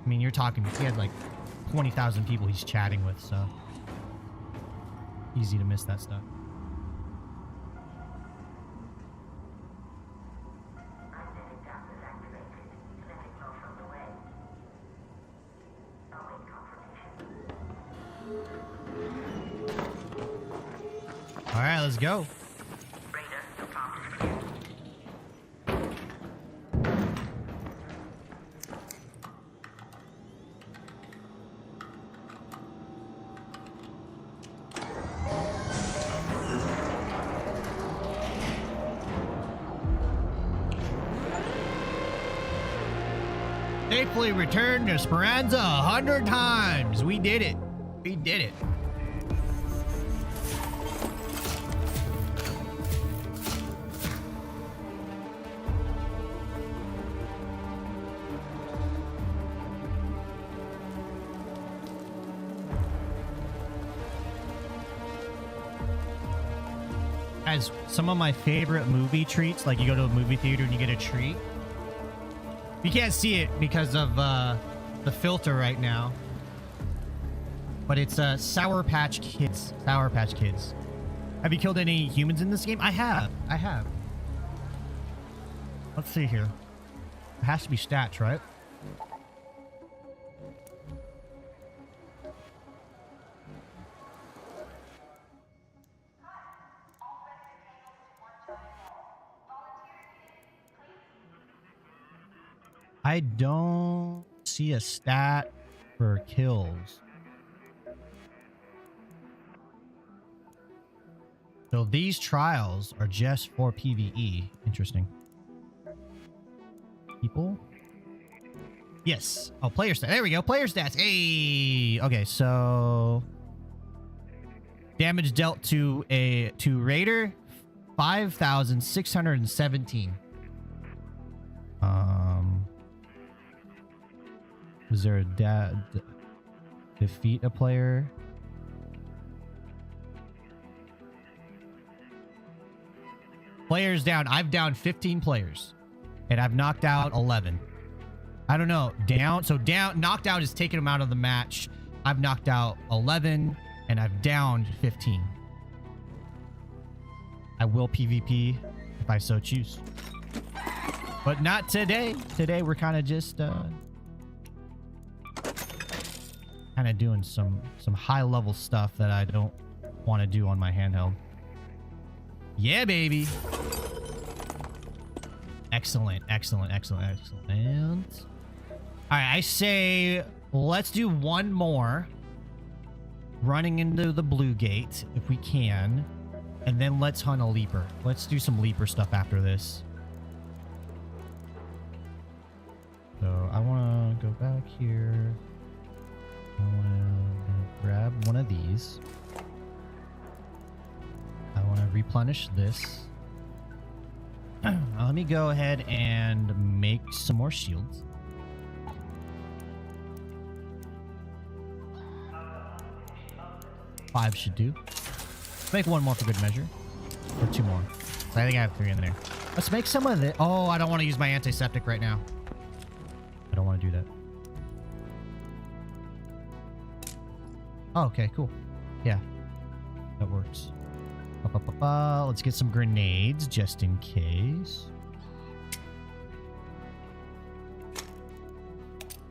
mean, you're talking, he had like 20,000 people he's chatting with, so easy to miss that stuff. All right, let's go. Safely returned to Speranza 100 times. We did it. We did it. As some of my favorite movie treats, like you go to a movie theater and you get a treat. You can't see it because of the filter right now. But it's Sour Patch Kids. Sour Patch Kids. Have you killed any humans in this game? I have. I have. Let's see here. It has to be stats, right? I don't see a stat for kills. So these trials are just for PvE. Interesting. People? Yes. Oh, player stats. There we go. Player stats. Hey. Okay, so damage dealt to Raider 5,617. Was there a defeat a player? Players down. I've downed 15 players. And I've knocked out 11. I don't know. Down. So down. Knocked out is taking them out of the match. I've knocked out 11. And I've downed 15. I will PvP if I so choose. But not today. Today we're kind of just kind of doing some high level stuff that I don't want to do on my handheld. Yeah, baby. Excellent, excellent, excellent, excellent. All right, I say let's do one more. Running into the blue gate if we can. And then let's hunt a leaper. Let's do some leaper stuff after this. So I want to go back here. I want to grab one of these. I want to replenish this. Let me go ahead and make some more shields. Five should do. Let's make one more for good measure. Or two more. So I think I have 3 in there. Let's make some of it. Oh, I don't want to use my antiseptic right now. I don't want to do that. Oh, okay, cool. Yeah, that works. Let's get some grenades just in case.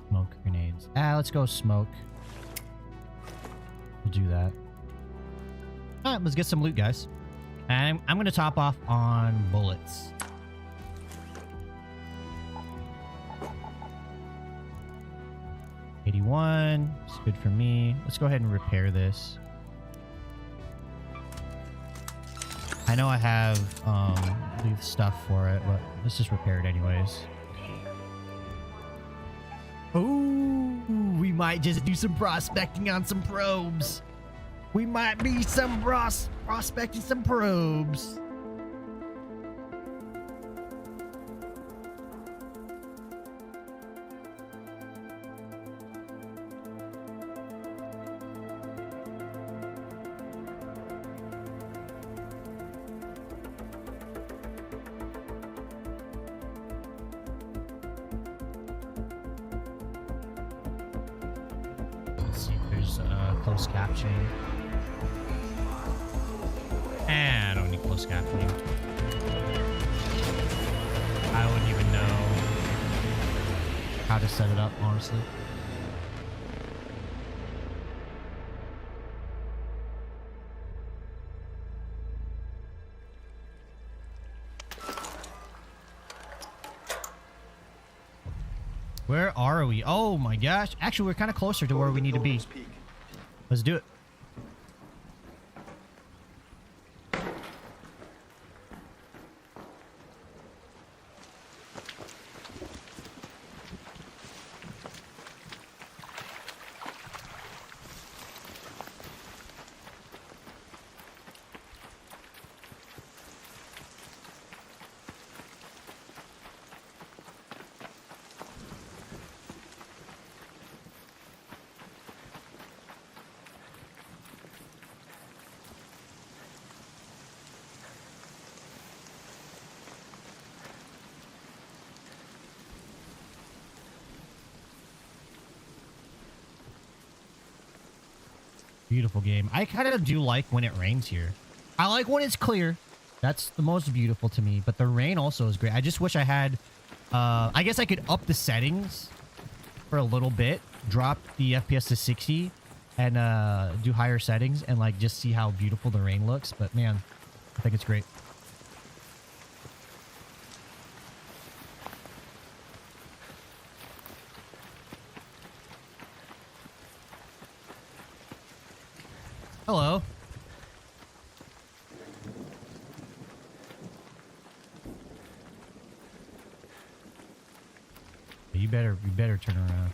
Smoke grenades. Let's go smoke. We'll do that. All right, let's get some loot, guys. And I'm going to top off on bullets. $81. It's good for me. Let's go ahead and repair this. I know I have the stuff for it, but let's just repair it anyways. Ooh, we might just do some prospecting on some probes. We might be some prospecting some probes. There's closed captioning. And I don't need closed captioning. I wouldn't even know how to set it up, honestly. Where are we? Oh my gosh. Actually, we're kind of closer to where we need to be. Let's do it. Beautiful game. I kind of do like when it rains here. I like when it's clear. That's the most beautiful to me. But the rain also is great. I just wish I had... I guess I could up the settings for a little bit. Drop the FPS to 60. And do higher settings. And like just see how beautiful the rain looks. But man, I think it's great. Hello. You better turn around.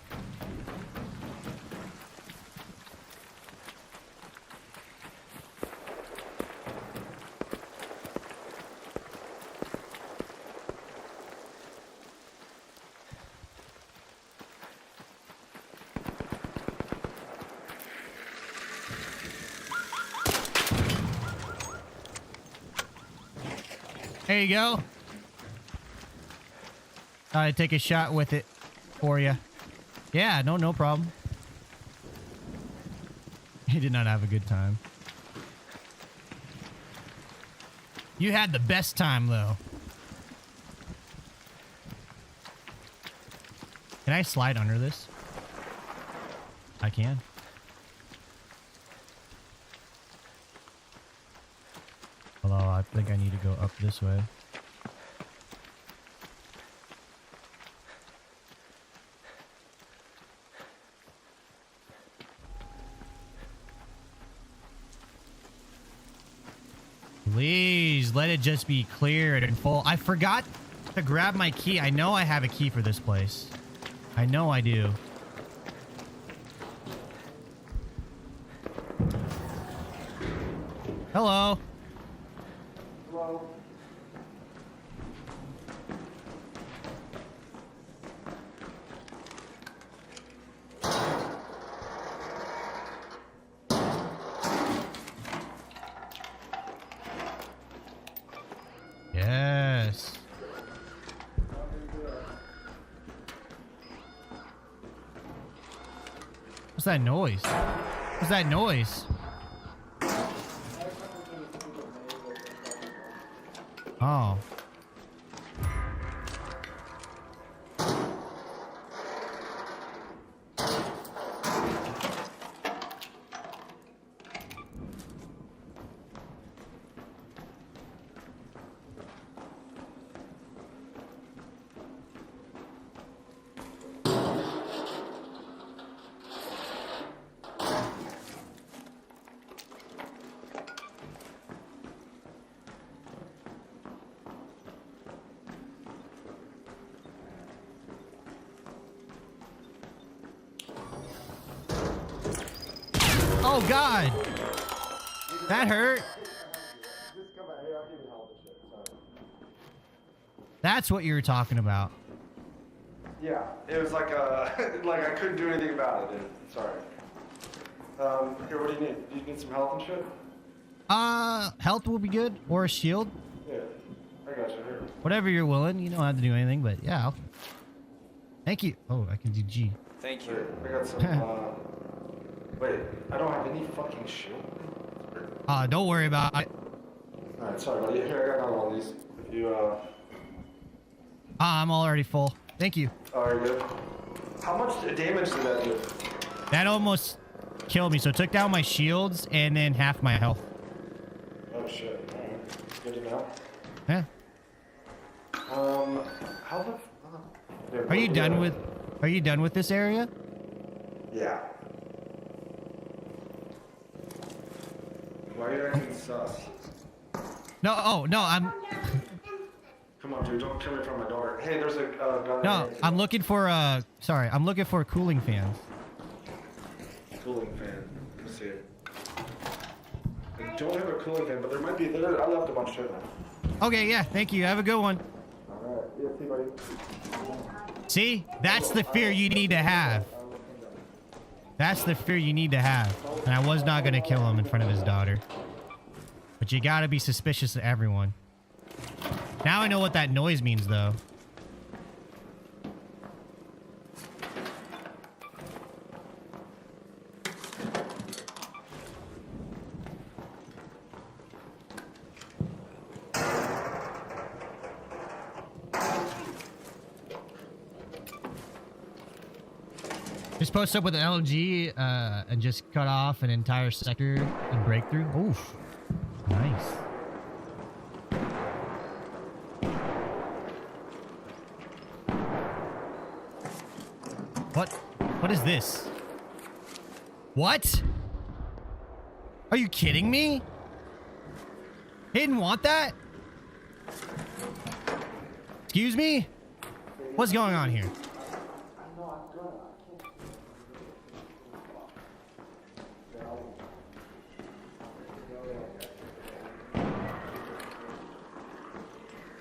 There you go. I take a shot with it for you. Yeah, no problem. He did not have a good time. You had the best time, though. Can I slide under this? I can. Although I think I need to go up this way. Please let it just be cleared and full. I forgot to grab my key. I know I have a key for this place. I know I do. Hello. Hello. Yes. What's that noise? What's that noise? Oh. Oh God, that hurt. That's what you were talking about. Yeah, it was like like I couldn't do anything about it. Sorry. Here, what do you need? Do you need some health and shit? Health will be good, or a shield. Yeah, I got you here. Whatever you're willing. You don't have to do anything, but yeah. Thank you. Oh, I can do G. Thank you. I got some. Wait, I don't have any fucking shield. Don't worry about it. Alright, sorry, buddy. Here, I got another one of these. If you, I'm already full. Thank you. Alright, good. How much damage did that do? That almost killed me. So it took down my shields and then half my health. Oh shit. Alright. Good to know. Yeah. How the... Here, Are you done with... Are you done with this area? Yeah. Why are you acting sus? No, oh, no, I'm... Come on, dude, don't kill me in front of my daughter. Hey, there's a gun. No, I'm looking for, sorry, I'm looking for cooling fans. Cooling fan. Let's see it. I don't have a cooling fan, but there might be there. I left a bunch of shit now. Okay, yeah, thank you. Have a good one. Alright, yeah, see, buddy. See? That's the fear you need to have. That's the fear you need to have. And I was not going to kill him in front of his daughter. But you got to be suspicious of everyone. Now I know what that noise means, though. Just post up with an LG and just cut off an entire sector and breakthrough. Oof. Nice. What? What is this? What? Are you kidding me? He didn't want that? Excuse me? What's going on here?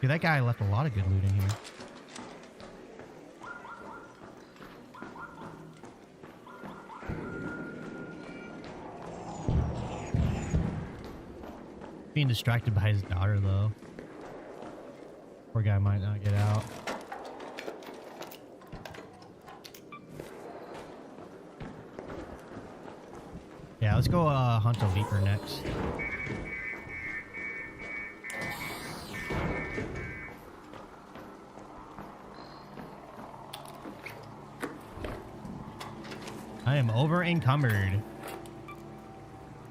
Dude, that guy left a lot of good loot in here. Being distracted by his daughter, though. Poor guy might not get out. Yeah, let's go hunt a leaper next. I am over encumbered.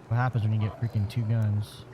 What happens when you get freaking 2 guns?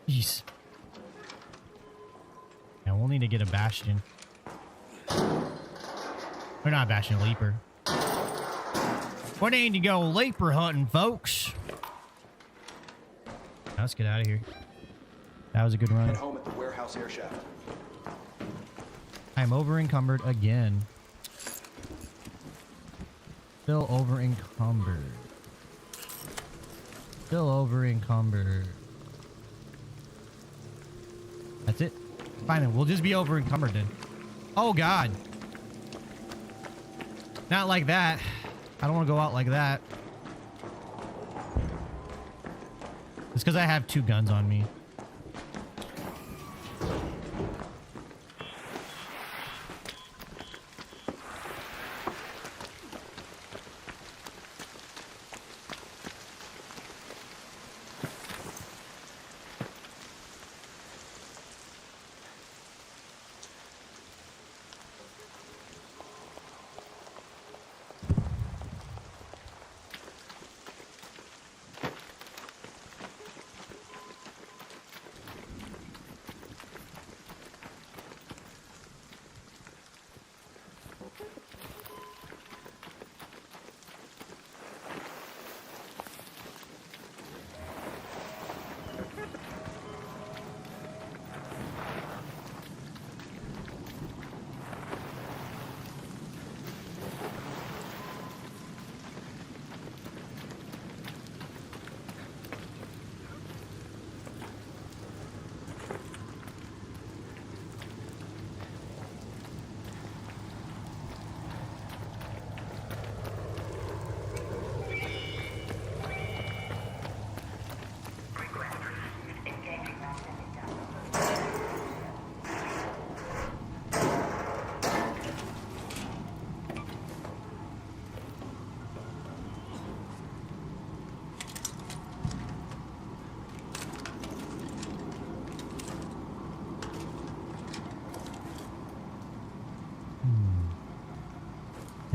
Jeez. Yeah, we'll need to get a bastion. Or not a bastion, a leaper. We need to go leaper hunting, folks. Now let's get out of here. That was a good run. At home at the warehouse air shaft. I'm over encumbered again. Still over encumbered. Still over encumbered. That's it. Fine then. We'll just be over encumbered then. Oh God. Not like that. I don't want to go out like that. It's because I have 2 guns on me.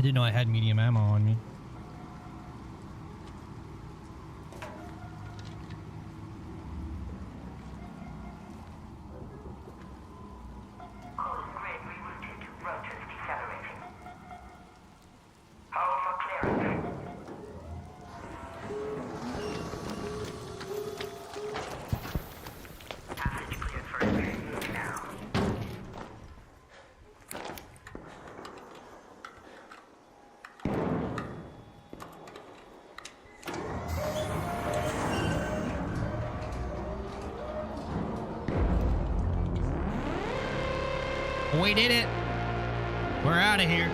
didn't know I had medium ammo on me. We did it. We're out of here.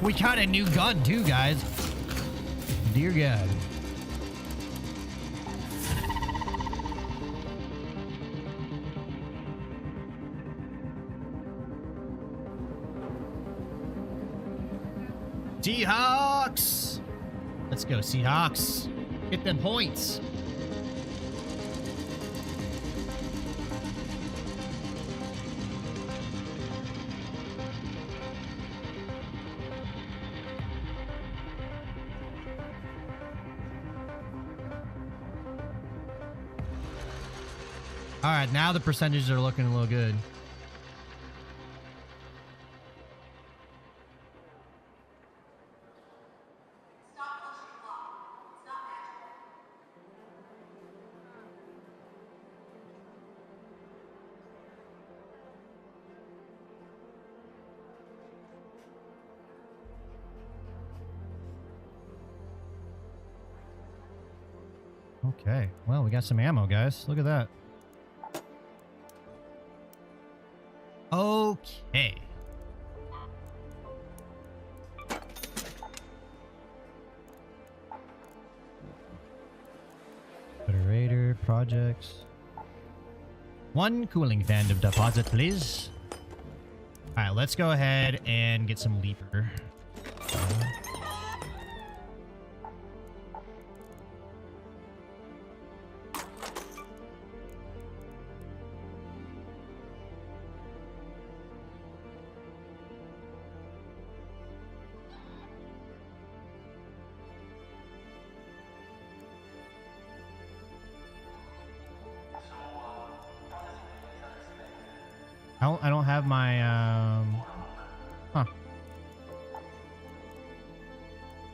We got a new gun too, guys. Dear God. Seahawks! Let's go, Seahawks. Get them points. All right, now the percentages are looking a little good. Okay, well, we got some ammo, guys. Look at that. Okay. Federator projects. One cooling fan of deposit, please. All right, let's go ahead and get some leaper. I don't have my, huh.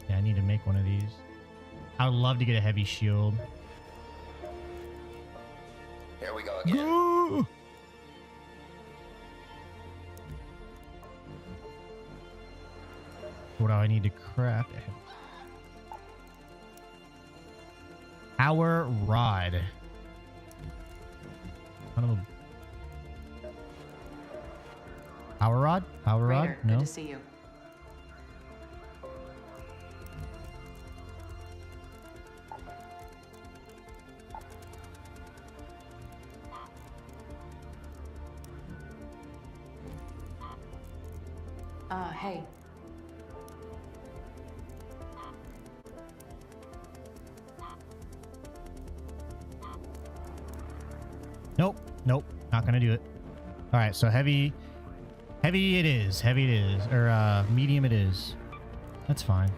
Yeah, I need to make one of these. I would love to get a heavy shield. Here we go again. Go! What do I need to craft? Power rod. I don't know. Power rod? Power rod? Raider, No. good to see you. Hey. Nope. Nope. Not gonna do it. All right. So heavy it is. Heavy it is. Or medium it is. That's fine.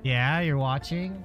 Yeah, you're watching?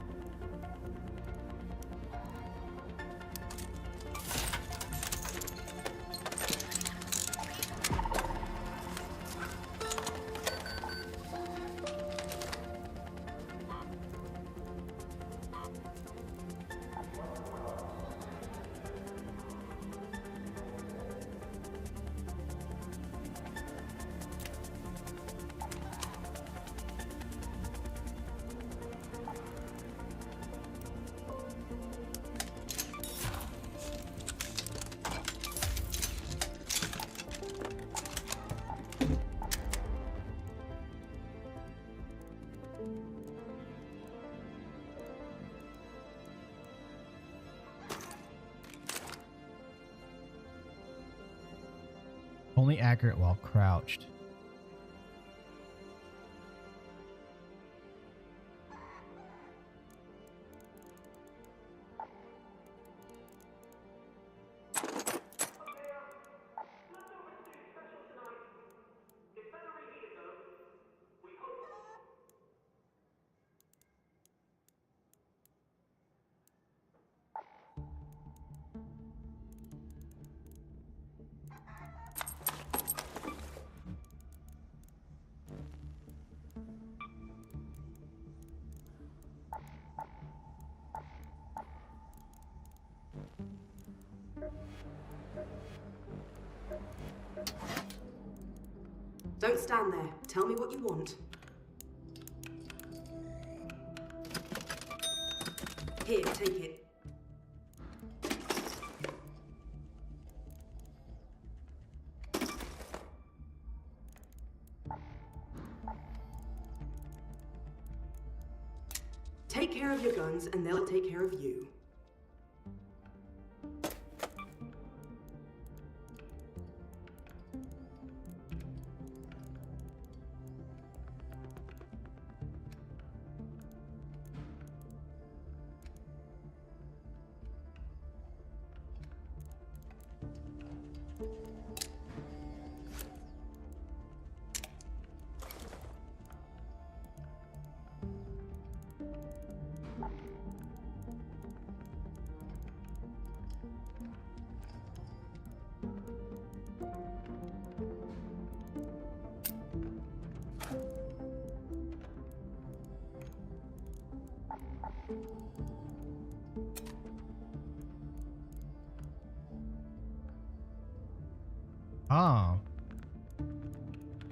Only accurate while crouched. Don't stand there. Tell me what you want. Here, take it. Take care of your guns and they'll take care of you. Oh.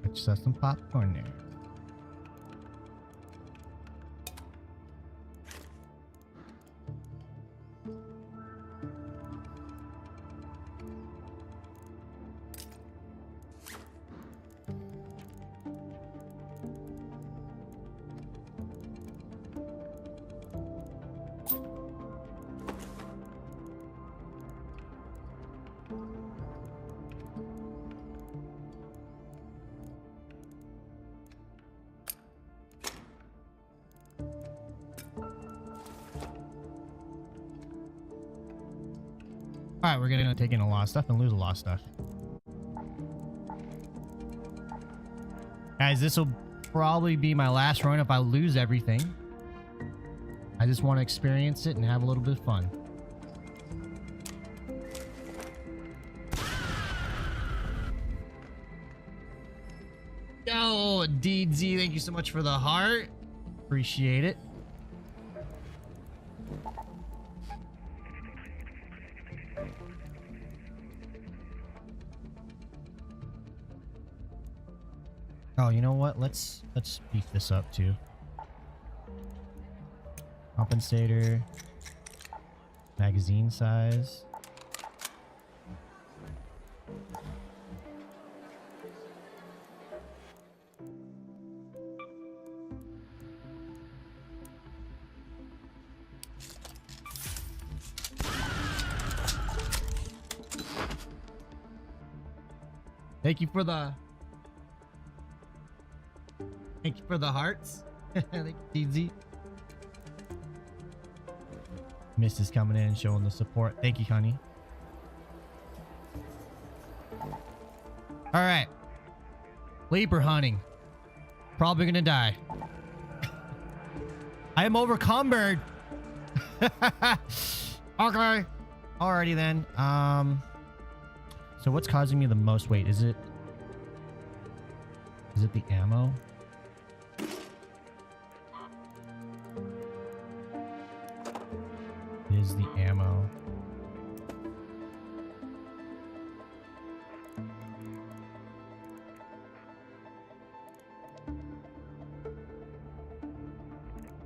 Let's set some popcorn there. All right, we're gonna take in a lot of stuff and lose a lot of stuff. Guys, this will probably be my last run if I lose everything. I just want to experience it and have a little bit of fun. Yo, DZ, thank you so much for the heart. Appreciate it. Oh, you know what? Let's beef this up too. Compensator. Magazine size. Thank you for the hearts. Thank you, DZ. Mist is coming in, showing the support. Thank you, honey. All right. Leaper hunting. Probably gonna die. I am overcumbered. Okay. Alrighty then. So what's causing me the most weight? Is it the ammo? It is the ammo.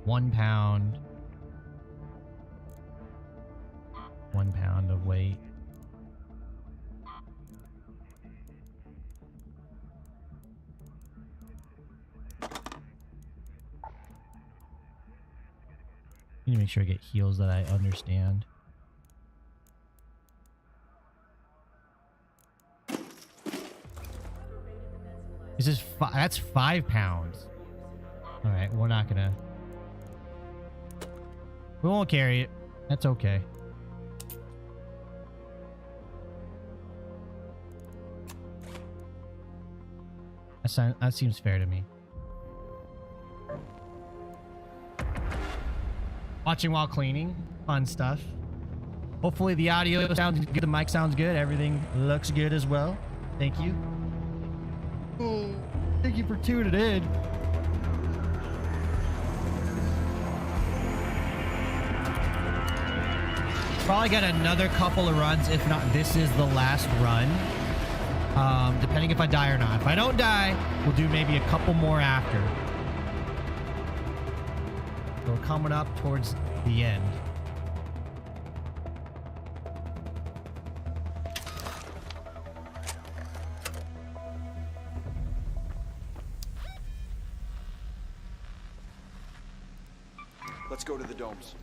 £1. 1 pound of weight. I need to make sure I get heals that I understand. This is that's 5 pounds. All right, we're not gonna. We won't carry it. That's okay. That seems fair to me. Watching while cleaning, fun stuff. Hopefully the audio sounds good, the mic sounds good, everything looks good as well. Thank you. Oh, thank you for tuning in. Probably got another couple of runs, if not this is the last run. Depending if I die or not. If I don't die, we'll do maybe a couple more after. So we're coming up towards the end. Let's go to the domes.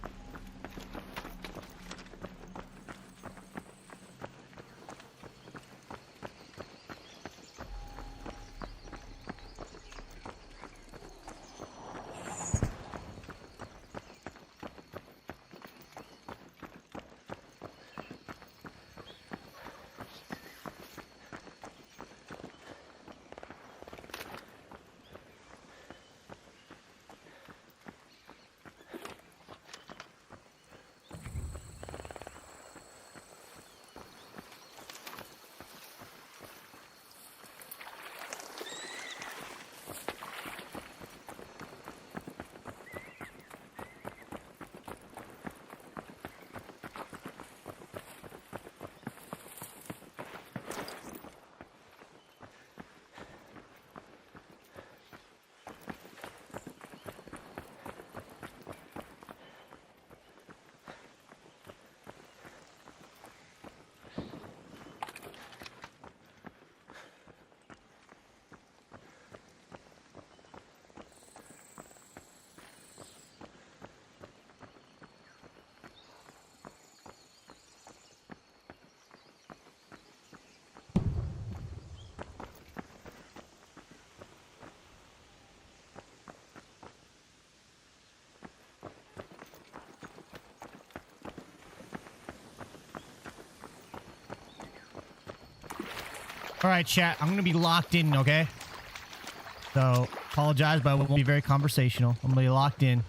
All right, chat. I'm gonna be locked in, okay? So apologize, but I won't be very conversational. I'm gonna be locked in.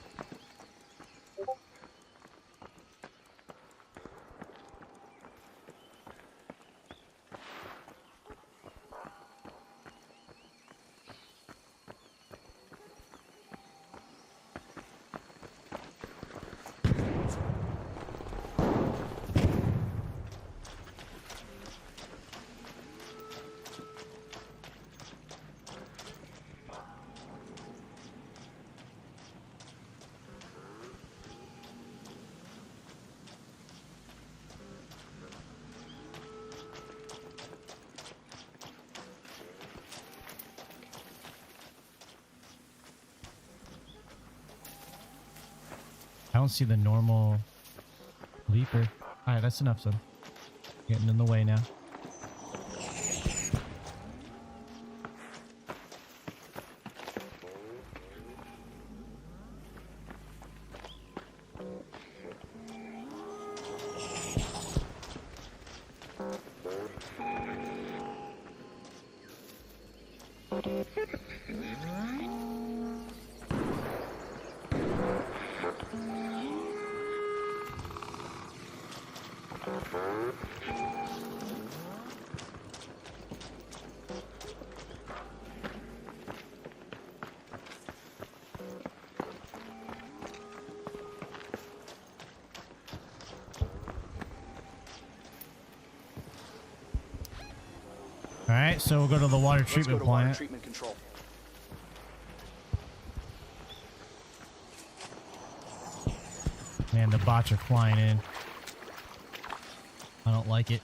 I don't see the normal leaper. All right, that's enough, son. Getting in the way now. All right, so we'll go to the water treatment plant. Water treatment control. Man, the bots are flying in. I don't like it.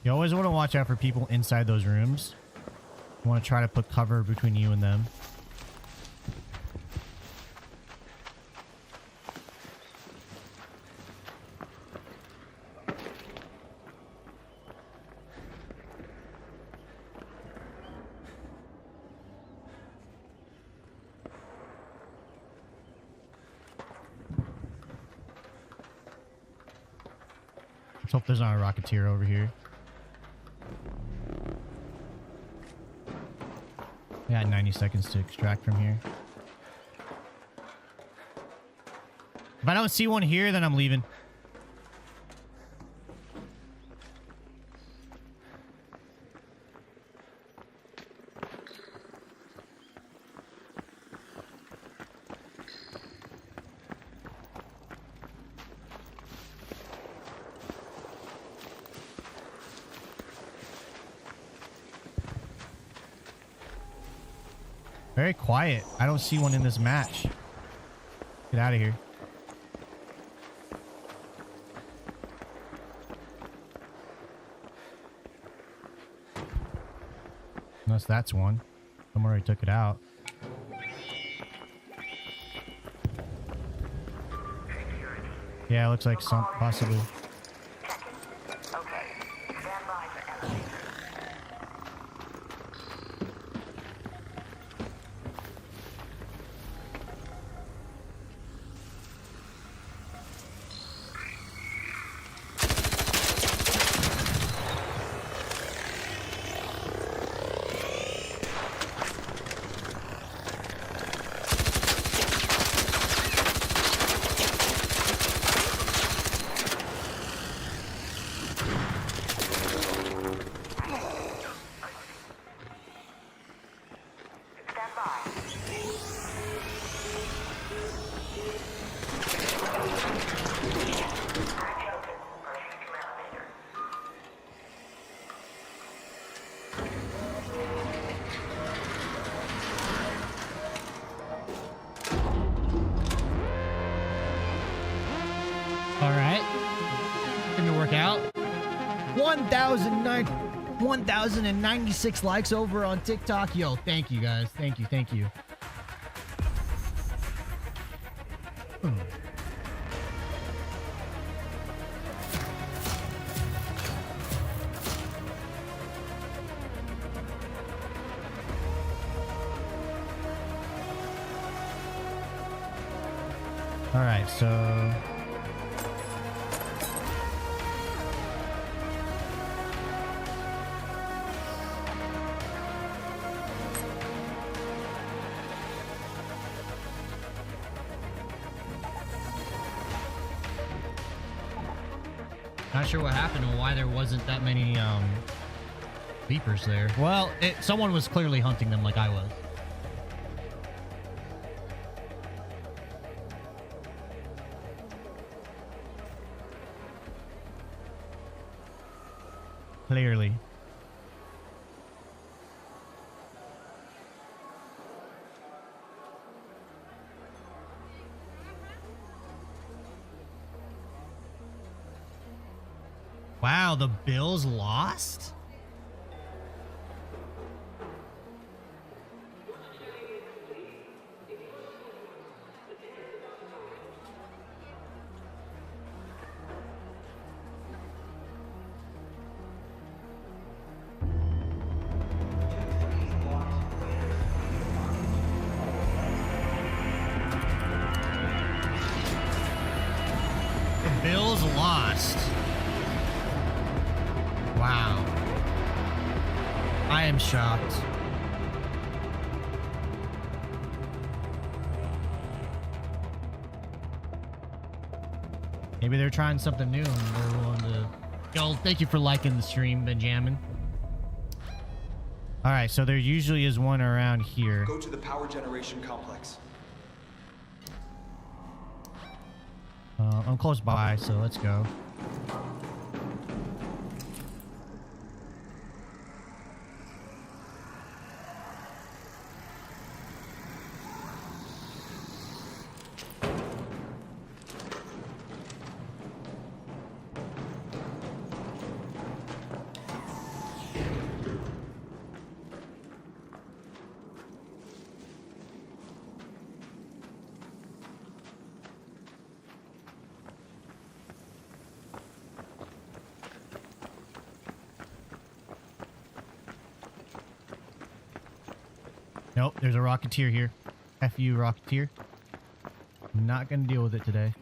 You always want to watch out for people inside those rooms. You want to try to put cover between you and them. Let's hope there's not a Rocketeer over here. I got 90 seconds to extract from here. If I don't see one here, then I'm leaving. Very quiet. I don't see one in this match. Get out of here. Unless that's one. Someone already took it out. Yeah, it looks like some possibly. All right. Going to work out. 1,096 likes over on TikTok. Yo, thank you guys. Thank you. Thank you. All right, so not sure what happened or why there wasn't that many beepers there. Well, someone was clearly hunting them like I was. Clearly. Wow, the Bills lost? Bills lost. Wow. I am shocked. Maybe they're trying something new and they're willing to... Yo, thank you for liking the stream, Benjamin. All right, so there usually is one around here. Go to the power generation complex. I'm close by, so let's go. Nope, there's a Rocketeer here. F you, Rocketeer. Not gonna deal with it today.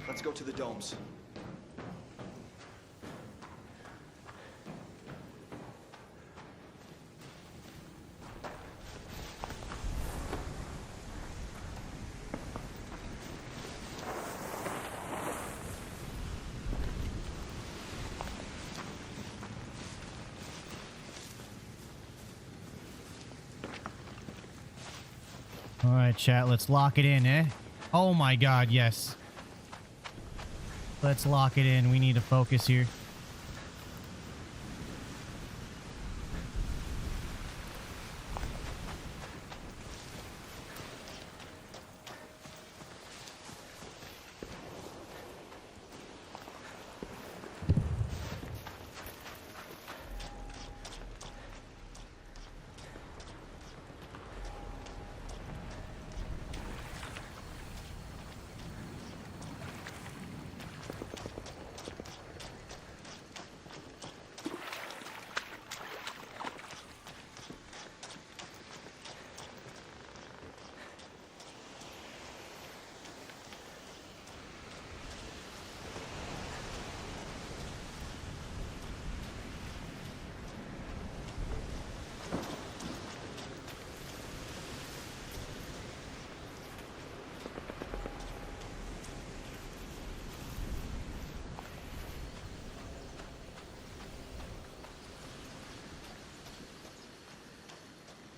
Let's go to the domes. All right, chat, let's lock it in, eh? Oh my god, yes. Let's lock it in. We need to focus here.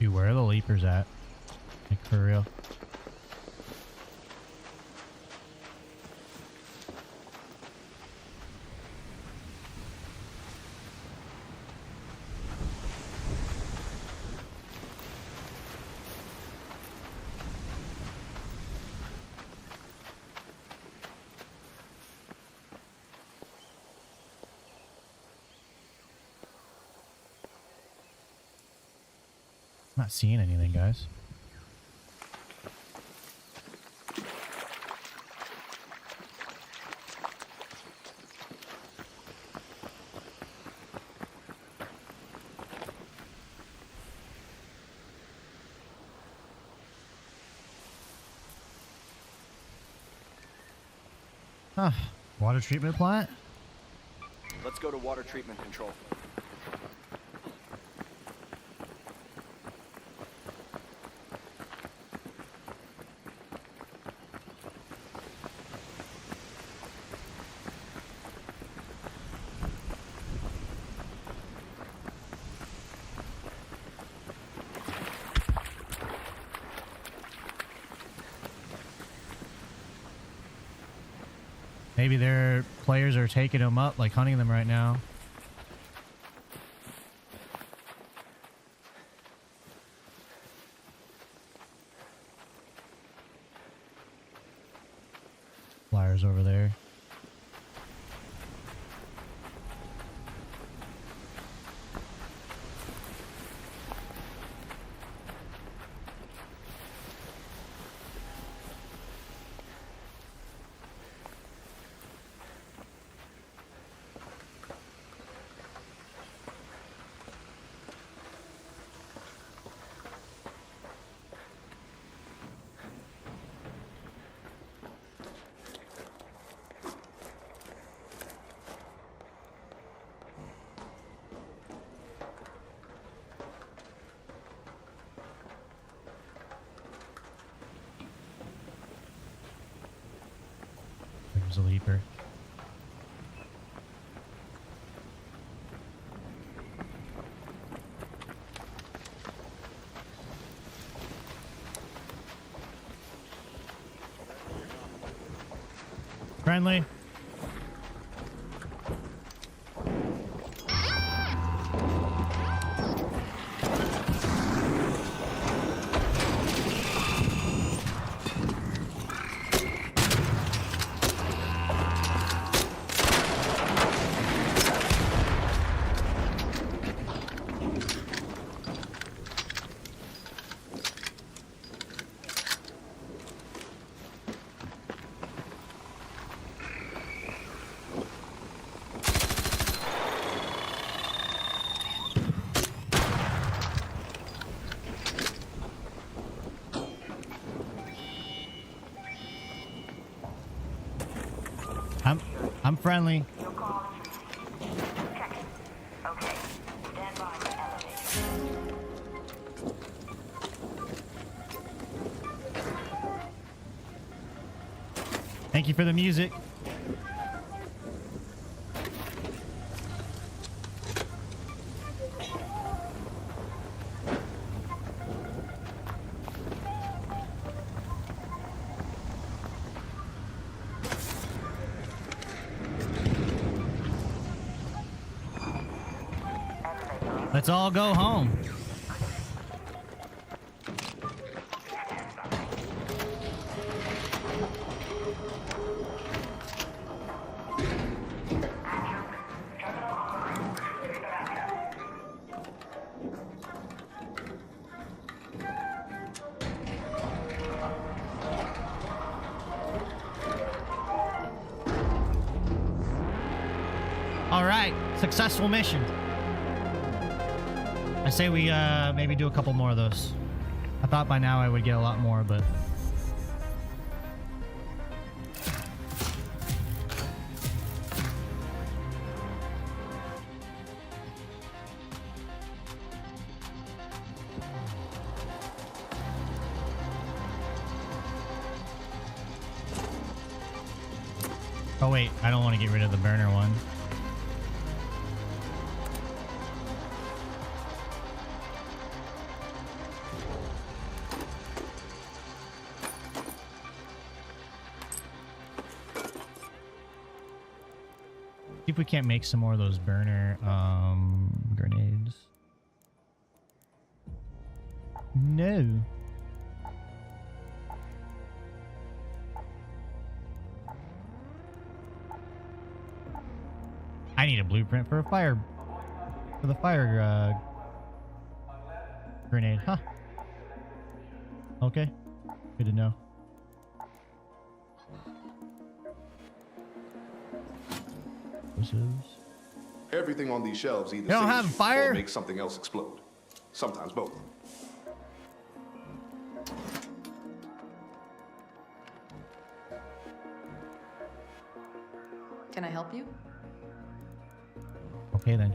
Dude, where are the leapers at? Like, for real. Not seeing anything, guys. Huh. Water treatment plant? Let's go to water treatment control. Maybe their players are taking them up, like hunting them right now. Flyers over there. There's a leaper. Friendly. I'm friendly. Your call is received. Check it. Okay. Stand by for elevator. Thank you for the music. Let's all go home. All right, successful mission. I say we maybe do a couple more of those. I thought by now I would get a lot more, but oh wait, I don't want to get rid of the burner one. See if we can't make some more of those burner grenades. No. I need a blueprint for a fire grenade, huh? Okay. Good to know. Everything on these shelves either You don't have saves fire? or makes something else explode. Sometimes both. Can I help you? Okay then.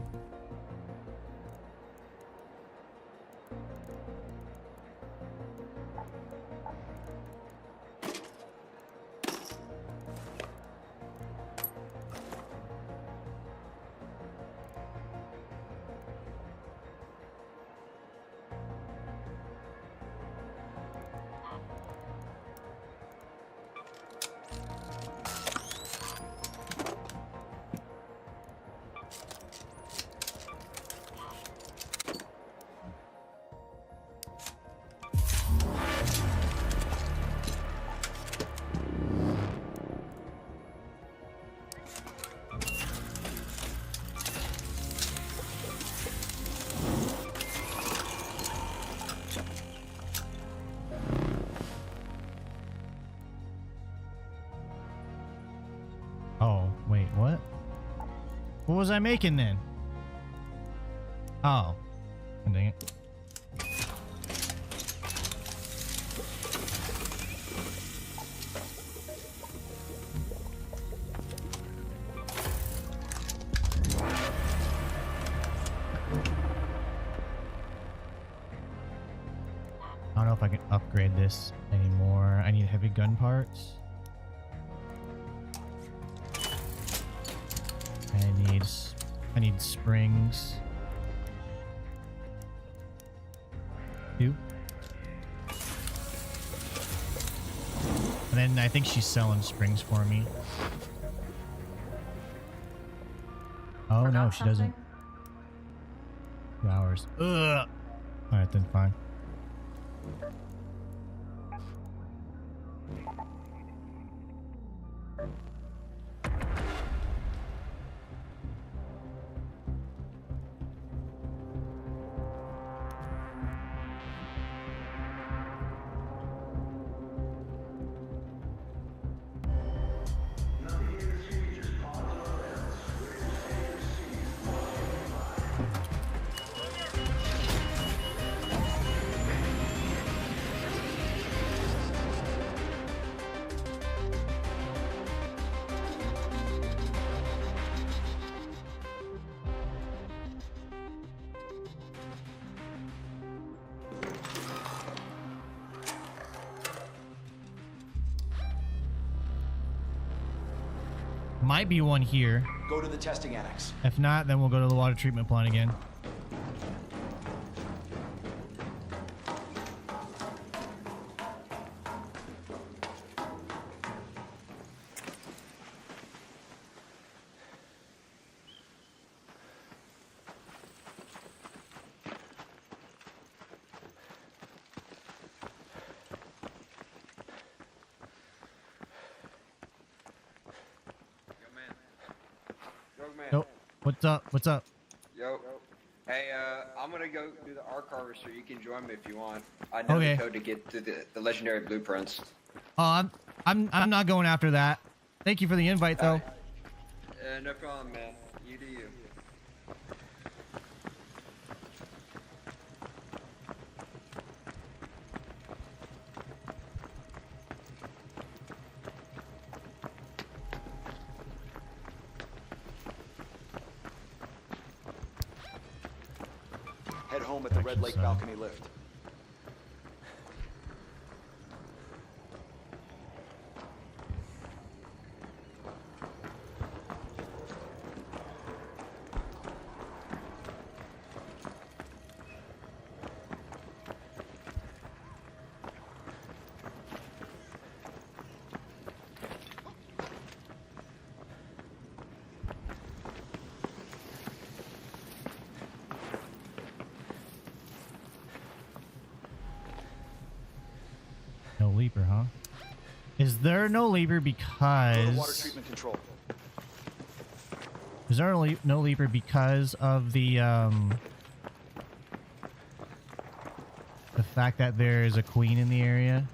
Oh, wait, what? What was I making then? Oh. Dang it. I don't know if I can upgrade this anymore. I need heavy gun parts. I need springs. 2. And then I think she's selling springs for me. Oh no, she doesn't. 2 hours. Ugh. Alright then, fine. Might be one here. Go to the testing annex. If not, then we'll go to the water treatment plant again. Nope. What's up? What's up? Yo. Hey, I'm gonna go do the arc harvester. You can join me if you want. I know Okay. the code to get to the legendary blueprints. Oh, I'm not going after that. Thank you for the invite, though. No problem, man. You do you. Head home at the Red Lake balcony lift. No leaper, huh? Is there no leaper Go to water because... treatment control. Is there no leaper because of the fact that there is a queen in the area?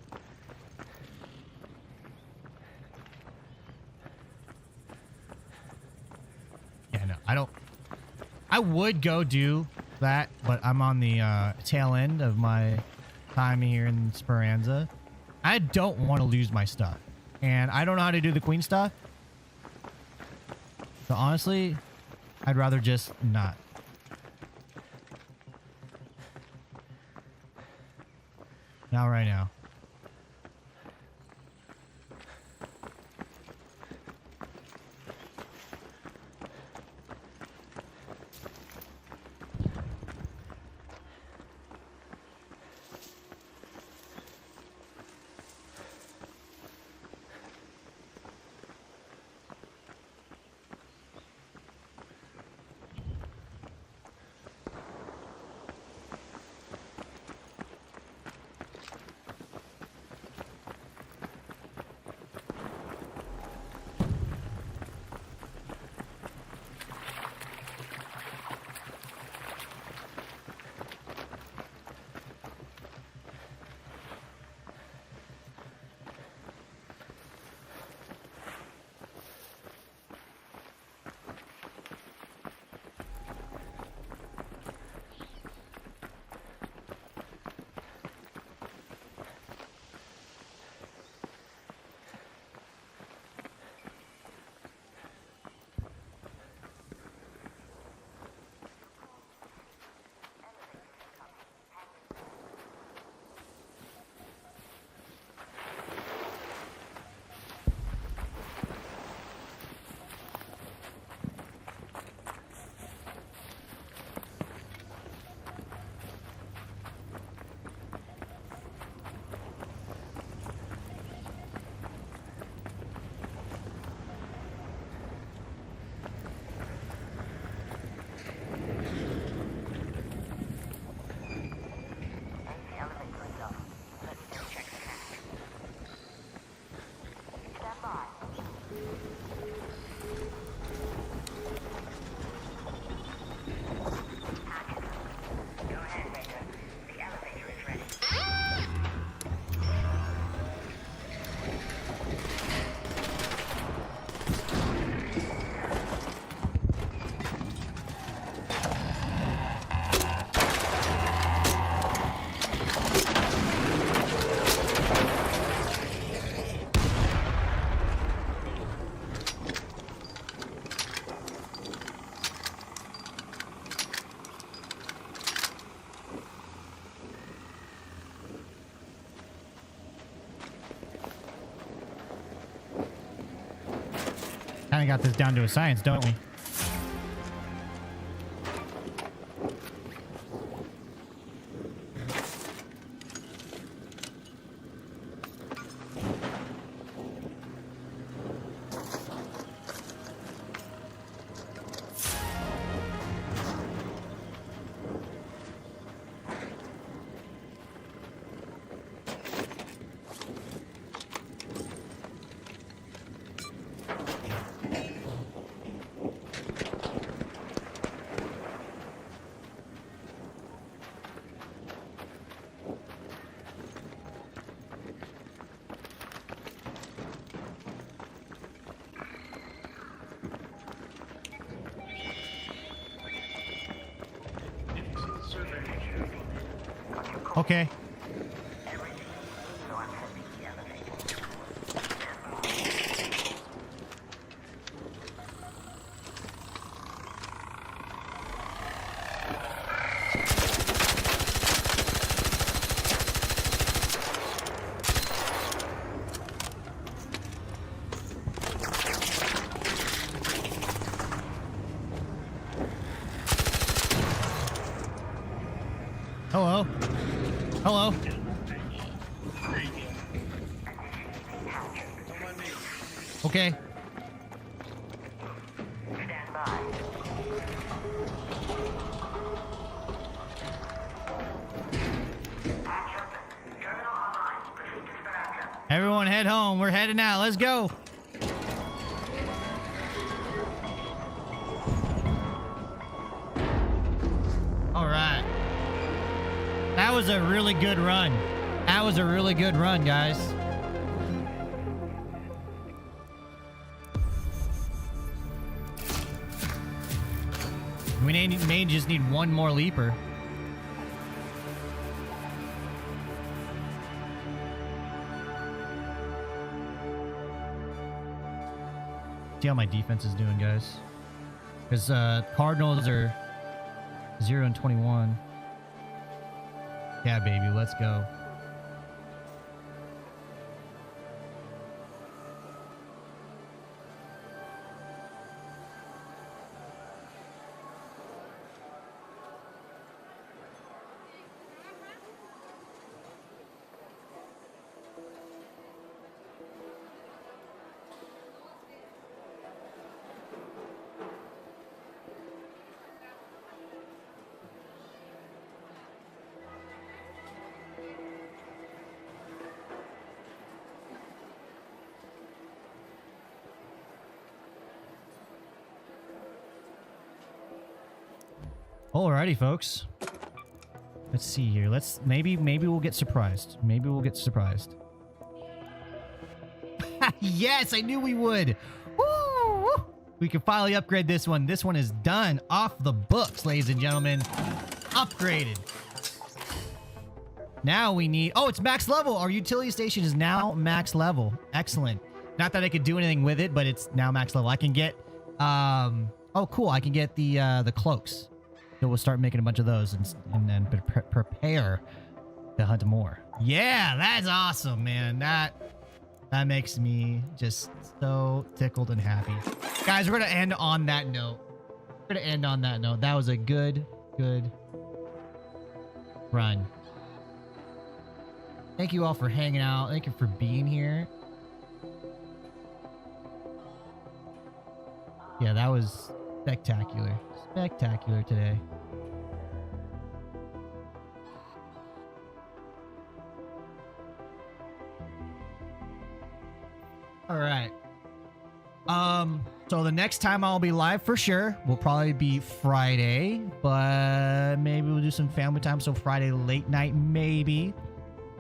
Yeah, no, I don't... I would go do that, but I'm on the tail end of my time here in Speranza. I don't want to lose my stuff. And I don't know how to do the queen stuff. So honestly, I'd rather just not. Not right now. Kind of got this down to a science, don't we? Okay. Hello. Hello. Okay. Everyone head home. We're heading out. Let's go. All right. That was a really good run. That was a really good run, guys. We may just need one more leaper. See how my defense is doing, guys. Because Cardinals are 0-21. Yeah, baby, let's go. Alrighty, folks. Let's see here. Maybe we'll get surprised. Maybe we'll get surprised. Yes, I knew we would. Woo! We can finally upgrade this one. This one is done. Off the books, ladies and gentlemen. Upgraded. Now we need... Oh, it's max level. Our utility station is now max level. Excellent. Not that I could do anything with it, but it's now max level. I can get... Oh, cool. I can get the cloaks. So we'll start making a bunch of those and then prepare to hunt more. Yeah, that's awesome, man. That makes me just so tickled and happy. Guys, we're going to end on that note. We're going to end on that note. That was a good run. Thank you all for hanging out. Thank you for being here. Yeah, that was spectacular. Spectacular today. All right. So the next time I'll be live for sure will probably be Friday, but maybe we'll do some family time. So Friday late night, maybe.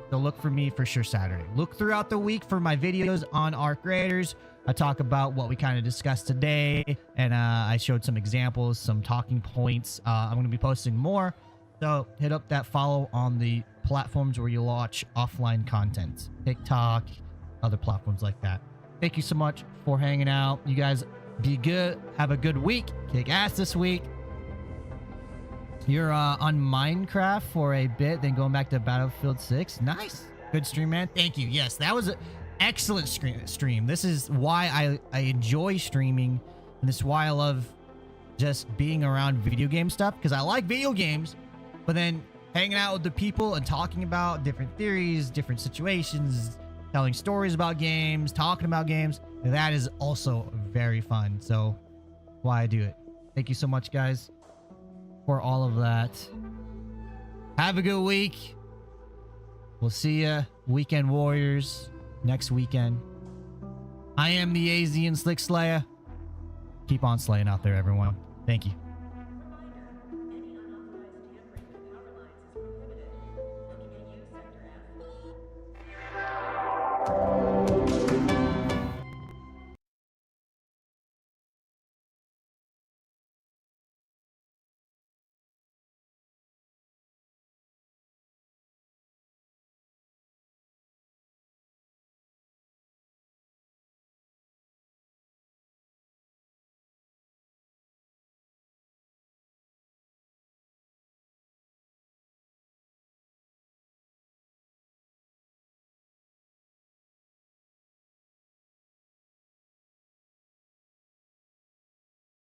So look for me for sure Saturday. Look throughout the week for my videos on Arc Raiders. I talk about what we kind of discussed today, and I showed some examples, some talking points. I'm going to be posting more, so hit up that follow on the platforms where you watch offline content. TikTok, other platforms like that. Thank you so much for hanging out. You guys be good. Have a good week. Kick ass this week. You're on Minecraft for a bit, then going back to Battlefield 6. Nice. Good stream, man. Thank you. Yes, that was excellent stream. This is why I enjoy streaming, and this is why I love just being around video game stuff, because I like video games, but then hanging out with the people and talking about different theories, different situations, telling stories about games, talking about games, and that is also very fun. So why I do it. Thank you so much, guys, for all of that. Have a good week. We'll see ya, Weekend Warriors, next weekend. I am the AZ and Slick Slayer. Keep on slaying out there, everyone. Thank you.